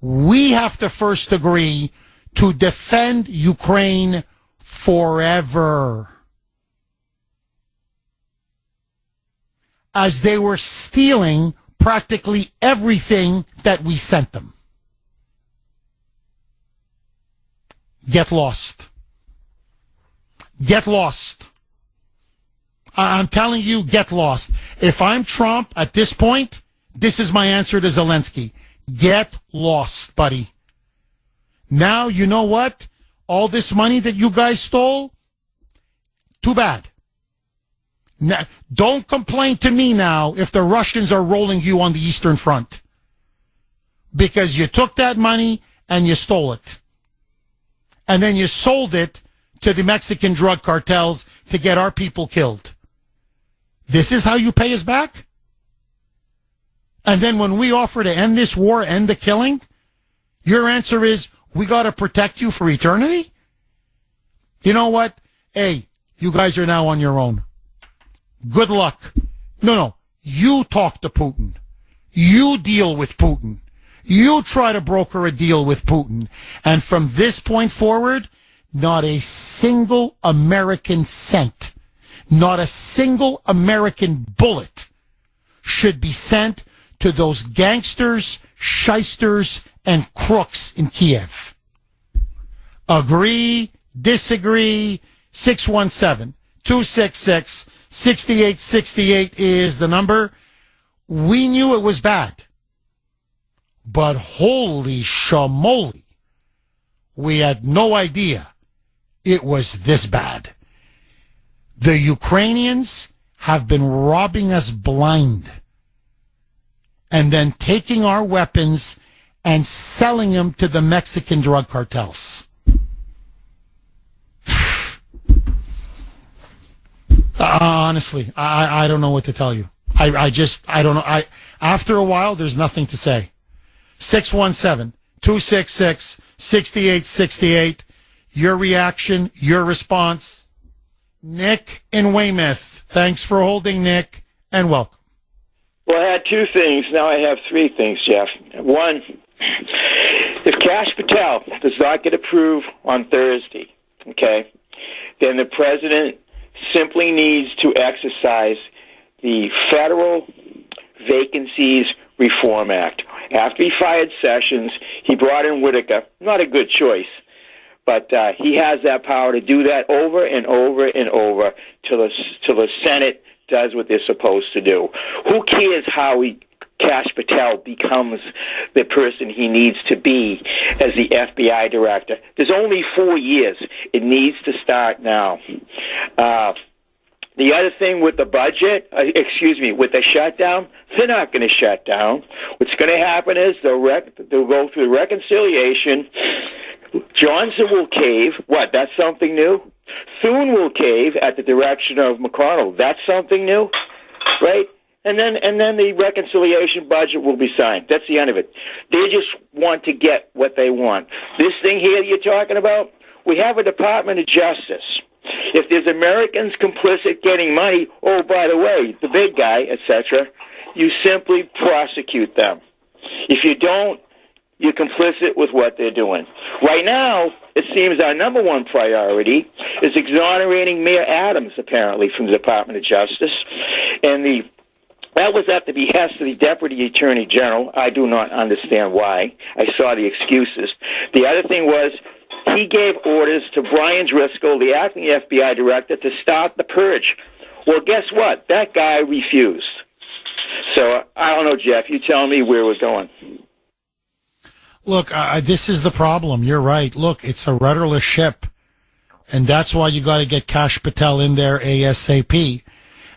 we have to first agree to defend Ukraine forever. As they were stealing practically everything that we sent them. Get lost. Get lost. I'm telling you, get lost. If I'm Trump at this point, this is my answer to Zelensky. Get lost, buddy. Now, you know what? All this money that you guys stole, too bad. Now, don't complain to me now if the Russians are rolling you on the Eastern Front. Because you took that money and you stole it. And then you sold it to the Mexican drug cartels to get our people killed. This is how you pay us back? And then when we offer to end this war, end the killing, your answer is, we got to protect you for eternity? You know what? Hey, you guys are now on your own. Good luck. No. You talk to Putin. You deal with Putin. You try to broker a deal with Putin. And from this point forward, not a single American cent, not a single American bullet should be sent to those gangsters, shysters, and crooks in Kiev. Agree, disagree, 617-266-6868 is the number. We knew it was bad. But holy shamoly, we had no idea it was this bad. The Ukrainians have been robbing us blind and then taking our weapons and selling them to the Mexican drug cartels. Honestly, I don't know what to tell you. I don't know. After a while, there's nothing to say. 617-266-6868. Your reaction, your response. Nick in Weymouth. Thanks for holding, Nick, and welcome. Well, I had two things. Now I have three things, Jeff. One, if Kash Patel does not get approved on Thursday, okay, then the president simply needs to exercise the Federal Vacancies Reform Act. After he fired Sessions, he brought in Whitaker. Not a good choice, but he has that power to do that over and over and over till the Senate does what they're supposed to do. Who cares how Kash Patel becomes the person he needs to be as the FBI director? There's only 4 years. It needs to start now. The other thing with the budget, with the shutdown, they're not going to shut down. What's going to happen is they'll go through reconciliation. Johnson will cave. What? That's something new? Thune will cave at the direction of McConnell. That's something new, right? And then the reconciliation budget will be signed. That's the end of it. They just want to get what they want. This thing here you're talking about, we have a Department of Justice. If there's Americans complicit getting money, oh, by the way, the big guy, etc., you simply prosecute them. If you don't, you're complicit with what they're doing. Right now, it seems our number one priority is exonerating Mayor Adams, apparently, from the Department of Justice. And the That was at the behest of the Deputy Attorney General. I do not understand why. I saw the excuses. The other thing was he gave orders to Brian Driscoll, the acting FBI director, to start the purge. Well, guess what? That guy refused. So, I don't know, Jeff. You tell me where we're going. Look, this is the problem. You're right. Look, it's a rudderless ship. And that's why you got to get Kash Patel in there ASAP.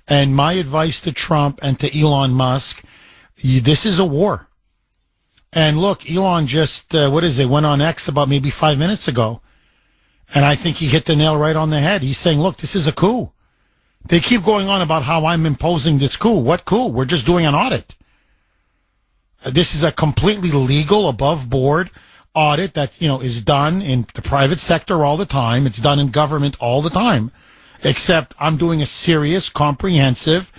And my advice to Trump and to Elon Musk, this is a war. And look, Elon just, went on X about maybe 5 minutes ago. And I think he hit the nail right on the head. He's saying, look, this is a coup. They keep going on about how I'm imposing this coup. What coup? We're just doing an audit. This is a completely legal, above board audit that, is done in the private sector all the time. It's done in government all the time. Except I'm doing a serious, comprehensive,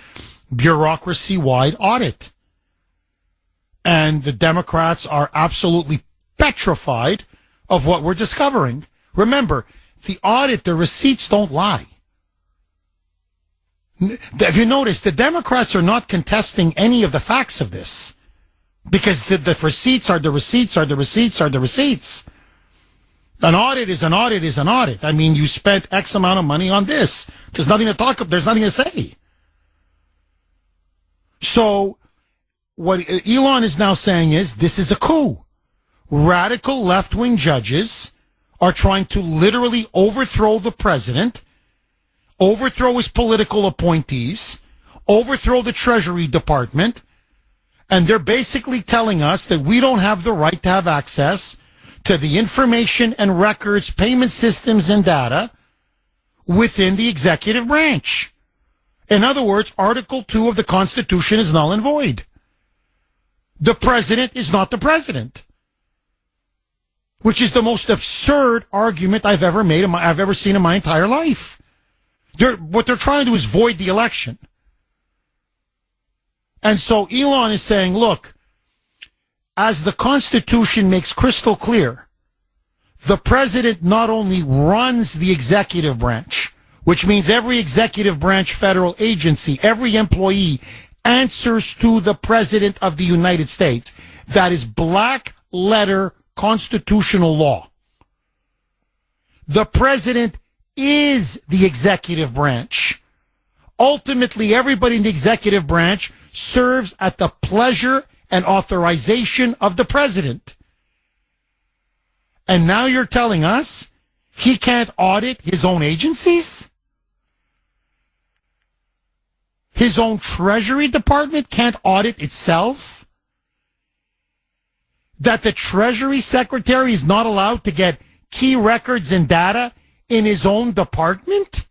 bureaucracy-wide audit. And the Democrats are absolutely petrified of what we're discovering. Remember, the audit, the receipts don't lie. If you notice, the Democrats are not contesting any of the facts of this. Because the receipts are the receipts are the receipts are the receipts. An audit is an audit is an audit. I mean, you spent X amount of money on this. There's nothing to talk about. There's nothing to say. So what Elon is now saying is this is a coup. Radical left-wing judges are trying to literally overthrow the president, overthrow his political appointees, overthrow the Treasury Department, and they're basically telling us that we don't have the right to have access to the information and records, payment systems, and data within the executive branch. In other words, Article 2 of the Constitution is null and void. The president is not the president, which is the most absurd argument I've ever made, I've ever seen in my entire life. What they're trying to do is void the election. And so Elon is saying, look, as the Constitution makes crystal clear, the president not only runs the executive branch, which means every executive branch federal agency, every employee answers to the president of the United States. That is black letter constitutional law. The president is the executive branch. Ultimately, everybody in the executive branch serves at the pleasure and authorization of the president. And now you're telling us he can't audit his own agencies? His own Treasury Department can't audit itself? That the Treasury Secretary is not allowed to get key records and data in his own department?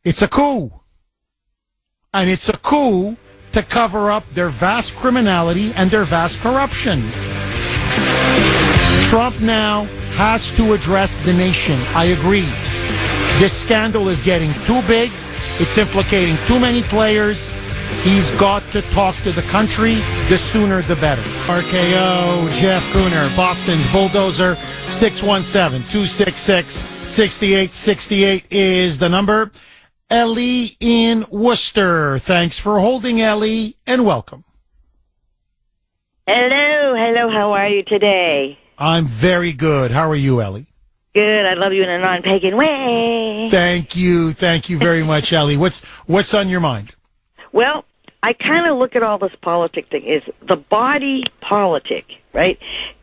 It's a coup. And it's a coup to cover up their vast criminality and their vast corruption. Trump now has to address the nation. I agree. This scandal is getting too big. It's implicating too many players. He's got to talk to the country. The sooner, the better. RKO, Jeff Kuhner, Boston's Bulldozer, 617-266-6868 is the number. Ellie in Worcester. Thanks for holding, Ellie, and welcome. Hello, how are you today? I'm very good. How are you, Ellie? Good, I love you in a non-pagan way. Thank you very much, Ellie. What's on your mind? Well, I kind of look at all this politic thing is the body politic, right?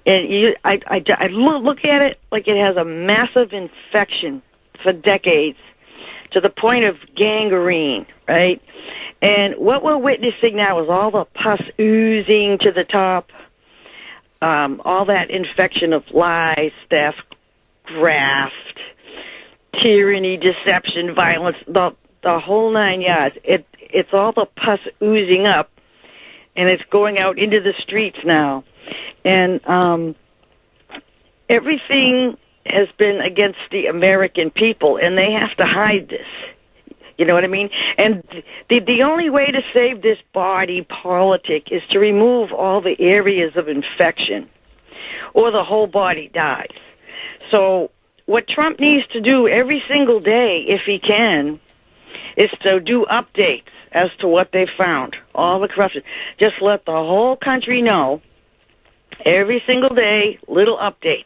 And I look at it like it has a massive infection for decades to the point of gangrene, right? And what we're witnessing now is all the pus oozing to the top, all that infection of lies, theft, graft, tyranny, deception, violence, the whole nine yards. It's all the pus oozing up, and it's going out into the streets now. And everything has been against the American people, and they have to hide this. You know what I mean? And the only way to save this body politic is to remove all the areas of infection, or the whole body dies. So what Trump needs to do every single day, if he can, is to do updates as to what they found, all the corruption. Just let the whole country know every single day, little updates.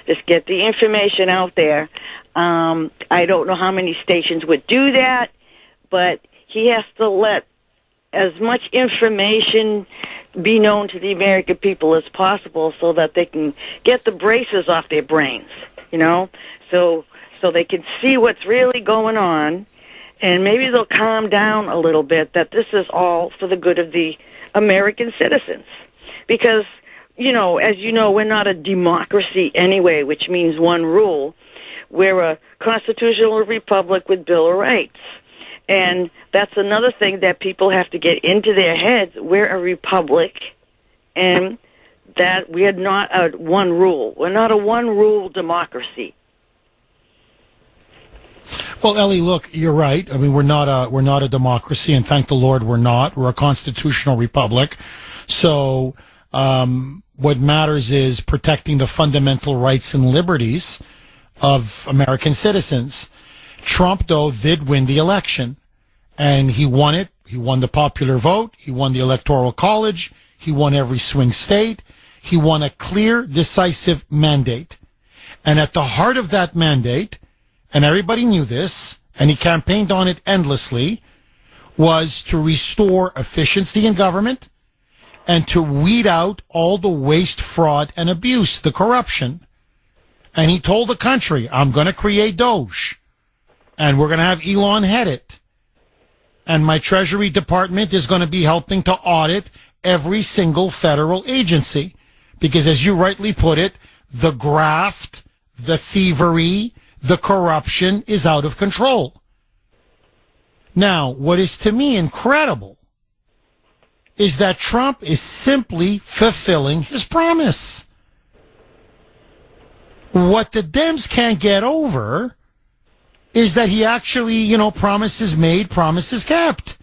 Just get the information out there. I don't know how many stations would do that, but he has to let as much information be known to the American people as possible so that they can get the braces off their brains, so they can see what's really going on, and maybe they'll calm down a little bit that this is all for the good of the American citizens. Because, as you know, we're not a democracy anyway, which means one rule. We're a constitutional republic with Bill of Rights. And that's another thing that people have to get into their heads. We're a republic, and that we are not a one rule. We're not a one rule democracy. Well, Ellie, look, you're right. I mean, we're not a democracy, and thank the Lord we're not. We're a constitutional republic. So, what matters is protecting the fundamental rights and liberties of American citizens. Trump, though, did win the election, and he won it. He won the popular vote. He won the Electoral College. He won every swing state. He won a clear, decisive mandate. And at the heart of that mandate, and everybody knew this, and he campaigned on it endlessly, was to restore efficiency in government and to weed out all the waste, fraud, and abuse, the corruption. And he told the country, I'm going to create Doge, and we're going to have Elon head it. And my Treasury Department is going to be helping to audit every single federal agency. Because as you rightly put it, the graft, the thievery, the corruption is out of control. Now, what is to me incredible is that Trump is simply fulfilling his promise. What the Dems can't get over is that he actually, promises made, promises kept.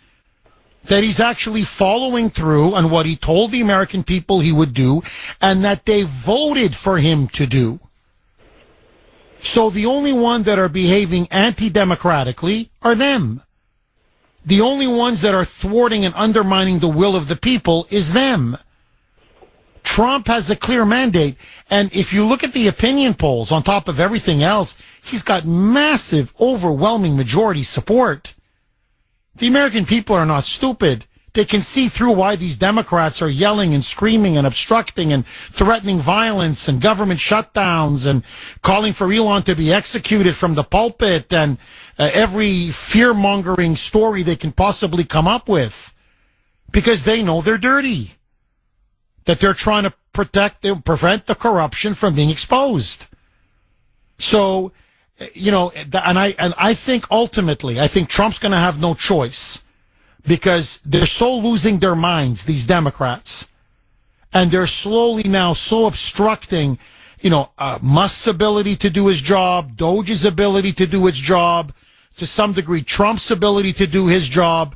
That he's actually following through on what he told the American people he would do, and that they voted for him to do. So the only ones that are behaving anti-democratically are them. The only ones that are thwarting and undermining the will of the people is them. Trump has a clear mandate, and if you look at the opinion polls on top of everything else, he's got massive, overwhelming majority support. The American people are not stupid. They can see through why these Democrats are yelling and screaming and obstructing and threatening violence and government shutdowns and calling for Elon to be executed from the pulpit and every fear-mongering story they can possibly come up with, because they know they're dirty, that they're trying to prevent the corruption from being exposed. So, and I think ultimately, I think Trump's going to have no choice, because they're so losing their minds, these Democrats, and they're slowly now so obstructing, Musk's ability to do his job, Doge's ability to do its job, to some degree Trump's ability to do his job.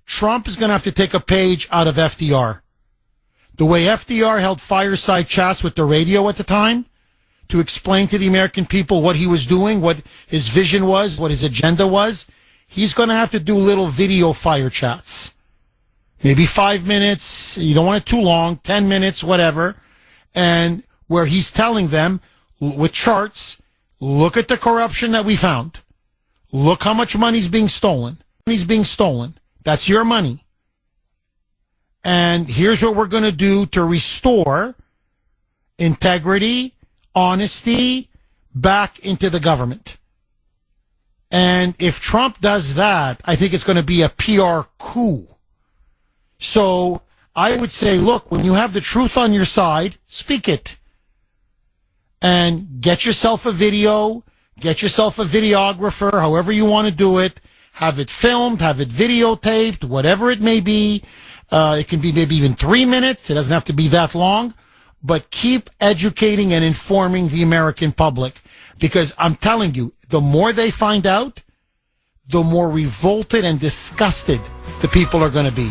Trump is going to have to take a page out of FDR. The way FDR held fireside chats with the radio at the time to explain to the American people what he was doing, what his vision was, what his agenda was, he's going to have to do little video fire chats. Maybe 5 minutes, you don't want it too long, 10 minutes, whatever, and where he's telling them with charts, look at the corruption that we found. Look how much money's being stolen. Money's being stolen. That's your money. And here's what we're going to do to restore integrity, honesty back into the government. And if Trump does that, I think it's going to be a PR coup. So I would say, look, when you have the truth on your side, speak it. And get yourself a video, get yourself a videographer, however you want to do it. Have it filmed, have it videotaped, whatever it may be. It can be maybe even 3 minutes. It doesn't have to be that long. But keep educating and informing the American public. Because I'm telling you, the more they find out, the more revolted and disgusted the people are going to be.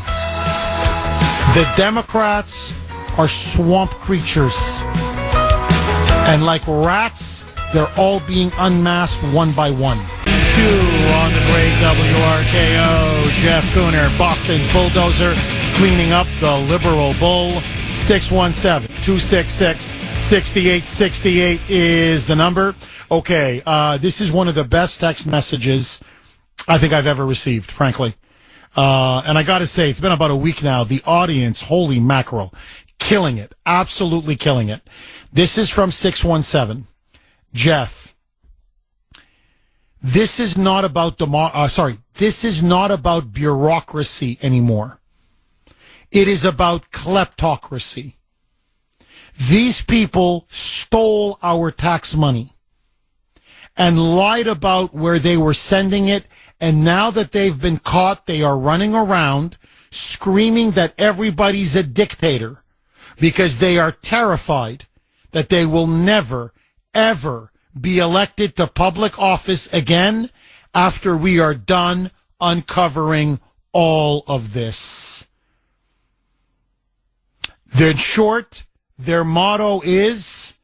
The Democrats are swamp creatures. And like rats, they're all being unmasked one by one. To on the great WRKO. Jeff Kuhner, Boston's bulldozer, cleaning up the liberal bull. 617-266-6868 is the number. Okay, this is one of the best text messages I think I've ever received, frankly. And I got to say, it's been about a week now. The audience, holy mackerel, killing it. Absolutely killing it. This is from 617. Jeff, this is not about this is not about bureaucracy anymore. It is about kleptocracy. These people stole our tax money and lied about where they were sending it. And now that they've been caught, they are running around screaming that everybody's a dictator because they are terrified that they will never, ever be elected to public office again after we are done uncovering all of this. In short, their motto is,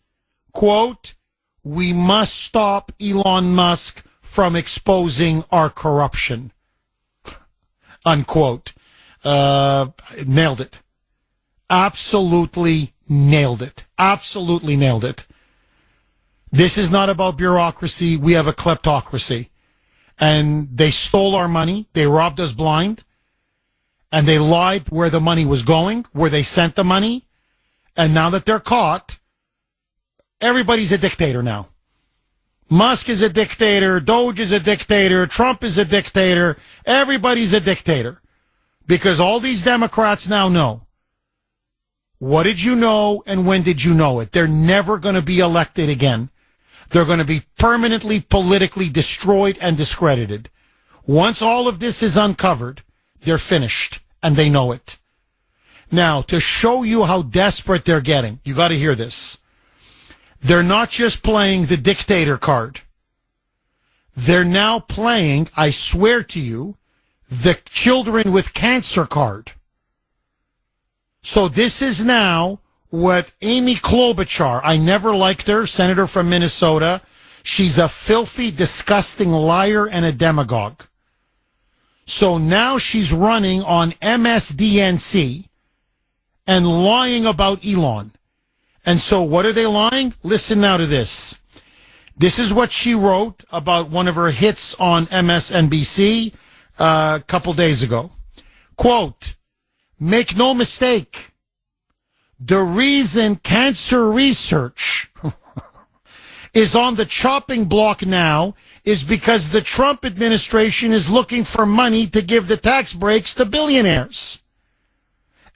quote, "We must stop Elon Musk from exposing our corruption," unquote. Nailed it. Absolutely nailed it. Absolutely nailed it. This is not about bureaucracy. We have a kleptocracy. And they stole our money. They robbed us blind. And they lied where the money was going, where they sent the money. And now that they're caught, everybody's a dictator now. Musk is a dictator. Doge is a dictator. Trump is a dictator. Everybody's a dictator. Because all these Democrats now know. What did you know and when did you know it? They're never going to be elected again. They're going to be permanently politically destroyed and discredited. Once all of this is uncovered, they're finished, and they know it. Now, to show you how desperate they're getting, you got to hear this. They're not just playing the dictator card. They're now playing, I swear to you, the children with cancer card. So this is now what Amy Klobuchar, I never liked her, senator from Minnesota. She's a filthy, disgusting liar and a demagogue. So now she's running on MSDNC and lying about Elon. And so what are they lying? Listen now to this. This is what she wrote about one of her hits on MSNBC a couple days ago. Quote, "Make no mistake. The reason cancer research is on the chopping block now is because the Trump administration is looking for money to give the tax breaks to billionaires.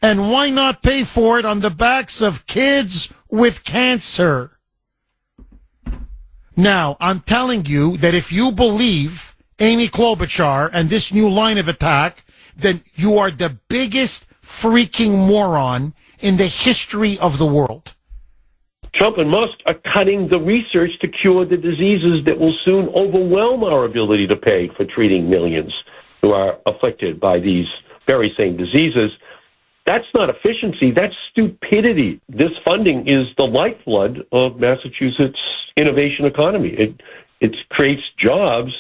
And why not pay for it on the backs of kids with cancer?" Now, I'm telling you that if you believe Amy Klobuchar and this new line of attack, then you are the biggest freaking moron in the history of the world. Trump and Musk are cutting the research to cure the diseases that will soon overwhelm our ability to pay for treating millions who are afflicted by these very same diseases. That's not efficiency. That's stupidity. This funding is the lifeblood of Massachusetts' innovation economy. It creates jobs,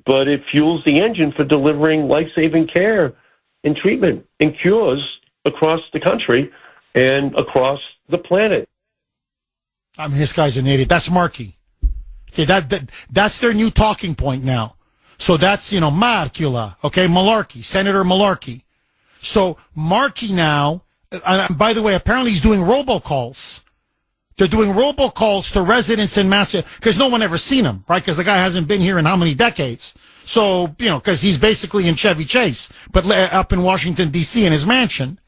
but it fuels the engine for delivering life-saving care and treatment and cures across the country and across the planet. I mean, this guy's an idiot. That's Markey. Okay, that's their new talking point now. So that's, Markula, okay, Malarkey, Senator Malarkey. So Markey now, and by the way, apparently he's doing robocalls. They're doing robocalls to residents in Massachusetts, because no one ever seen him, right? Because the guy hasn't been here in how many decades? So, because he's basically in Chevy Chase, but up in Washington, D.C. in his mansion.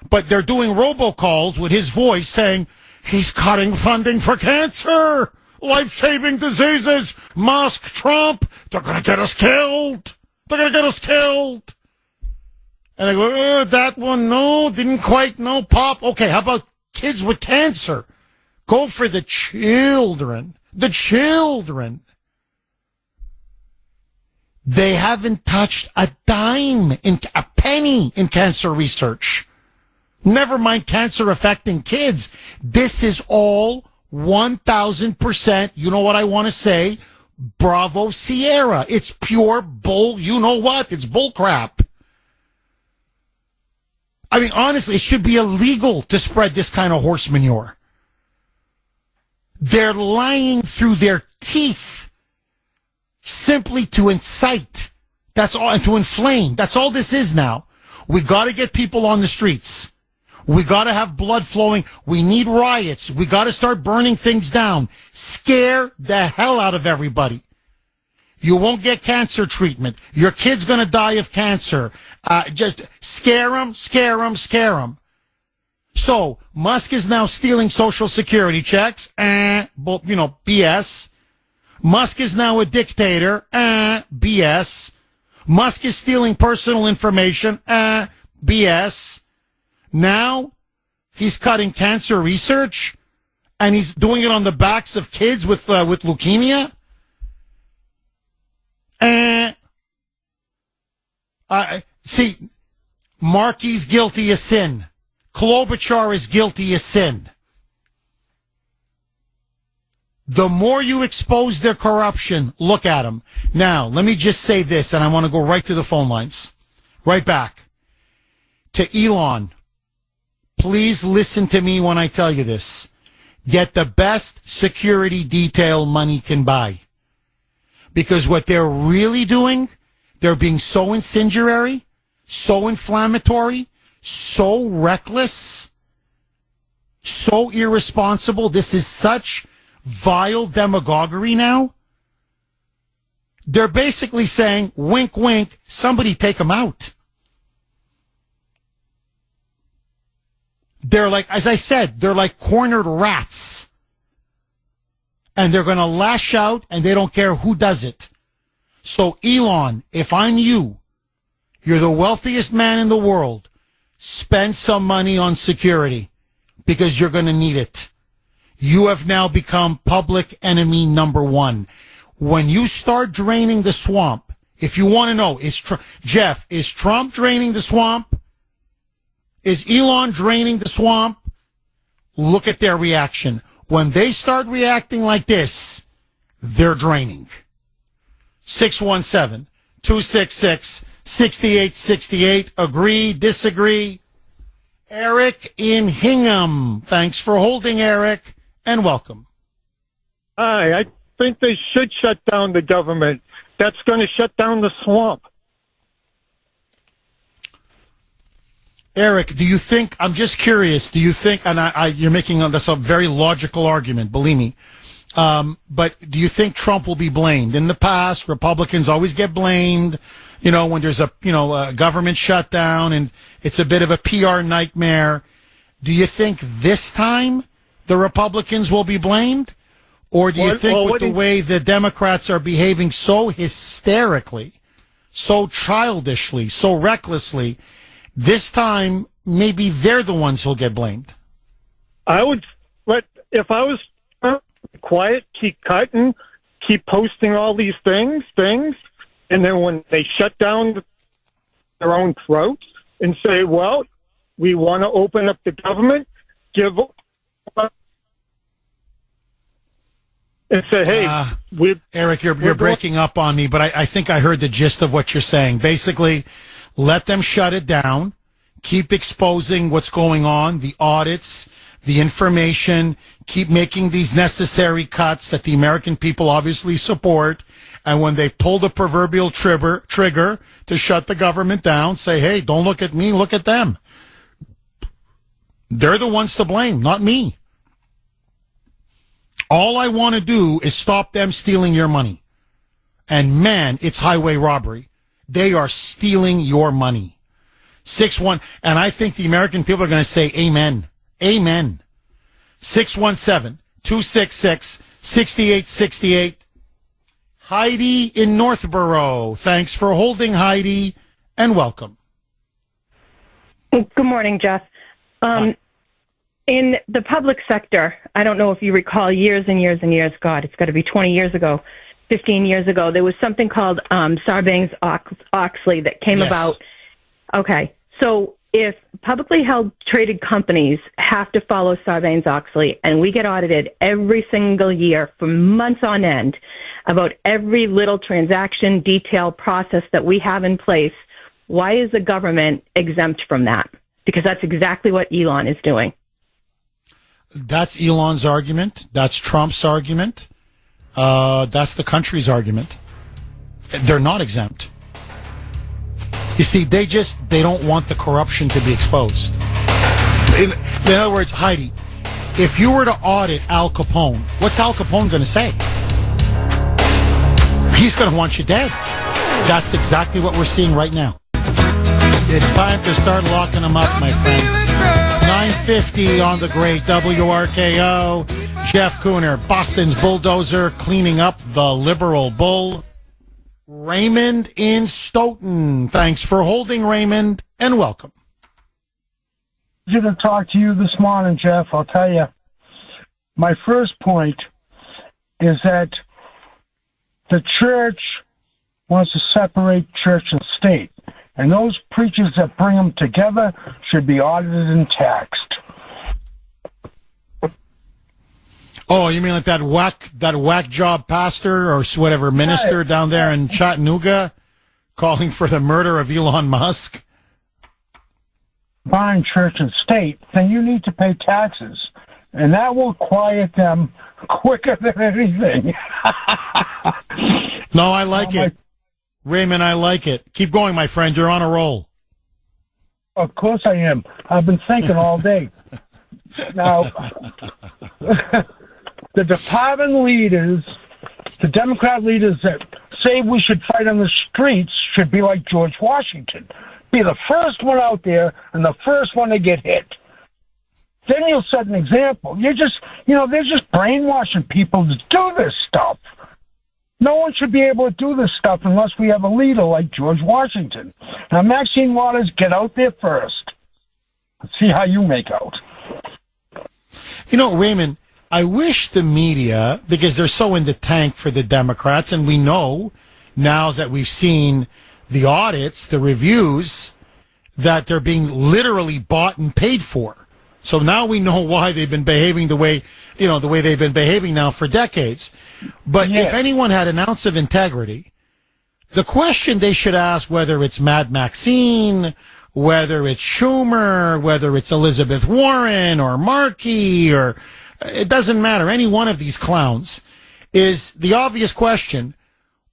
But they're doing robocalls with his voice saying, he's cutting funding for cancer, life-saving diseases, Musk, Trump, they're going to get us killed. They're going to get us killed. And I go, that one, no, didn't quite, no, pop. Okay, how about kids with cancer? Go for the children. The children. They haven't touched a penny in cancer research. Never mind cancer affecting kids. This is all 1,000%, you know what I want to say, Bravo Sierra. It's pure bull. You know what? It's bull crap. I mean, honestly, it should be illegal to spread this kind of horse manure. They're lying through their teeth simply to incite. That's all, and to inflame. That's all this is now. We got to get people on the streets. We got to have blood flowing. We need riots. We got to start burning things down. Scare the hell out of everybody. You won't get cancer treatment. Your kid's going to die of cancer. Just scare them, scare them, scare them. So, Musk is now stealing Social Security checks. BS. Musk is now a dictator. BS. Musk is stealing personal information. BS. Now, he's cutting cancer research, and he's doing it on the backs of kids with leukemia. See, Markey's guilty of sin. Klobuchar is guilty of sin. The more you expose their corruption, look at them. Now, let me just say this, and I want to go right to the phone lines. Right back. To Elon, please listen to me when I tell you this. Get the best security detail money can buy. Because what they're really doing, they're being so incendiary, so inflammatory, so reckless, so irresponsible. This is such vile demagoguery now. They're basically saying, wink, wink, somebody take them out. They're like, as I said, they're like cornered rats. And they're going to lash out, and they don't care who does it. So, Elon, if I'm you, you're the wealthiest man in the world, spend some money on security, because you're going to need it. You have now become public enemy number one. When you start draining the swamp, if you want to know, Jeff, is Trump draining the swamp? Is Elon draining the swamp? Look at their reaction. When they start reacting like this, they're draining. 617-266-6868. Agree, disagree? Eric in Hingham. Thanks for holding, Eric, and welcome. Hi, I think they should shut down the government. That's going to shut down the swamp. Eric, do you think, I'm just curious, do you think, and you're making that's a very logical argument, believe me, but do you think Trump will be blamed? In the past, Republicans always get blamed, when there's a government shutdown and it's a bit of a PR nightmare. Do you think this time the Republicans will be blamed? Or do you think with the way the Democrats are behaving so hysterically, so childishly, so recklessly, this time, maybe they're the ones who'll get blamed? If I was quiet, keep cutting, keep posting all these things, and then when they shut down their own throats and say, well, we want to open up the government, and say, hey, Eric, you're breaking up on me, but I think I heard the gist of what you're saying. Basically, let them shut it down. Keep exposing what's going on, the audits, the information. Keep making these necessary cuts that the American people obviously support. And when they pull the proverbial trigger to shut the government down, say, hey, don't look at me, look at them. They're the ones to blame, not me. All I want to do is stop them stealing your money. And man, it's highway robbery. They are stealing your money. 6-1, and I think the American people are going to say amen. Amen. 617-266-6868. Heidi in Northborough. Thanks for holding, Heidi, and welcome. Good morning, Jeff. In the public sector, I don't know if you recall years and years and years, God, it's got to be 20 years ago, 15 years ago, there was something called Sarbanes-Oxley that came about. Okay, so if publicly held traded companies have to follow Sarbanes-Oxley and we get audited every single year for months on end, about every little transaction detail process that we have in place, why is the government exempt from that? Because that's exactly what Elon is doing. That's Elon's argument. That's Trump's argument. That's the country's argument. They're not exempt. You see, they don't want the corruption to be exposed. In other words, Heidi, if you were to audit Al Capone, what's Al Capone going to say? He's going to want you dead. That's exactly what we're seeing right now. It's time to start locking them up, my friends. 9:50 on the great WRKO. Jeff Kuhner, Boston's bulldozer, cleaning up the liberal bull. Raymond in Stoughton. Thanks for holding, Raymond, and welcome. Good to talk to you this morning, Jeff. I'll tell you, my first point is that the church wants to separate church and state, and those preachers that bring them together should be audited and taxed. Oh, you mean like that whack job pastor or whatever minister down there in Chattanooga calling for the murder of Elon Musk? Buying church and state, then you need to pay taxes, and that will quiet them quicker than anything. No, I like it. Raymond, I like it. Keep going, my friend. You're on a roll. Of course I am. I've been thinking all day. Now, the department leaders, the Democrat leaders that say we should fight on the streets should be like George Washington. Be the first one out there and the first one to get hit. Then you'll set an example. They're just brainwashing people to do this stuff. No one should be able to do this stuff unless we have a leader like George Washington. Now, Maxine Waters, get out there first. Let's see how you make out. You know, Raymond, I wish the media, because they're so in the tank for the Democrats, and we know now that we've seen the audits, the reviews, that they're being literally bought and paid for. So now we know why they've been behaving the way they've been behaving now for decades. But if anyone had an ounce of integrity, the question they should ask, whether it's Mad Maxine, whether it's Schumer, whether it's Elizabeth Warren or Markey, or it doesn't matter, any one of these clowns, is the obvious question: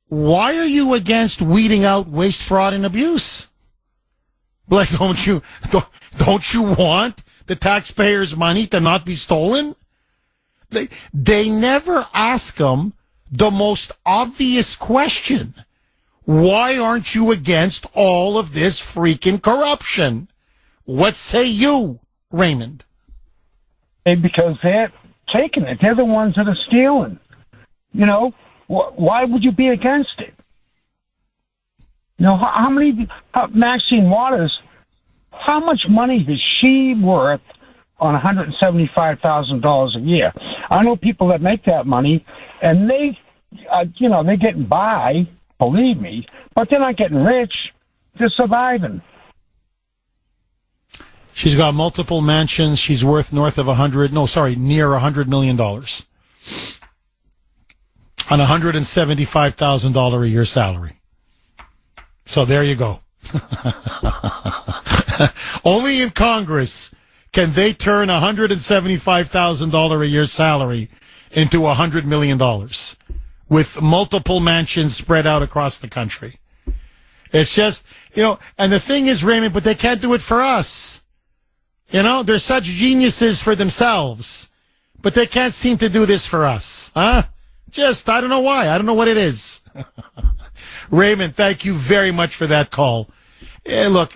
why are you against weeding out waste, fraud, and abuse? Like, don't you want the taxpayers' money to not be stolen? They never ask them the most obvious question. Why aren't you against all of this freaking corruption? What say you, Raymond? Because they're taking it. They're the ones that are stealing. You know, why would you be against it? You know, Maxine Waters, how much money is she worth on $175,000 a year? I know people that make that money, and they're getting by, believe me, but they're not getting rich. They're surviving. She's got multiple mansions. She's worth near $100 million on $175,000 a year salary. So there you go. Only in Congress can they turn $175,000 a year salary into $100 million with multiple mansions spread out across the country. It's just, and the thing is, Raymond, but they can't do it for us. They're such geniuses for themselves, but they can't seem to do this for us. Huh? I don't know why. I don't know what it is. Raymond, thank you very much for that call. Look,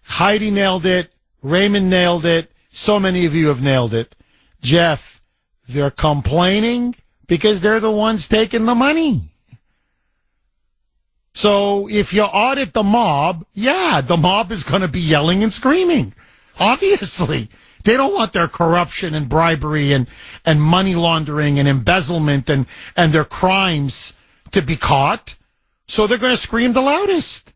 Heidi nailed it. Raymond nailed it. So many of you have nailed it. Jeff, they're complaining because they're the ones taking the money. So if you audit the mob, the mob is going to be yelling and screaming. Obviously. They don't want their corruption and bribery and money laundering and embezzlement and their crimes to be caught. So they're going to scream the loudest.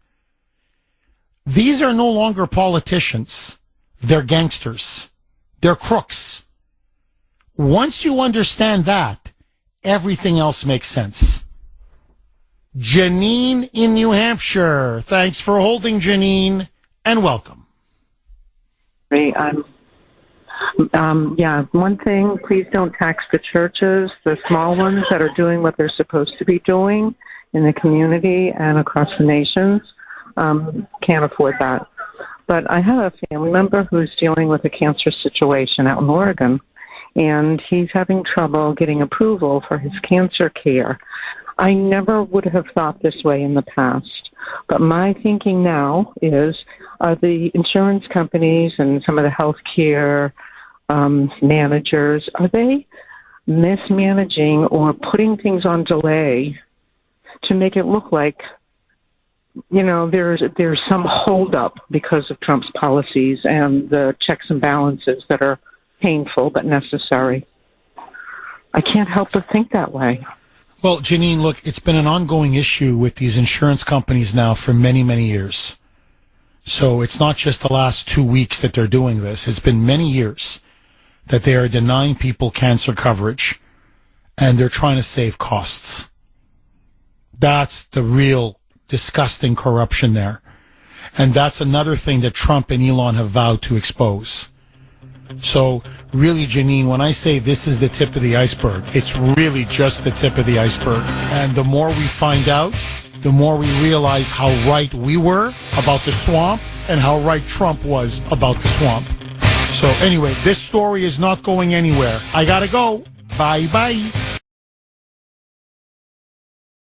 These are no longer politicians. They're gangsters. They're crooks. Once you understand that, everything else makes sense. Janine in New Hampshire. Thanks for holding, Janine, and welcome. One thing, please don't tax the churches, the small ones that are doing what they're supposed to be doing in the community and across the nations. Can't afford that. But I have a family member who's dealing with a cancer situation out in Oregon, and he's having trouble getting approval for his cancer care. I never would have thought this way in the past, but my thinking now is, are the insurance companies and some of the healthcare managers, are they mismanaging or putting things on delay to make it look like, there's some holdup because of Trump's policies and the checks and balances that are painful but necessary? I can't help but think that way. Well, Janine, look, it's been an ongoing issue with these insurance companies now for many, many years. So it's not just the last 2 weeks that they're doing this. It's been many years that they are denying people cancer coverage, and they're trying to save costs. That's the real disgusting corruption there. And that's another thing that Trump and Elon have vowed to expose. So really, Janine, when I say this is the tip of the iceberg, it's really just the tip of the iceberg. And the more we find out, the more we realize how right we were about the swamp and how right Trump was about the swamp. So anyway, this story is not going anywhere. I gotta go. Bye-bye.